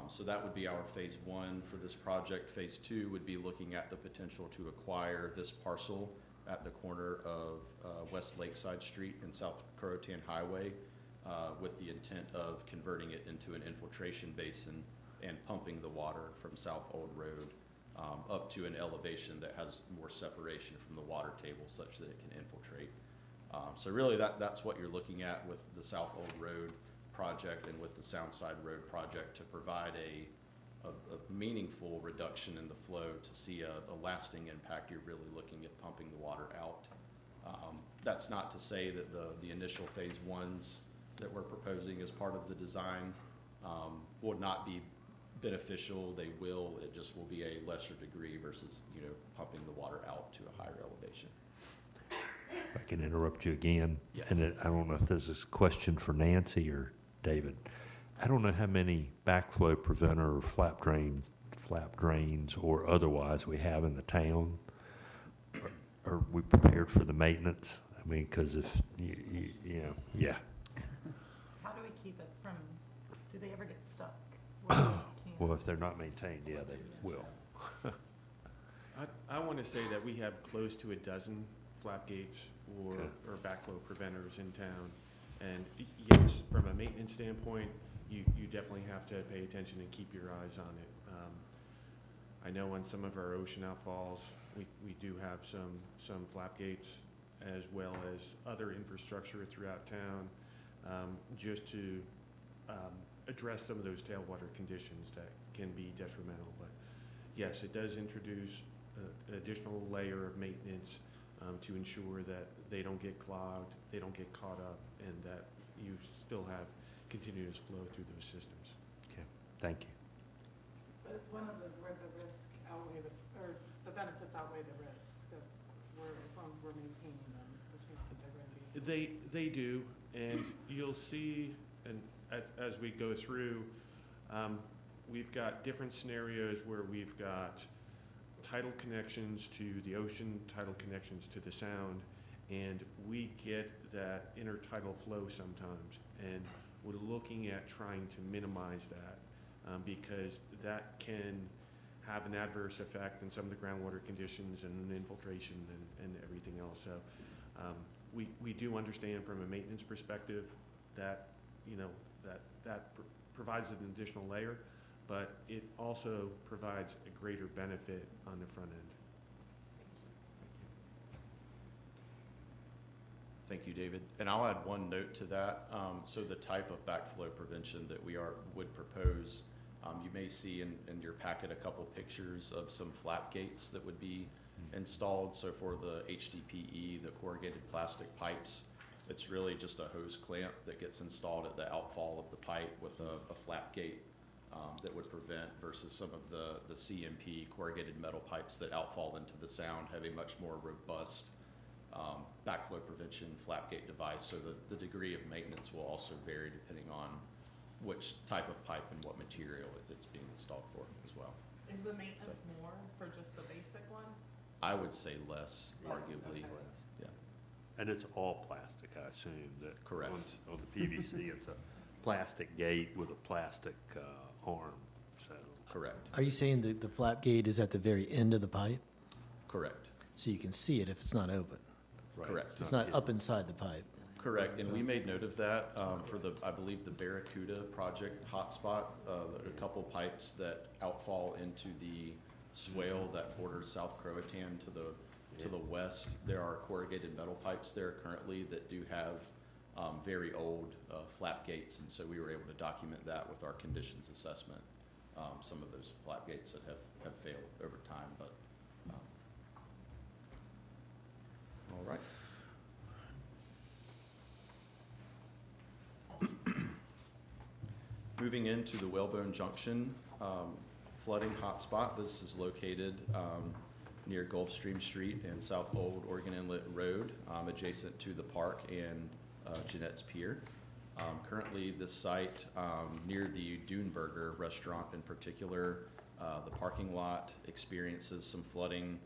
So that would be our phase 1 for this project. Phase 2 would be looking at the potential to acquire this parcel at the corner of West Lakeside Street and South Croatan Highway with the intent of converting it into an infiltration basin and pumping the water from South Old Road up to an elevation that has more separation from the water table such that it can infiltrate. So really that's what you're looking at with the South Old Road project and with the Soundside Road project, to provide a meaningful reduction in the flow. To see a lasting impact, you're really looking at pumping the water out. That's not to say that the initial phase 1s that we're proposing as part of the design will not be beneficial. They will, it just will be a lesser degree versus, pumping the water out to a higher elevation. If I can interrupt you again. Yes. And I don't know if this is a question for Nancy or David. I don't know how many backflow preventer or flap drains or otherwise we have in the town. Are we prepared for the maintenance? I mean, because if yeah. How do we keep it from, do they ever get stuck? Well, if they're not maintained, yeah, they will. I want to say that we have close to a dozen flap gates or backflow preventers in town. And yes, from a maintenance standpoint, you definitely have to pay attention and keep your eyes on it. I know on some of our ocean outfalls, we do have some flap gates as well as other infrastructure throughout town, just to address some of those tailwater conditions that can be detrimental. But yes, it does introduce an additional layer of maintenance to ensure that they don't get clogged, they don't get caught up, and that you still have continuous flow through those systems. Okay, thank you. But it's one of those where the risk outweigh or the benefits outweigh the risk of, as long as we're maintaining them, which means that they're going to be. They do, and you'll see, and as we go through, we've got different scenarios where we've got tidal connections to the ocean, tidal connections to the sound, and we get that intertidal flow sometimes. And we're looking at trying to minimize that because that can have an adverse effect on some of the groundwater conditions and infiltration and everything else. So we do understand from a maintenance perspective that, you know, that provides an additional layer, but it also provides a greater benefit on the front end. Thank you, David. And I'll add one note to that. So the type of backflow prevention that we would propose, you may see in your packet a couple pictures of some flap gates that would be installed. So for the HDPE, the corrugated plastic pipes, it's really just a hose clamp that gets installed at the outfall of the pipe with a flap gate that would prevent, versus some of the CMP corrugated metal pipes that outfall into the sound have a much more robust backflow prevention flap gate device. So the degree of maintenance will also vary depending on which type of pipe and what material it's being installed for as well. Is the maintenance more for just the basic one? I would say less, arguably. Okay. Yeah. And it's all plastic, I assume, that. Correct. On the PVC, it's a plastic gate with a plastic arm, so. Correct. Are you saying that the flap gate is at the very end of the pipe? Correct. So you can see it if it's not open? Right, Correct. It's not up inside the pipe? Correct, and we made note of that for I believe the Barracuda project hotspot, a couple pipes that outfall into the swale that borders South Croatan to the west. There are corrugated metal pipes there currently that do have very old flap gates, and so we were able to document that with our conditions assessment. Some of those flap gates that have failed over time, but all right. Moving into the Whalebone Junction flooding hotspot. This is located near Gulfstream Street and South Old Oregon Inlet Road, adjacent to the park and Jeanette's Pier. Currently, this site near the Duneburger restaurant in particular, the parking lot experiences some flooding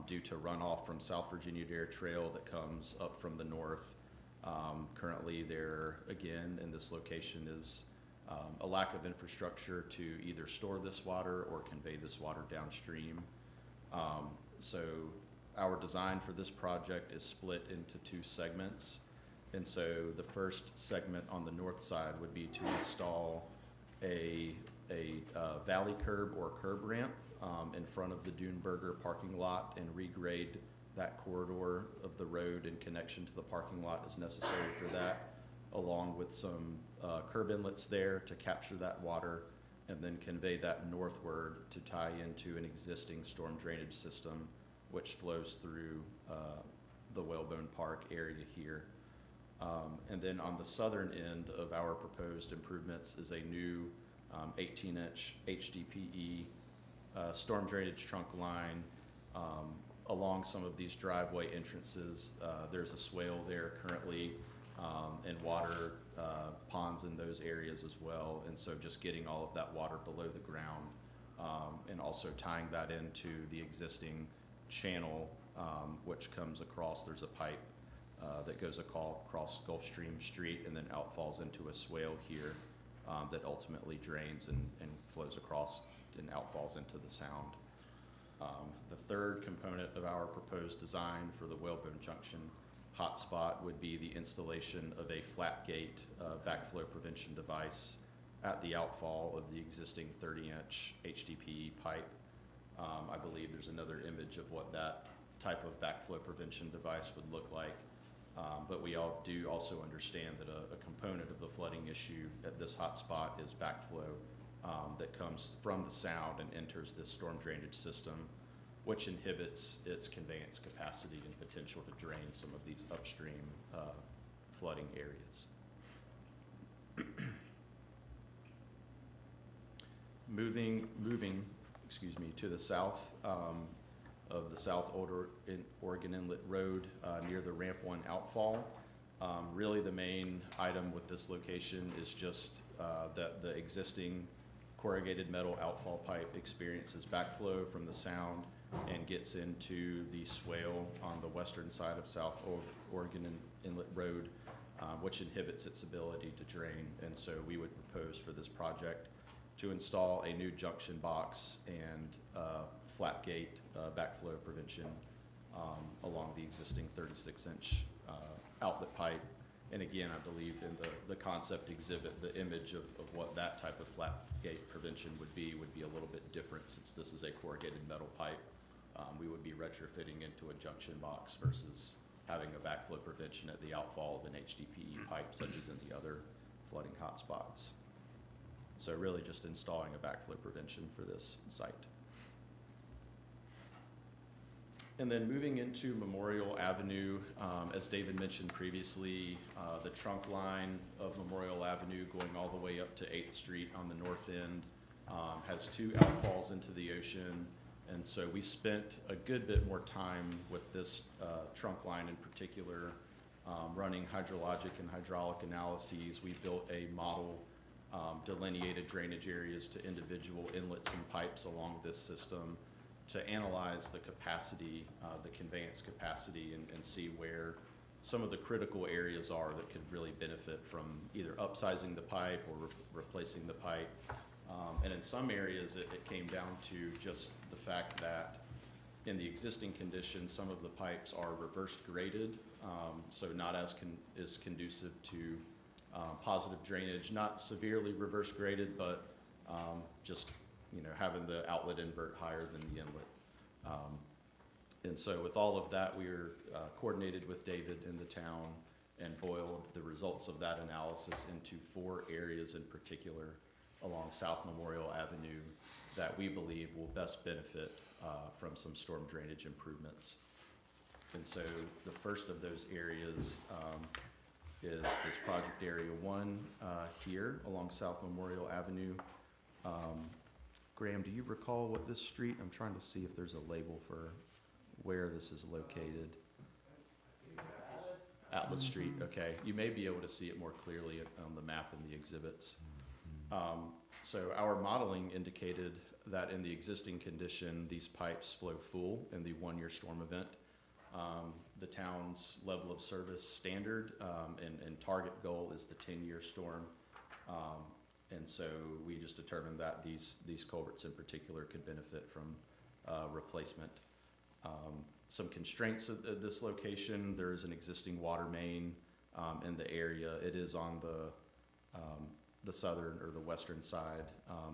due to runoff from South Virginia Dare Trail that comes up from the north. Currently, there again in this location is a lack of infrastructure to either store this water or convey this water downstream. So our design for this project is split into two segments. And so the first segment on the north side would be to install a valley curb or curb ramp in front of the Duneburger parking lot and regrade that corridor of the road in connection to the parking lot as necessary for that, along with some curb inlets there to capture that water and then convey that northward to tie into an existing storm drainage system which flows through the Whalebone Park area here. And then on the southern end of our proposed improvements is a new 18-inch HDPE storm drainage trunk line. Along some of these driveway entrances, there's a swale there currently, and water ponds in those areas as well. And so just getting all of that water below the ground and also tying that into the existing channel which comes across. There's a pipe that goes across Gulfstream Street and then outfalls into a swale here that ultimately drains and flows across and outfalls into the sound. The third component of our proposed design for the Whalebone Junction hotspot would be the installation of a flat gate backflow prevention device at the outfall of the existing 30-inch HDPE pipe. I believe there's another image of what that type of backflow prevention device would look like. But we do also understand that a component of the flooding issue at this hotspot is backflow that comes from the sound and enters this storm drainage system, which inhibits its conveyance capacity and potential to drain some of these upstream flooding areas. moving to the south of the South Oregon Inlet Road near the Ramp 1 outfall. Really the main item with this location is just that the existing corrugated metal outfall pipe experiences backflow from the sound and gets into the swale on the western side of South Oregon Inlet Road, which inhibits its ability to drain. And so we would propose for this project to install a new junction box and flap gate backflow prevention along the existing 36-inch outlet pipe. And again, I believe in the concept exhibit, the image of what that type of flap gate prevention would be a little bit different, since this is a corrugated metal pipe. We would be retrofitting into a junction box versus having a backflow prevention at the outfall of an HDPE pipe, such as in the other flooding hotspots. So really just installing a backflow prevention for this site. And then moving into Memorial Avenue, as David mentioned previously, the trunk line of Memorial Avenue going all the way up to 8th Street on the north end has 2 outfalls into the ocean. And so we spent a good bit more time with this trunk line in particular, running hydrologic and hydraulic analyses. We built a model delineated drainage areas to individual inlets and pipes along this system to analyze the capacity, the conveyance capacity, and see where some of the critical areas are that could really benefit from either upsizing the pipe or replacing the pipe. And in some areas, it came down to just the fact that in the existing condition, some of the pipes are reverse graded, so not as conducive to positive drainage, not severely reverse graded, but just having the outlet invert higher than the inlet. And so with all of that, we are coordinated with David in the town and boiled the results of that analysis into 4 areas in particular along South Memorial Avenue that we believe will best benefit from some storm drainage improvements. And so the first of those areas is this project area 1 here along South Memorial Avenue. Graham, do you recall what this street, I'm trying to see if there's a label for where this is located. Atlas Street, okay. You may be able to see it more clearly on the map in the exhibits. So our modeling indicated that in the existing condition, these pipes flow full in the 1-year storm event. The town's level of service standard and target goal is the 10-year storm. And so we just determined that these culverts in particular could benefit from replacement. Some constraints at this location: there is an existing water main in the area. It is on the southern or the western side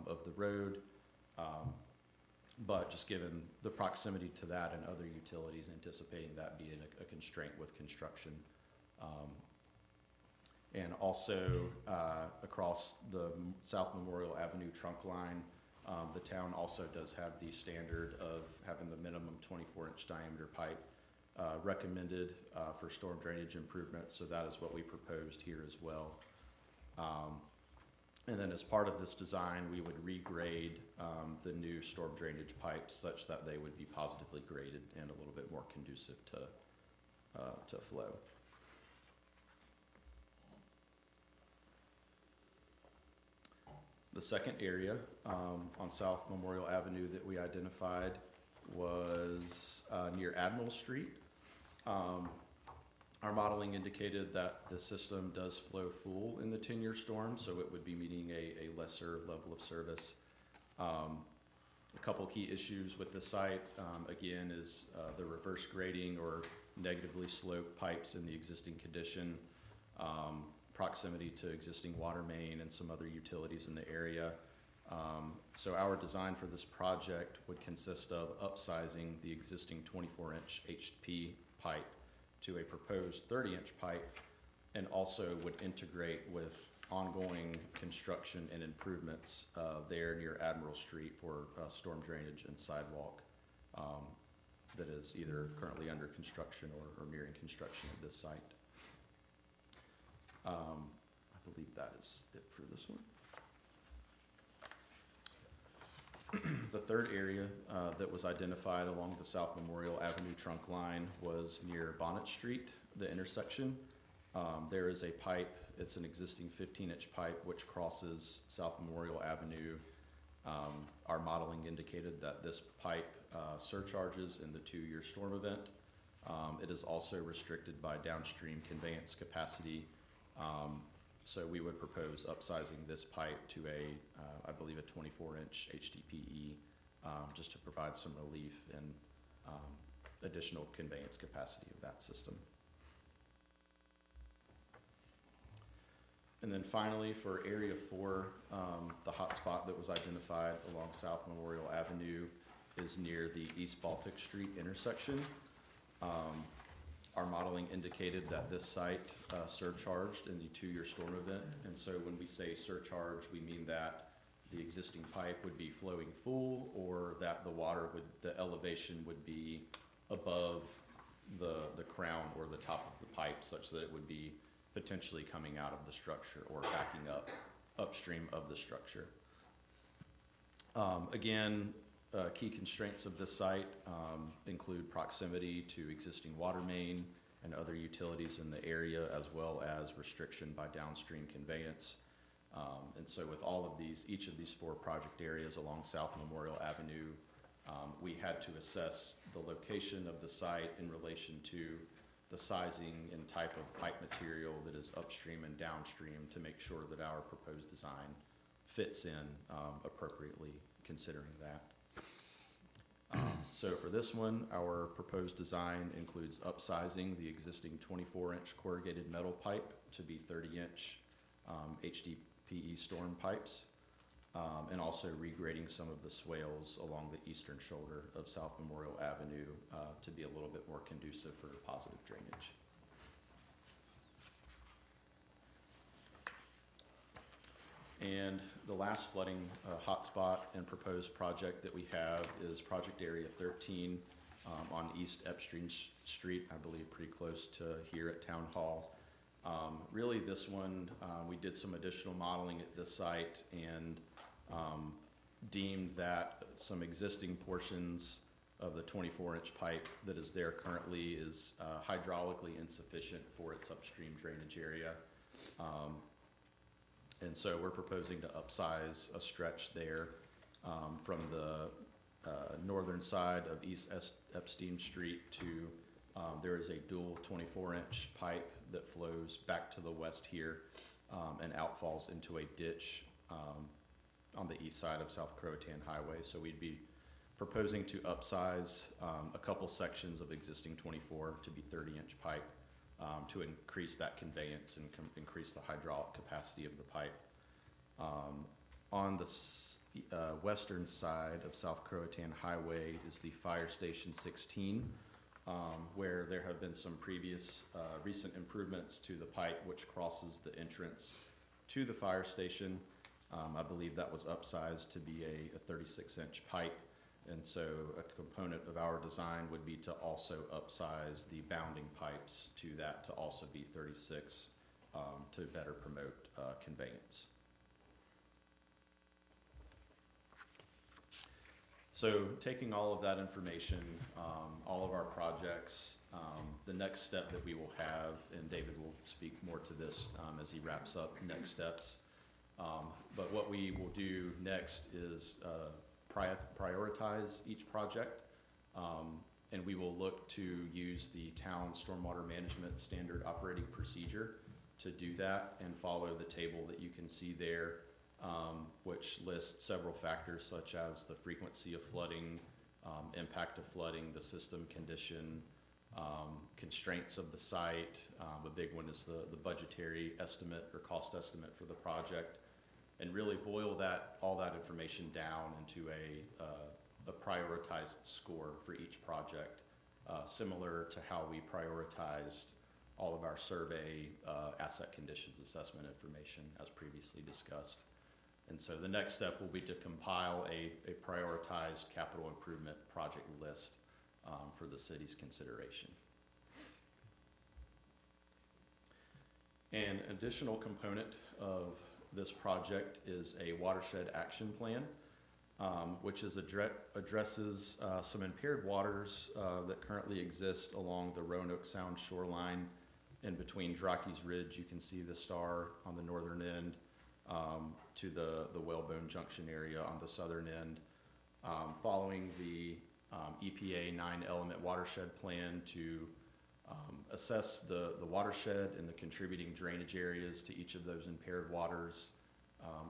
of the road, but just given the proximity to that and other utilities, anticipating that being a constraint with construction. And also across the South Memorial Avenue trunk line, the town also does have the standard of having the minimum 24-inch diameter pipe recommended for storm drainage improvements, so that is what we proposed here as well. And then as part of this design, we would regrade the new storm drainage pipes such that they would be positively graded and a little bit more conducive to flow. The second area on South Memorial Avenue that we identified was near Admiral Street. Our modeling indicated that the system does flow full in the 10-year storm, so it would be meeting a lesser level of service. A couple key issues with the site, again, is the reverse grading or negatively sloped pipes in the existing condition, proximity to existing water main and some other utilities in the area. So our design for this project would consist of upsizing the existing 24-inch HP pipe to a proposed 30-inch pipe, and also would integrate with ongoing construction and improvements there near Admiral Street for storm drainage and sidewalk that is either currently under construction or nearing construction at this site. I believe that is it for this one. The third area that was identified along the South Memorial Avenue trunk line was near Bonnet Street, the intersection. There is a pipe, it's an existing 15-inch pipe which crosses South Memorial Avenue. Our modeling indicated that this pipe surcharges in the 2-year storm event. It is also restricted by downstream conveyance capacity. So we would propose upsizing this pipe to I believe a 24-inch HDPE, just to provide some relief and additional conveyance capacity of that system. And then finally, for Area 4, the hotspot that was identified along South Memorial Avenue is near the East Baltic Street intersection. Our modeling indicated that this site surcharged in the 2-year storm event. And so when we say surcharge, we mean that the existing pipe would be flowing full, or that the elevation would be above the crown or the top of the pipe, such that it would be potentially coming out of the structure or backing up upstream of the structure. Again, key constraints of this site include proximity to existing water main and other utilities in the area, as well as restriction by downstream conveyance. And so with all of these, each of these 4 project areas along South Memorial Avenue, we had to assess the location of the site in relation to the sizing and type of pipe material that is upstream and downstream to make sure that our proposed design fits in appropriately, considering that. So for this one, our proposed design includes upsizing the existing 24-inch corrugated metal pipe to be 30-inch HDPE storm pipes, and also regrading some of the swales along the eastern shoulder of South Memorial Avenue to be a little bit more conducive for positive drainage. And the last flooding hotspot and proposed project that we have is Project Area 13 on East Epstein Street, I believe pretty close to here at Town Hall. Really this one, we did some additional modeling at this site and deemed that some existing portions of the 24-inch pipe that is there currently is hydraulically insufficient for its upstream drainage area. And so we're proposing to upsize a stretch there from the northern side of East Epstein Street to, there is a dual 24-inch pipe that flows back to the west here and outfalls into a ditch on the east side of South Croatan Highway. So we'd be proposing to upsize a couple sections of existing 24 to be 30-inch pipe to increase that conveyance and increase the hydraulic capacity of the pipe. On the western side of South Croatan Highway is the Fire Station 16, where there have been some previous recent improvements to the pipe which crosses the entrance to the fire station. I believe that was upsized to be a 36-inch pipe. And so a component of our design would be to also upsize the bounding pipes to that to also be 36 to better promote conveyance. So taking all of that information, all of our projects, the next step that we will have, and David will speak more to this as he wraps up next steps, but what we will do next is prioritize each project, and we will look to use the town stormwater management standard operating procedure to do that and follow the table that you can see there, which lists several factors such as the frequency of flooding, impact of flooding, the system condition, constraints of the site. A big one is the budgetary estimate or cost estimate for the project, and really boil all that information down into a prioritized score for each project, similar to how we prioritized all of our survey asset conditions assessment information as previously discussed. And so the next step will be to compile a prioritized capital improvement project list for the city's consideration. An additional component of this project is a watershed action plan. which addresses some impaired waters that currently exist along the Roanoke Sound shoreline in between Drocky's Ridge. You can see the star on the northern end to the Whalebone Junction area on the southern end. Following the EPA 9-element watershed plan to assess the watershed and the contributing drainage areas to each of those impaired waters,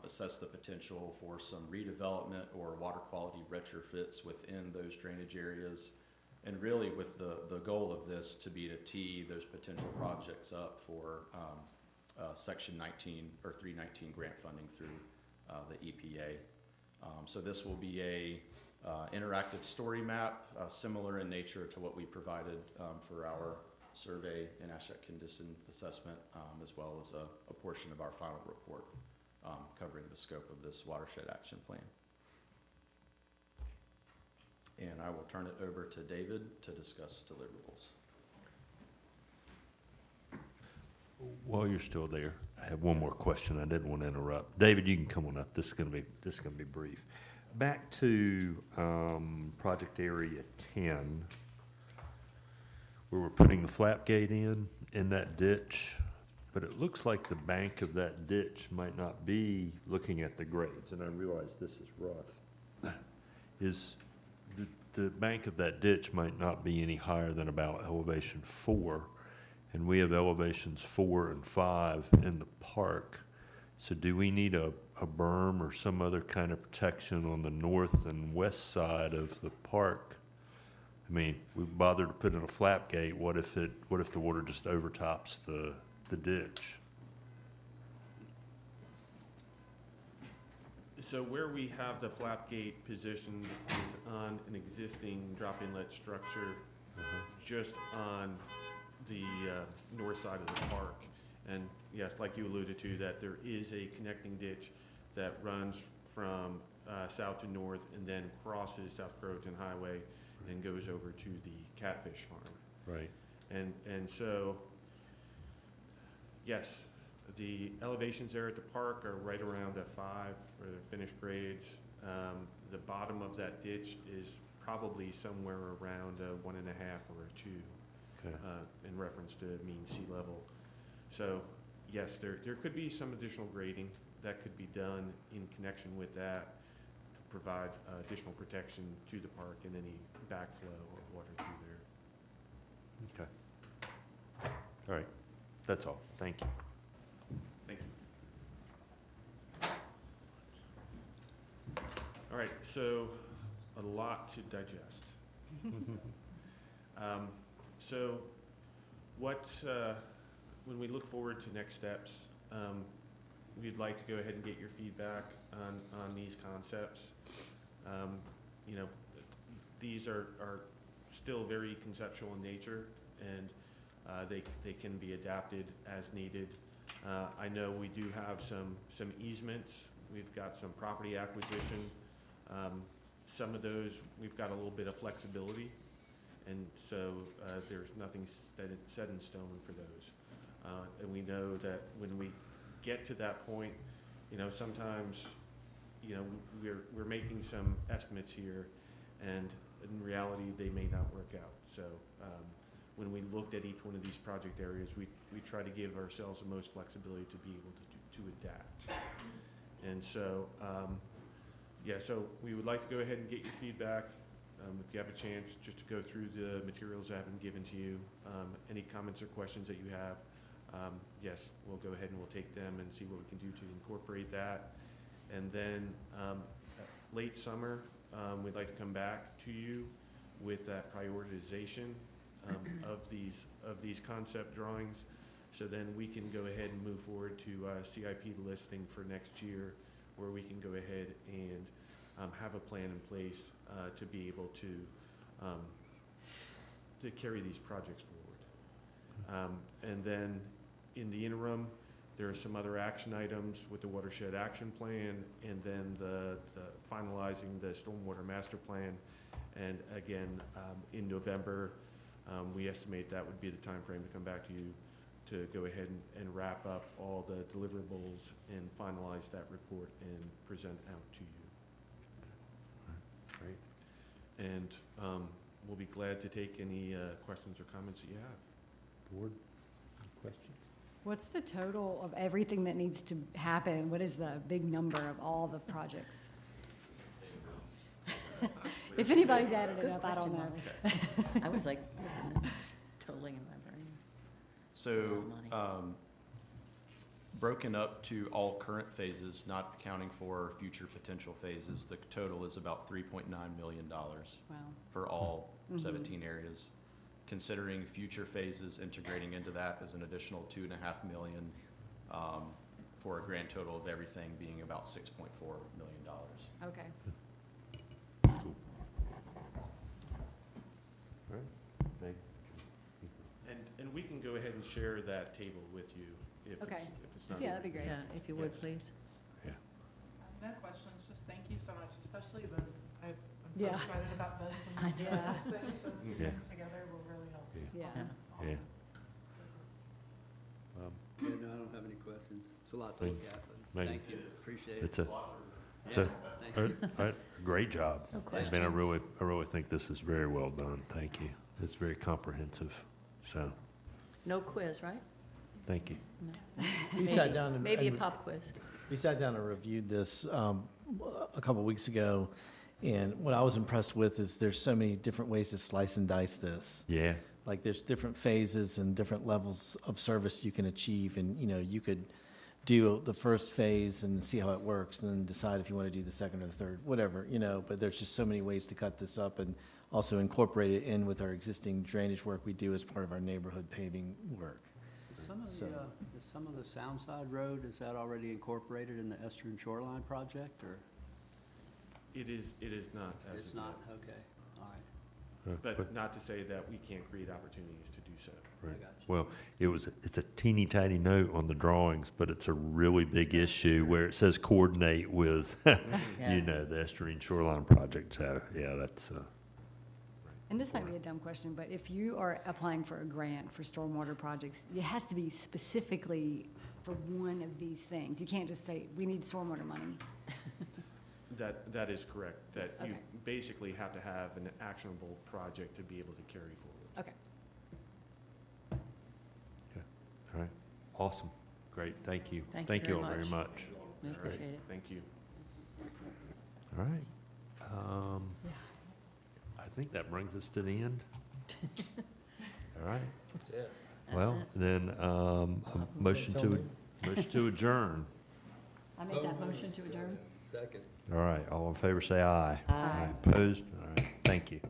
assess the potential for some redevelopment or water quality retrofits within those drainage areas, and really with the goal of this to be to tee those potential projects up for Section 19 or 319 grant funding through the EPA. So this will be a interactive story map, similar in nature to what we provided for our survey and asset condition assessment, as well as a portion of our final report covering the scope of this watershed action plan. And I will turn it over to David to discuss deliverables. While you're still there, I have one more question. I didn't want to interrupt. David, you can come on up. This is going to be brief. Back to project area 10, where we're putting the flap gate in that ditch, but it looks like the bank of that ditch might not be looking at the grades, and I realize this is rough. Is the bank of that ditch might not be any higher than about elevation 4, and we have elevations 4 and 5 in the park. So do we need a berm or some other kind of protection on the north and west side of the park? I mean, we bothered to put in a flap gate. What if the water just overtops the ditch? So where we have the flap gate positioned is on an existing drop inlet structure, just on the north side of the park. And yes, like you alluded to, that there is a connecting ditch that runs from south to north and then crosses South Croton Highway and goes over to the catfish farm. Right. And so, yes, the elevations there at the park are right around a 5 for the finished grades. The bottom of that ditch is probably somewhere around a 1.5 or a 2. Okay. In reference to mean sea level. So yes, there could be some additional grading that could be done in connection with that to provide additional protection to the park and any backflow of water through there. Okay. All right. That's all. Thank you. Thank you. All right, so a lot to digest. So when we look forward to next steps, we'd like to go ahead and get your feedback on these concepts. You know, these are still very conceptual in nature, and they can be adapted as needed. I know we do have some easements. We've got some property acquisition. Some of those, we've got a little bit of flexibility. And so there's nothing set in stone for those. And we know that when we get to that point, you know, sometimes, you know, we're making some estimates here, and in reality, they may not work out. So when we looked at each one of these project areas, we try to give ourselves the most flexibility to be able to adapt. And so, yeah, so we would like to go ahead and get your feedback. If you have a chance, just to go through the materials that have been given to you, any comments or questions that you have, yes, we'll go ahead and we'll take them and see what we can do to incorporate that. And then late summer, we'd like to come back to you with that prioritization of these concept drawings. So then we can go ahead and move forward to CIP listing for next year, where we can go ahead and have a plan in place to be able to carry these projects forward. And then in the interim, there are some other action items with the watershed action plan, and then the finalizing the stormwater master plan. And again, in November, we estimate that would be the time frame to come back to you to go ahead and wrap up all the deliverables and finalize that report and present out to you. And we'll be glad to take any questions or comments that you have. Board, any questions? What's the total of everything that needs to happen? What is the big number of all the projects? If anybody's added it Good up, I don't know. question, I was like, totally in my brain. So, That's a lot of broken up to all current phases, not accounting for future potential phases, the total is about $3.9 million Wow. for all Mhm. 17 areas. Considering future phases, integrating into that is an additional $2.5 million, for a grand total of everything being about $6.4 million. Okay. All right. Meg? And we can go ahead and share that table with you if Okay. it's not. Yeah, that'd be great. Yeah, if you would, Yes. please. No questions, just thank you so much, especially this. I'm so Yeah. excited about this I and doing know. this thing. Those two Yeah. things together will really help. Yeah. Yeah. Yeah, no, I don't have any questions. It's a lot to Meg- look at, but Meg- thank you, appreciate it. It's a, Yeah, thank you. great job. No I questions. mean, I really think this is very well done. Thank you. It's very comprehensive. So, No quiz, right? thank you. We sat down and. Maybe a and- pop quiz. We sat down and reviewed this a couple weeks ago, and what I was impressed with is there's so many different ways to slice and dice this. Yeah. Like, there's different phases and different levels of service you can achieve, and, you know, you could do the first phase and see how it works, and then decide if you want to do the second or the third, whatever, you know, but there's just so many ways to cut this up and also incorporate it in with our existing drainage work we do as part of our neighborhood paving work. So- Is some of the Soundside Road, is that already incorporated in the Estuarine Shoreline project, or? It is not as It's of not, yet. okay, all right. But not to say that we can't create opportunities to do so. Right. I got you. Well, it's a teeny tiny note on the drawings, but it's a really big issue where it says coordinate with, Yeah. you know, the Estuarine Shoreline Project. So, yeah, that's, And this might be a dumb question, but if you are applying for a grant for stormwater projects, it has to be specifically for one of these things. You can't just say, we need stormwater money. That is correct, that you Okay. basically have to have an actionable project to be able to carry forward. Okay. all right. Awesome. Great. Thank you. Thank you all very very much. much. We All right. appreciate it. Thank you. All right. I think that brings us to the end. All right. That's it. That's Well, it. then, a motion to adjourn. I made that motion to adjourn. Second. All right. All in favor, say aye. Aye. Opposed? All right. Thank you.